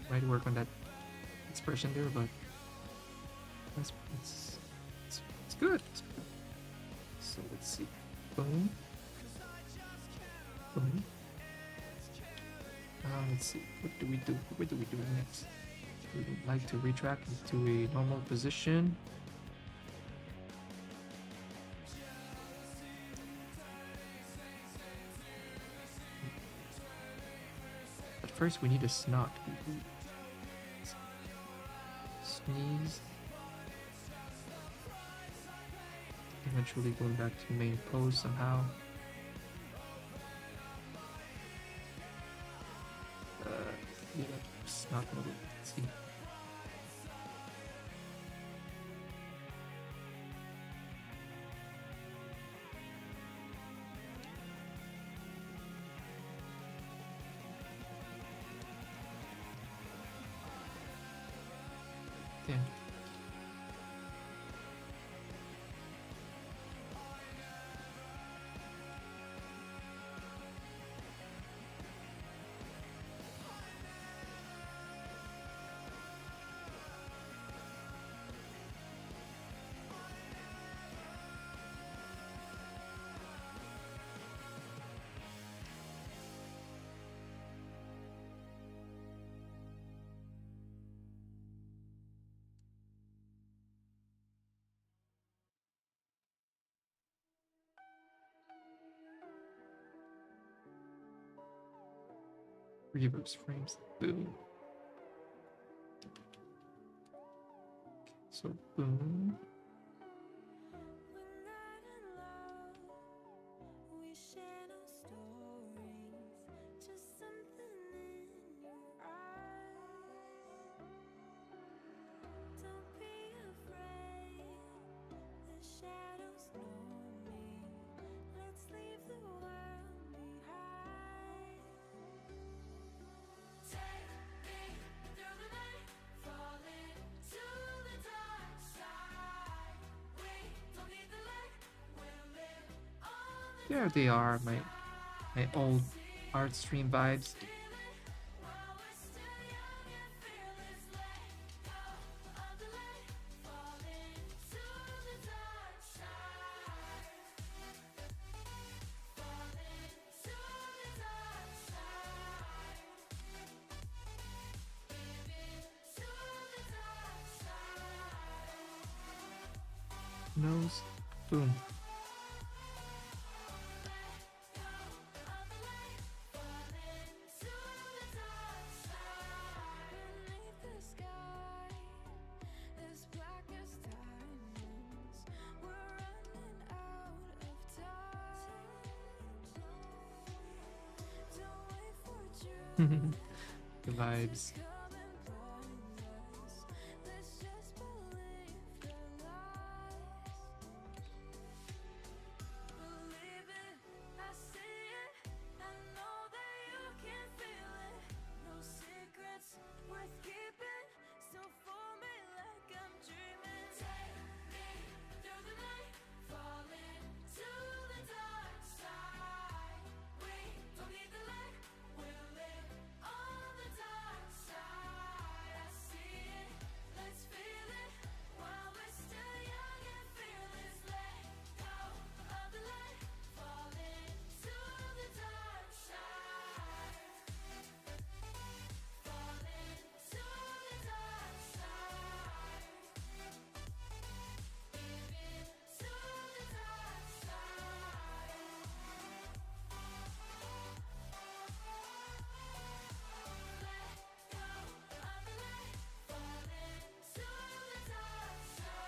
Might work on that expression there, but it's good. It's good. So let's see. Boom. Boom. Let's see. What do we do? What do we do next? We would like to retract into a normal position. But first, we need a snot. Sneeze. Eventually going back to main pose somehow. Yeah, snot mode. Let's see. Damn. reverse frames. Boom. So boom. We're not in love. We share no stories. Just something in your eyes. Don't be afraid. The shadows know me. Let's leave the world behind. Take me through the night, fall into the dark side. We don't need the light, we'll live on the There they are, my old art stream vibes. feeling while we're still young and fearless. Let go of the light, fall into the dark side. Fall into the dark side. Give into the dark side. Nose. Boom. Beneath the sky, as black as diamonds, we're running out of time. Don't wait for truth The vibes. to come and blind us. Let's just believe your lies. Believe it, I see it. I know that you can feel it. No secrets worth keeping. Still for me like I'm dreaming. Take me through the night, fall into the dark side. We don't need the light, we'll live on the dark side. I see it, let's feel it while we're still young and fearless. Let go of the light, fall into the dark side. Fall into the dark side. Give into the dark side. Let go of the light, fall into the dark side.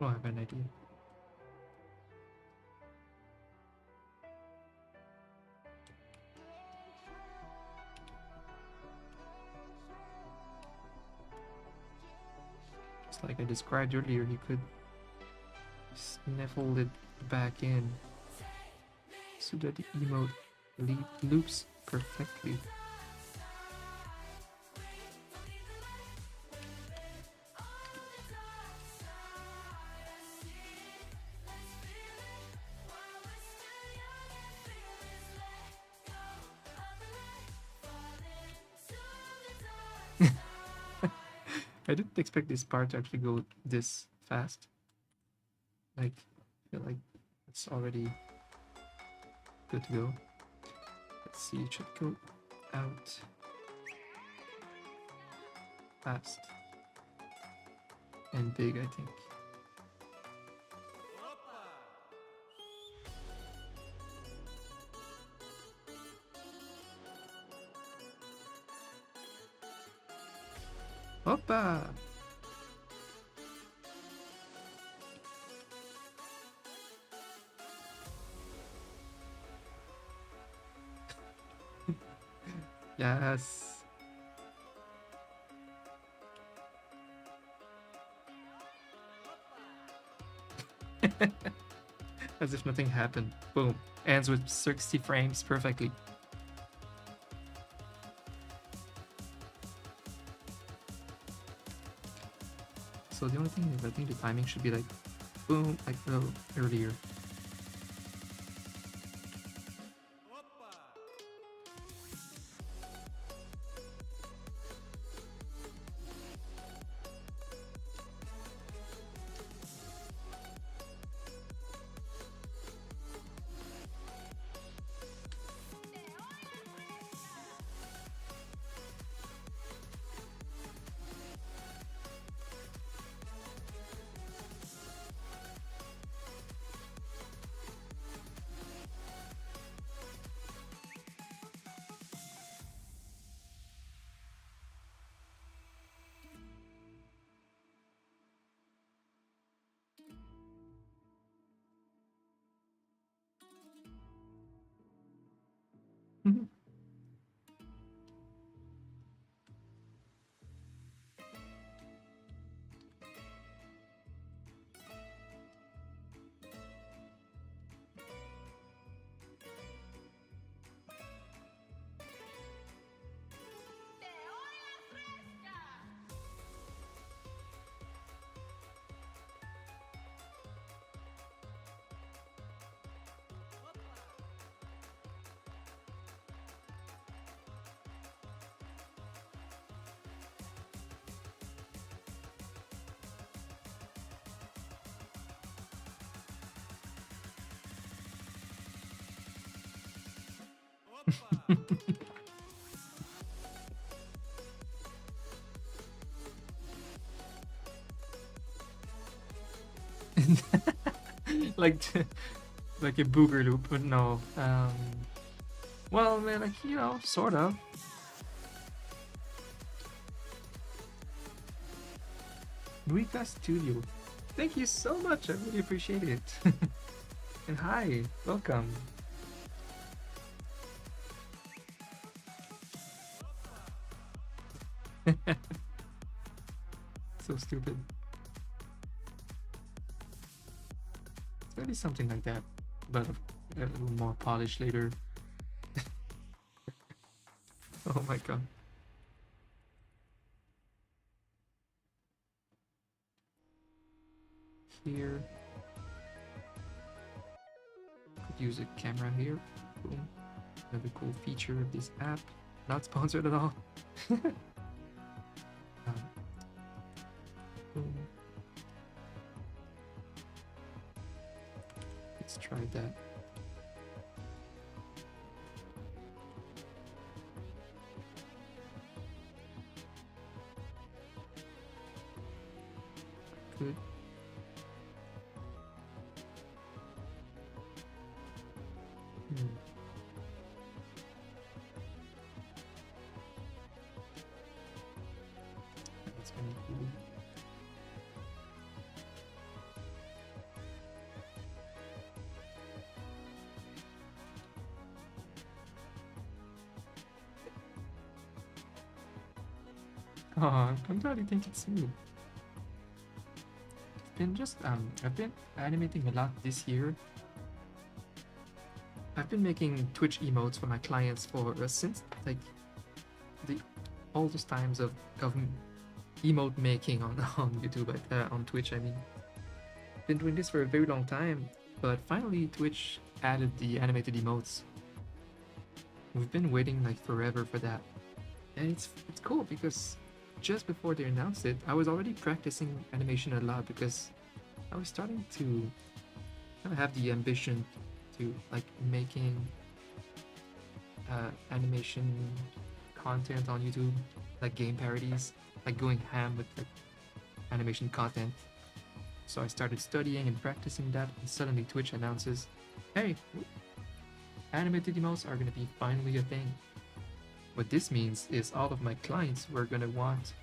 Oh, I have an idea. Just like I described earlier, you could sniffle it back in so that the emote loops perfectly. I didn't expect this part to actually go this fast. Like, I feel like it's already good to go. Let's see, it should go out fast and big, I think. Hoppa! Yes. As if nothing happened. Boom. Ends with 60 frames perfectly. So the only thing is I think the timing should be like boom, like a little earlier. like like a booger loop, but no. Well, man, like, you know, sort of. Rika Studio. Thank you so much. I really appreciate it. And hi, welcome. So stupid. It's gonna be something like that, but a little more polished later. Oh my god. Here. Could use a camera here. Boom. Another cool feature of this app. Not sponsored at all. Boom. Let's try that. Good. That's gonna be cool. Oh, I'm glad you think it's me. I've been animating a lot this year. I've been making Twitch emotes for my clients for since like the oldest times of emote making on on YouTube, on Twitch. I mean, been doing this for a very long time, but finally Twitch added the animated emotes. We've been waiting like forever for that, and it's cool because just before they announced it, I was already practicing animation a lot because I was starting to kind of have the ambition to like making animation content on YouTube, like game parodies, like going ham with the animation content. So I started studying and practicing that, and suddenly Twitch announces, hey, animated emotes are gonna be finally a thing. What this means is all of my clients were gonna want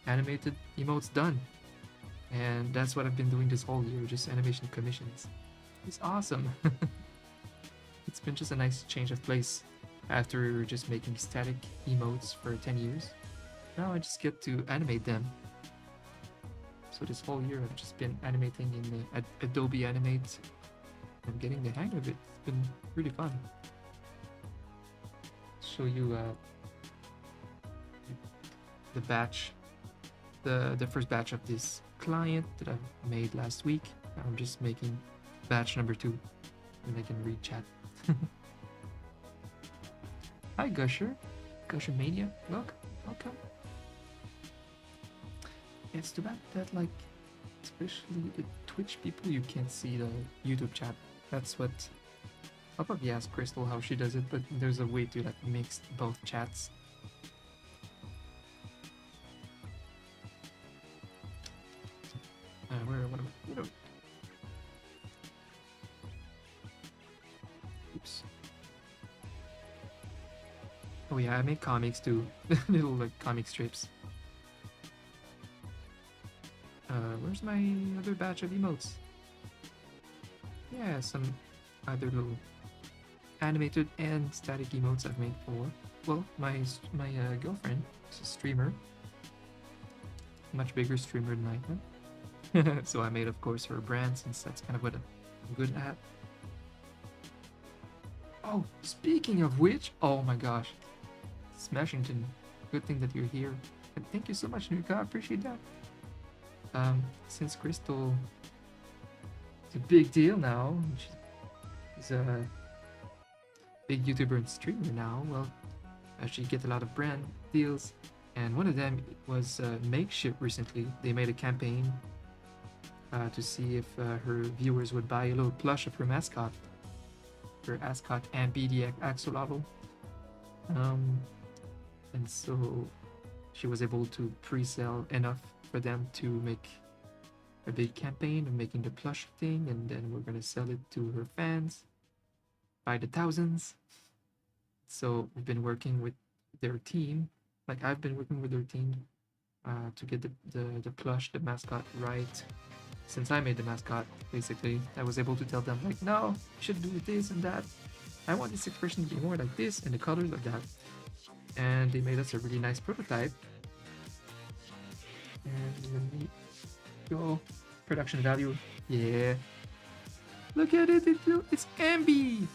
animated emotes done. And that's what I've been doing this whole year, just animation commissions. It's awesome. It's been just a nice change of place after just making static emotes for 10 years. Now I just get to animate them. So this whole year I've just been animating in Adobe Animate. I'm getting the hang of it. It's been really fun. Show you the batch, the first batch of this client that I made last week. I'm just making batch number 2, and I can read chat. Hi Gusher, Gusher Mania, welcome. It's too bad that like, especially the Twitch people, you can't see the YouTube chat. That's what I'll probably ask Crystal how she does it, but there's a way to like mix both chats. What am I? Oops. Oh yeah, I make comics too. Little like comic strips. Where's my other batch of emotes? Yeah, some other little animated and static emotes I've made for, well, my girlfriend. She's a streamer, much bigger streamer than I am. So I made, of course, her brand since that's kind of what I'm good at. Oh, speaking of which, oh my gosh, Smashington, good thing that you're here, and thank you so much, Nuka. I appreciate that. Since Crystal is a big deal now, she's a big YouTuber and streamer now. Well, she get a lot of brand deals, and one of them was Makeshift recently. They made a campaign to see if her viewers would buy a little plush of her mascot Ambi the Axolotl. And so she was able to pre-sell enough for them to make a big campaign of making the plush thing, and then we're gonna sell it to her fans by the thousands. So we've been working with their team, like I've been working with their team to get the plush, the mascot right. Since I made the mascot, basically, I was able to tell them like, no, you should do this and that. I want this expression to be more like this and the colors like that. And they made us a really nice prototype. And let me go production value. Yeah. Look at it. It's Ambi.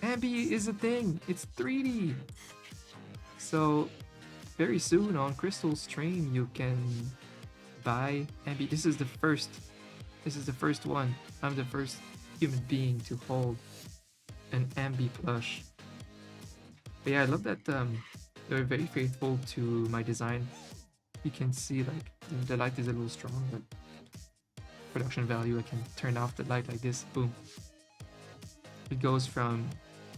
Ambi is a thing. It's 3D. So very soon on Crystal's stream, you can buy Ambi. This is the first one. I'm the first human being to hold an Ambi plush. But yeah, I love that they're very faithful to my design. You can see like the light is a little strong, but production value, I can turn off the light like this, boom. It goes from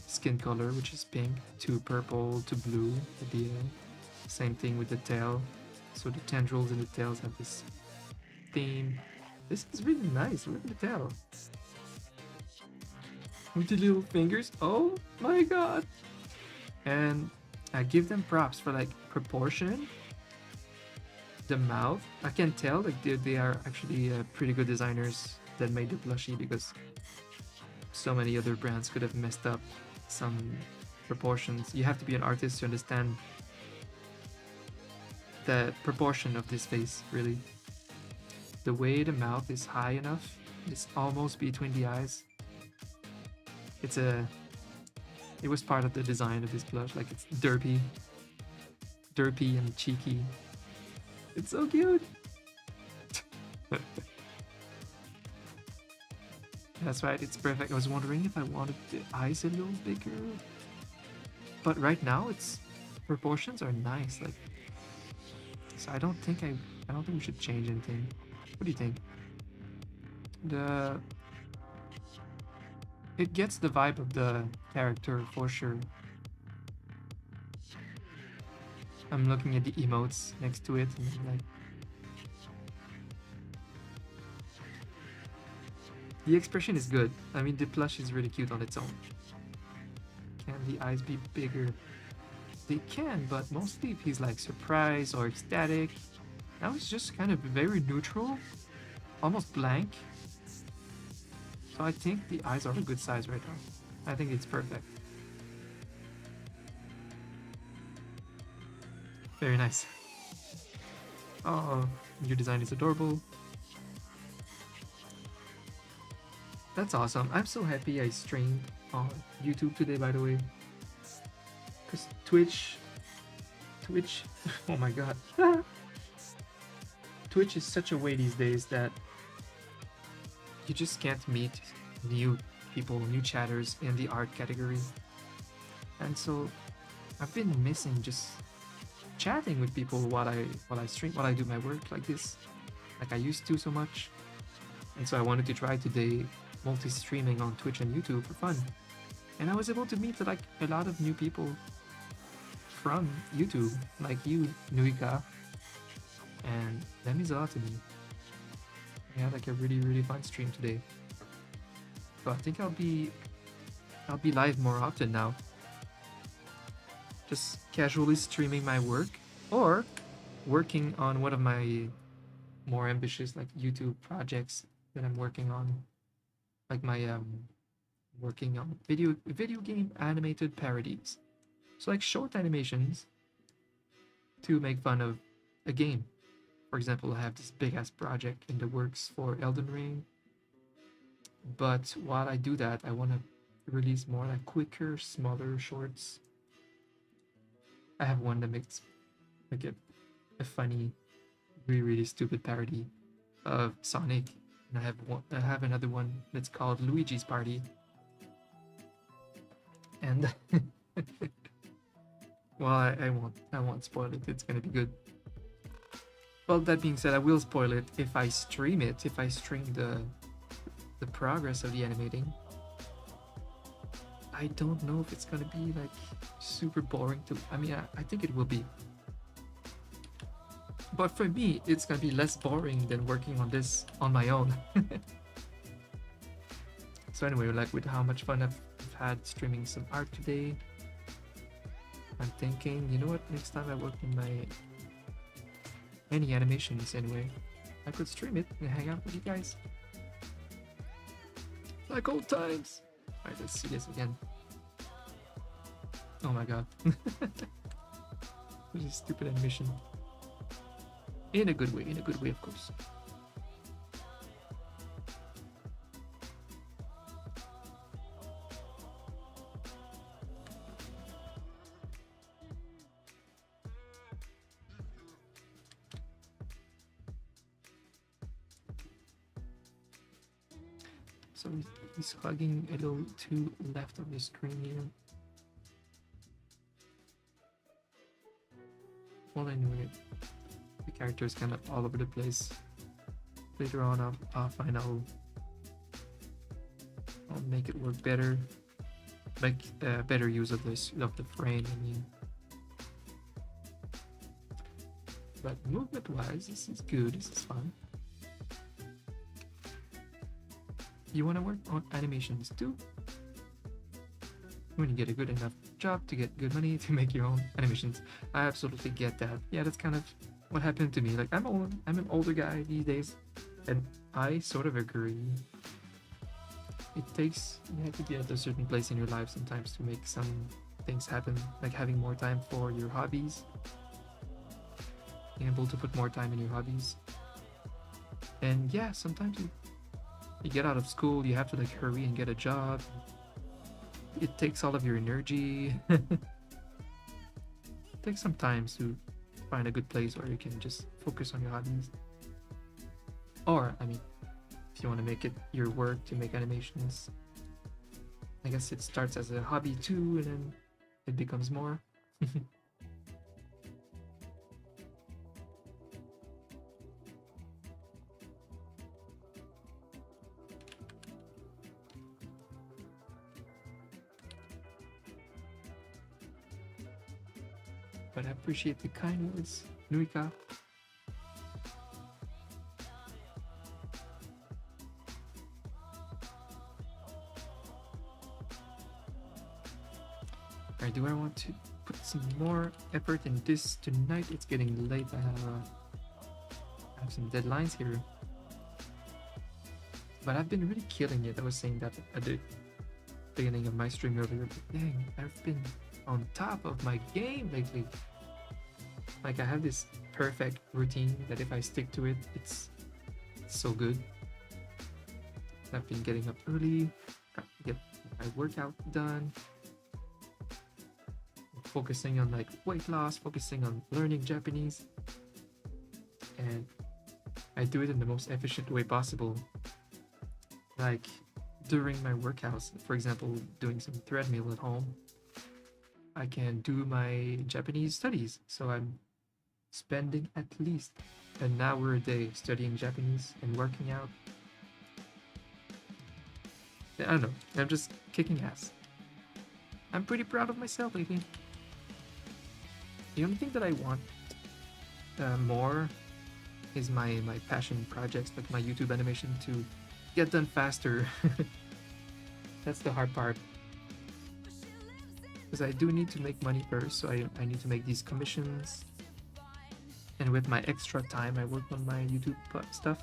skin color, which is pink, to purple, to blue at the end. Same thing with the tail. So the tendrils and the tails have this theme. This is really nice, look at the tail. With the little fingers, oh my god. And I give them props for like proportion. The mouth, I can tell like they are actually pretty good designers that made the plushie, because so many other brands could have messed up some proportions. You have to be an artist to understand the proportion of this face, really. The way the mouth is high enough, it's almost between the eyes. It was part of the design of this plush, like it's derpy and cheeky. It's so cute. That's right, it's perfect. I was wondering if I wanted the eyes a little bigger, but right now its proportions are nice. Like, so I don't think we should change anything. What do you think? It gets the vibe of the character for sure. I'm looking at the emotes next to it, and I'm like, the expression is good. I mean, the plush is really cute on its own. Can the eyes be bigger? They can, but mostly if he's like surprised or ecstatic. Now it's just kind of very neutral, almost blank. So I think the eyes are a good size right now. I think it's perfect. Very nice. Oh, your design is adorable. That's awesome. I'm so happy I streamed on YouTube today, by the way. Because Twitch, oh my god. Twitch is such a way these days that you just can't meet new people, new chatters in the art category. And so I've been missing just chatting with people while I stream, while I do my work like this, like I used to so much. And so I wanted to try today multi-streaming on Twitch and YouTube for fun. And I was able to meet like a lot of new people from YouTube, like you, Nuika, and that means a lot to me. I had like a really fun stream today. So I think I'll be live more often now. Just casually streaming my work or working on one of my more ambitious like YouTube projects that I'm working on, like my working on video game animated parodies. So like short animations to make fun of a game. For example, I have this big ass project in the works for Elden Ring. But while I do that, I want to release more like quicker, smaller shorts. I have one that makes like a funny, really stupid parody of Sonic. And I have another one that's called Luigi's Party. And well, I won't spoil it. It's gonna be good. Well, that being said, I will spoil it if I stream it. If I stream the progress of the animating. I don't know if it's gonna be like super boring to. I mean, I think it will be. But for me, it's gonna be less boring than working on this on my own. So anyway, like with how much fun I've had streaming some art today, I'm thinking, you know what? Next time I work on my any animations anyway, I could stream it and hang out with you guys. Like old times. Alright, let's see this again. Oh my god. This is stupid animation. In a good way, of course. So he's hugging a little to left of the screen here. Well, anyway, the character is kind of all over the place. Later on, I'll find out. I'll make it work better, make better use of the frame. I mean, but movement-wise, this is good. This is fun. You want to work on animations too? When you get a good enough job to get good money to make your own animations. I absolutely get that. Yeah, that's kind of what happened to me. Like I'm an older guy these days, and I sort of agree. You have to be at a certain place in your life sometimes to make some things happen, like having more time for your hobbies, being able to put more time in your hobbies. And yeah, sometimes you get out of school, you have to like hurry and get a job. It takes all of your energy. It takes some time to find a good place where you can just focus on your hobbies. Or, I mean, if you want to make it your work to make animations, I guess it starts as a hobby too, and then it becomes more. But I appreciate the kind words, Nuika. Alright, do I want to put some more effort in this tonight? It's getting late. I have some deadlines here. But I've been really killing it. I was saying that at the beginning of my stream earlier. But dang, I've been on top of my game lately. Like I have this perfect routine that if I stick to it, it's so good. I've been getting up early, get my workout done, focusing on like weight loss, focusing on learning Japanese, and I do it in the most efficient way possible. Like during my workouts, for example, doing some treadmill at home, I can do my Japanese studies. So I'm spending at least an hour a day studying Japanese and working out. I don't know, I'm just kicking ass. I'm pretty proud of myself lately. The only thing that I want more is my passion projects, like my YouTube animation, to get done faster. That's the hard part. Because I do need to make money first, so I need to make these commissions. And with my extra time, I work on my YouTube stuff.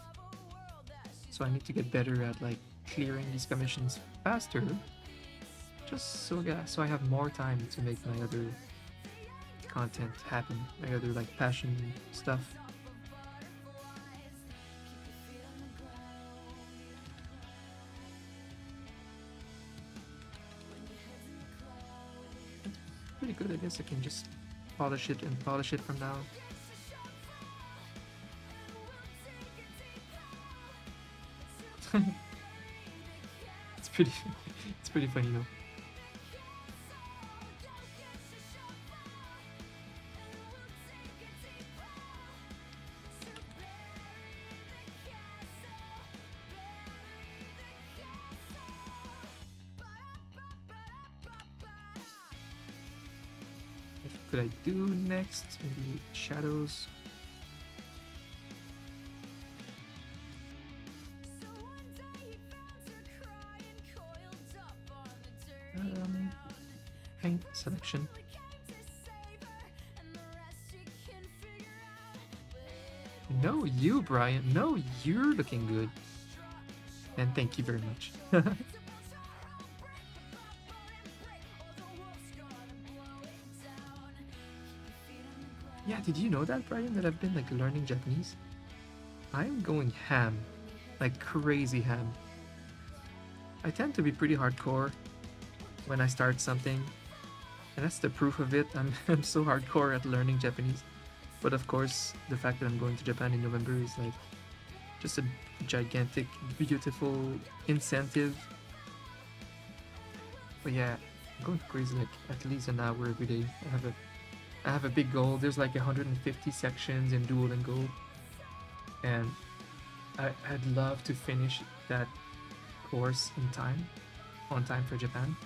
So I need to get better at like clearing these commissions faster just so I have more time to make my other content happen, my other like passion stuff. Pretty good, I guess. I can just polish it and polish it from now. It's pretty it's pretty funny though. What could I do next? Maybe shadows. Paint selection. No, you, Brian. No, you're looking good. And thank you very much. Yeah, did you know that, Brian, that I've been like learning Japanese? I'm going ham. Like crazy ham. I tend to be pretty hardcore when I start something. And that's the proof of it. I'm so hardcore at learning Japanese. But of course, the fact that I'm going to Japan in November is like just a gigantic, beautiful incentive. But yeah, I'm going crazy like at least an hour every day. I have a big goal. There's like 150 sections in Duolingo, and I'd love to finish that course on time for Japan.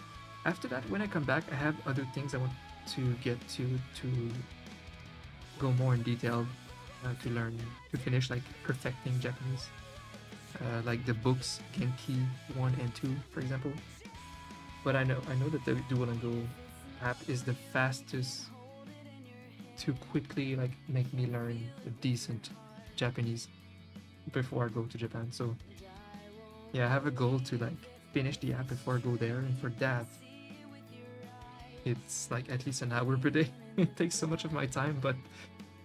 After that, when I come back, I have other things I want to get to go more in detail, to learn, to finish like perfecting Japanese, like the books Genki 1 and 2, for example. But I know that the Duolingo app is the fastest to quickly like make me learn a decent Japanese before I go to Japan. So yeah, I have a goal to like finish the app before I go there, and for that it's like at least an hour per day. It takes so much of my time, but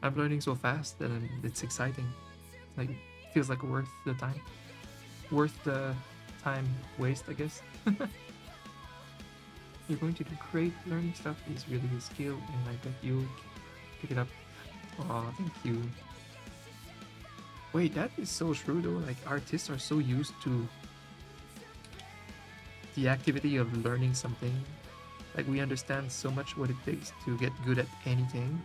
I'm learning so fast that it's exciting. Like, feels like worth the time waste, I guess. You're going to do great. Learning stuff is really a skill, and I bet you'll pick it up. Oh, thank you. Wait, that is so true though. Like, artists are so used to the activity of learning something. Like, we understand so much what it takes to get good at anything.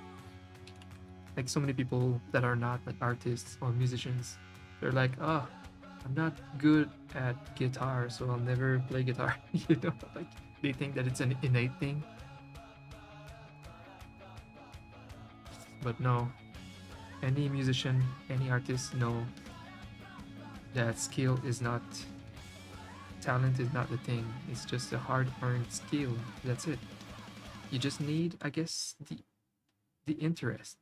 Like, so many people that are not like artists or musicians, they're like, oh, I'm not good at guitar, so I'll never play guitar. You know, like they think that it's an innate thing. But no, any musician, any artist know that skill is not, talent is not the thing. It's just a hard-earned skill. That's it. You just need, I guess, the interest.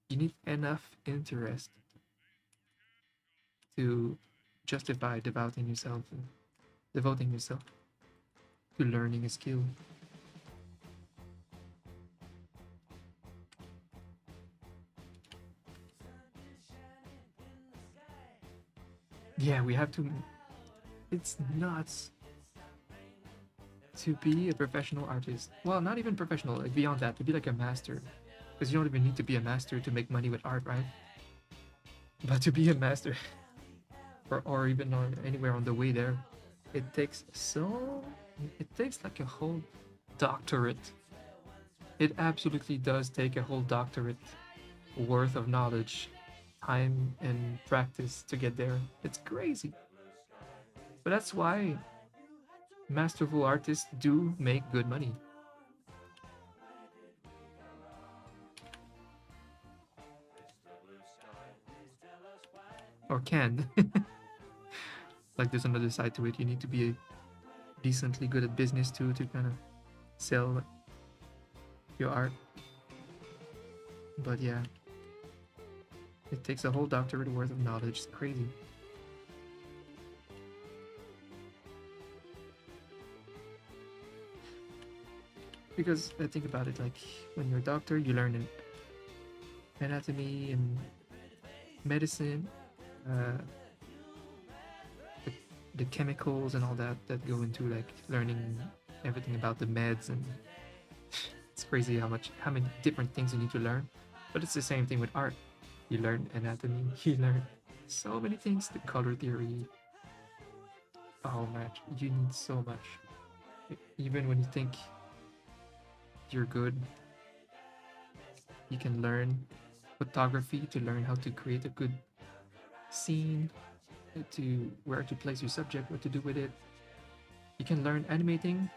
You need enough interest to justify devoting yourself to learning a skill. Yeah, we have to. It's nuts to be a professional artist. Well, not even professional, like beyond that, to be like a master. Because you don't even need to be a master to make money with art, right? But to be a master, or even anywhere on the way there, it takes like a whole doctorate. It absolutely does take a whole doctorate worth of knowledge, time, and practice to get there. It's crazy. But that's why masterful artists do make good money. Or can. Like, there's another side to it. You need to be decently good at business too, to kind of sell your art. But yeah, it takes a whole doctorate worth of knowledge. It's crazy. Because think about it, like when you're a doctor, you learn anatomy and medicine, uh, the, the chemicals and all that go into like learning everything about the meds, and it's crazy how many different things you need to learn. But it's the same thing with art. You learn anatomy, you learn so many things, the color theory. Oh man, you need so much. Even when you think you're good, you can learn photography to learn how to create a good scene, to where to place your subject, what to do with it. You can learn animating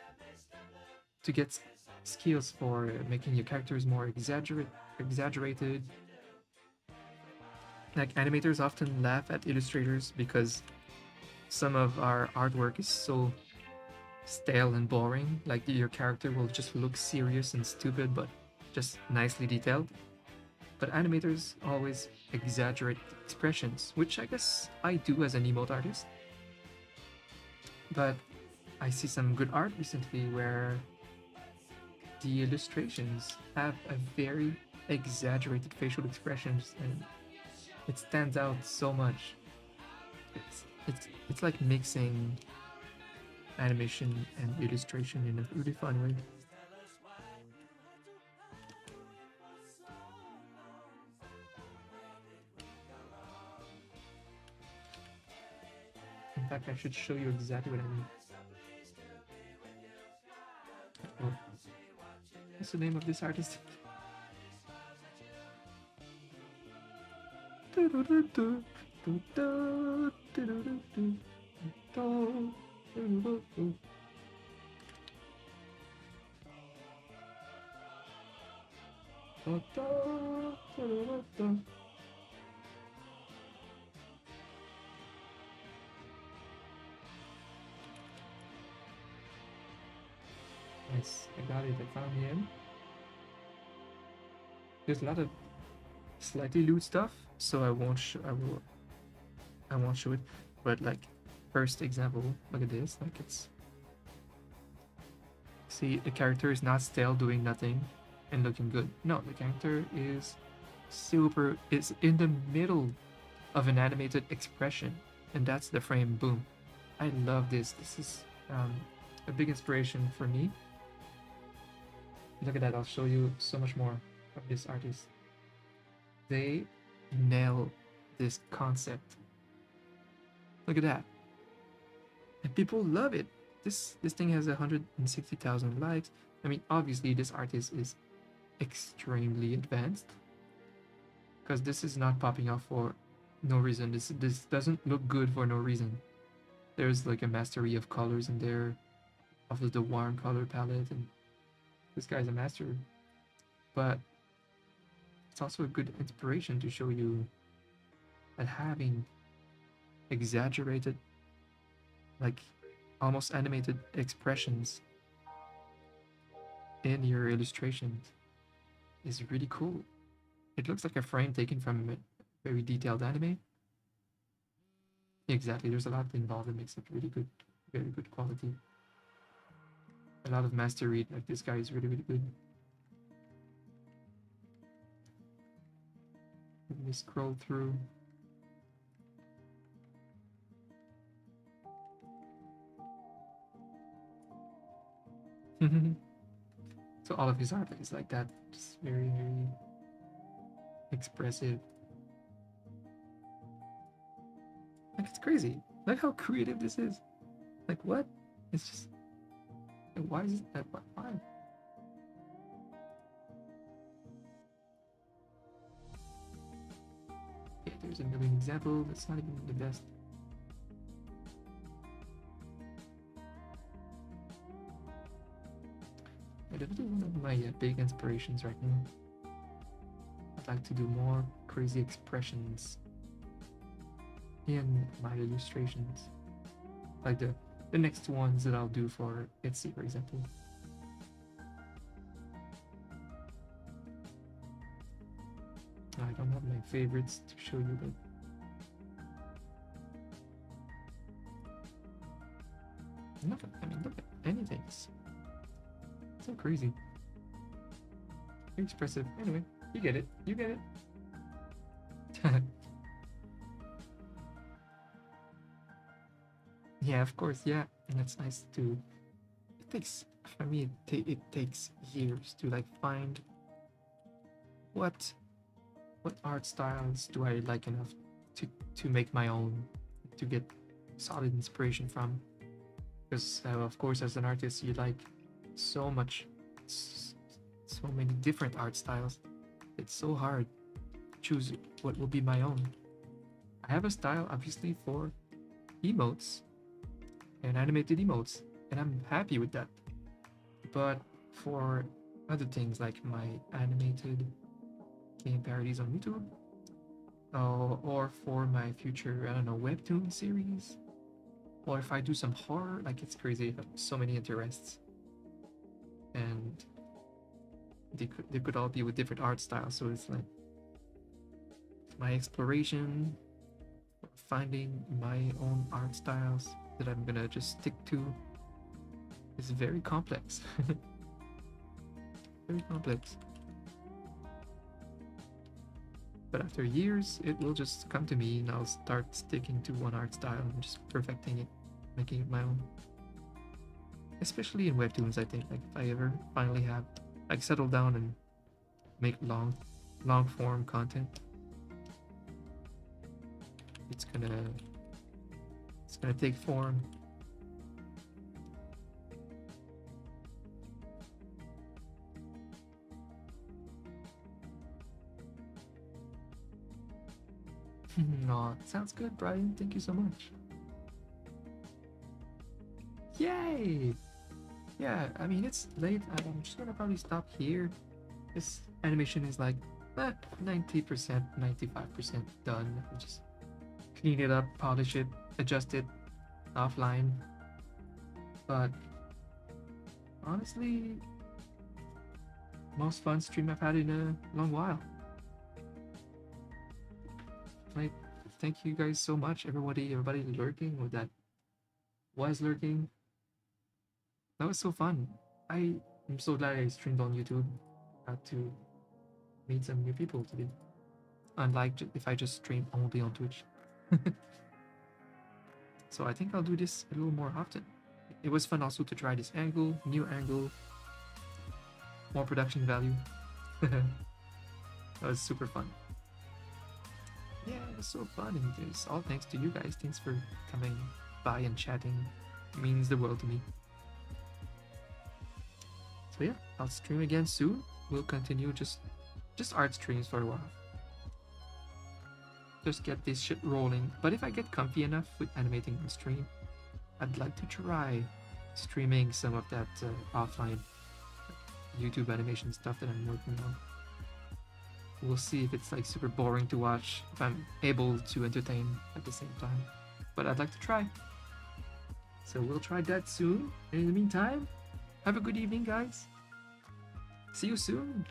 to get skills for making your characters more exaggerated. Like animators often laugh at illustrators because some of our artwork is so stale and boring. Like your character will just look serious and stupid, but just nicely detailed. But animators always exaggerate expressions, which I guess I do as an emote artist. But I see some good art recently where the illustrations have a very exaggerated facial expressions, and it stands out so much. It's like mixing animation and illustration in a really fun way. In fact, I should show you exactly what I mean. Oh. What's the name of this artist? Nice, I got it. I found him. There's a lot of slightly lewd stuff, so I won't. I won't show it. But like, first example, look at this. Like it's. See, the character is not still doing nothing and looking good. No, the character is is in the middle of an animated expression, and that's the frame. Boom. I love this. This is a big inspiration for me. Look at that. I'll show you so much more of this artist. They nail this concept. Look at that. And people love it. This thing has 160,000 likes. I mean, obviously this artist is extremely advanced, because this is not popping off for no reason. This doesn't look good for no reason. There's like a mastery of colors in there, of the warm color palette, and this guy's a master. But it's also a good inspiration to show you that having exaggerated, like almost animated expressions in your illustrations is really cool. It looks like a frame taken from a very detailed anime. Exactly, there's a lot involved that makes it really good, very good quality. A lot of mastery, like this guy is really good. Let me scroll through. So all of his art is like that, just very expressive. Like it's crazy. Like how creative this is. Like what? It's just why is it that why? Okay, there's another example that's not even the best. Definitely one of my big inspirations right now. I'd like to do more crazy expressions in my illustrations, like the next ones that I'll do for Etsy, for example. I don't have my favorites to show you, but look at anything. It's so crazy. expressive. Anyway, you get it. You get it. Yeah, of course. Yeah, and it's nice to. It takes for me. It takes years to like find what art styles do I like enough to make my own, to get solid inspiration from. Because of course, as an artist, you like so much, so many different art styles. It's so hard to choose what will be my own. I have a style, obviously, for emotes and animated emotes, and I'm happy with that. But for other things like my animated game parodies on YouTube, or for my future, I don't know, webtoon series, or if I do some horror, like it's crazy. I have so many interests, and they could all be with different art styles. So it's like my exploration, finding my own art styles that I'm gonna just stick to is very complex. Very complex. But after years, it will just come to me and I'll start sticking to one art style and just perfecting it, making it my own. Especially in webtoons, I think. Like if I ever finally have like settle down and make long form content, it's gonna take form. Aw, sounds good, Brian. Thank you so much. Yay! Yeah, I mean, it's late. I'm just gonna probably stop here. This animation is like 90%, 95% done. Just clean it up, polish it, adjust it offline. But honestly, most fun stream I've had in a long while. Like, thank you guys so much, everybody lurking with that was lurking. That was so fun. I'm so glad I streamed on YouTube. Got to meet some new people today. Unlike if I just stream only on Twitch. So I think I'll do this a little more often. It was fun also to try this angle, new angle, more production value. That was super fun. Yeah, it was so fun, and it's all thanks to you guys. Thanks for coming by and chatting. It means the world to me. So yeah, I'll stream again soon. We'll continue just art streams for a while. Just get this shit rolling. But if I get comfy enough with animating on stream, I'd like to try streaming some of that offline YouTube animation stuff that I'm working on. We'll see if it's like super boring to watch, if I'm able to entertain at the same time. But I'd like to try. So we'll try that soon. And in the meantime, have a good evening, guys. See you soon.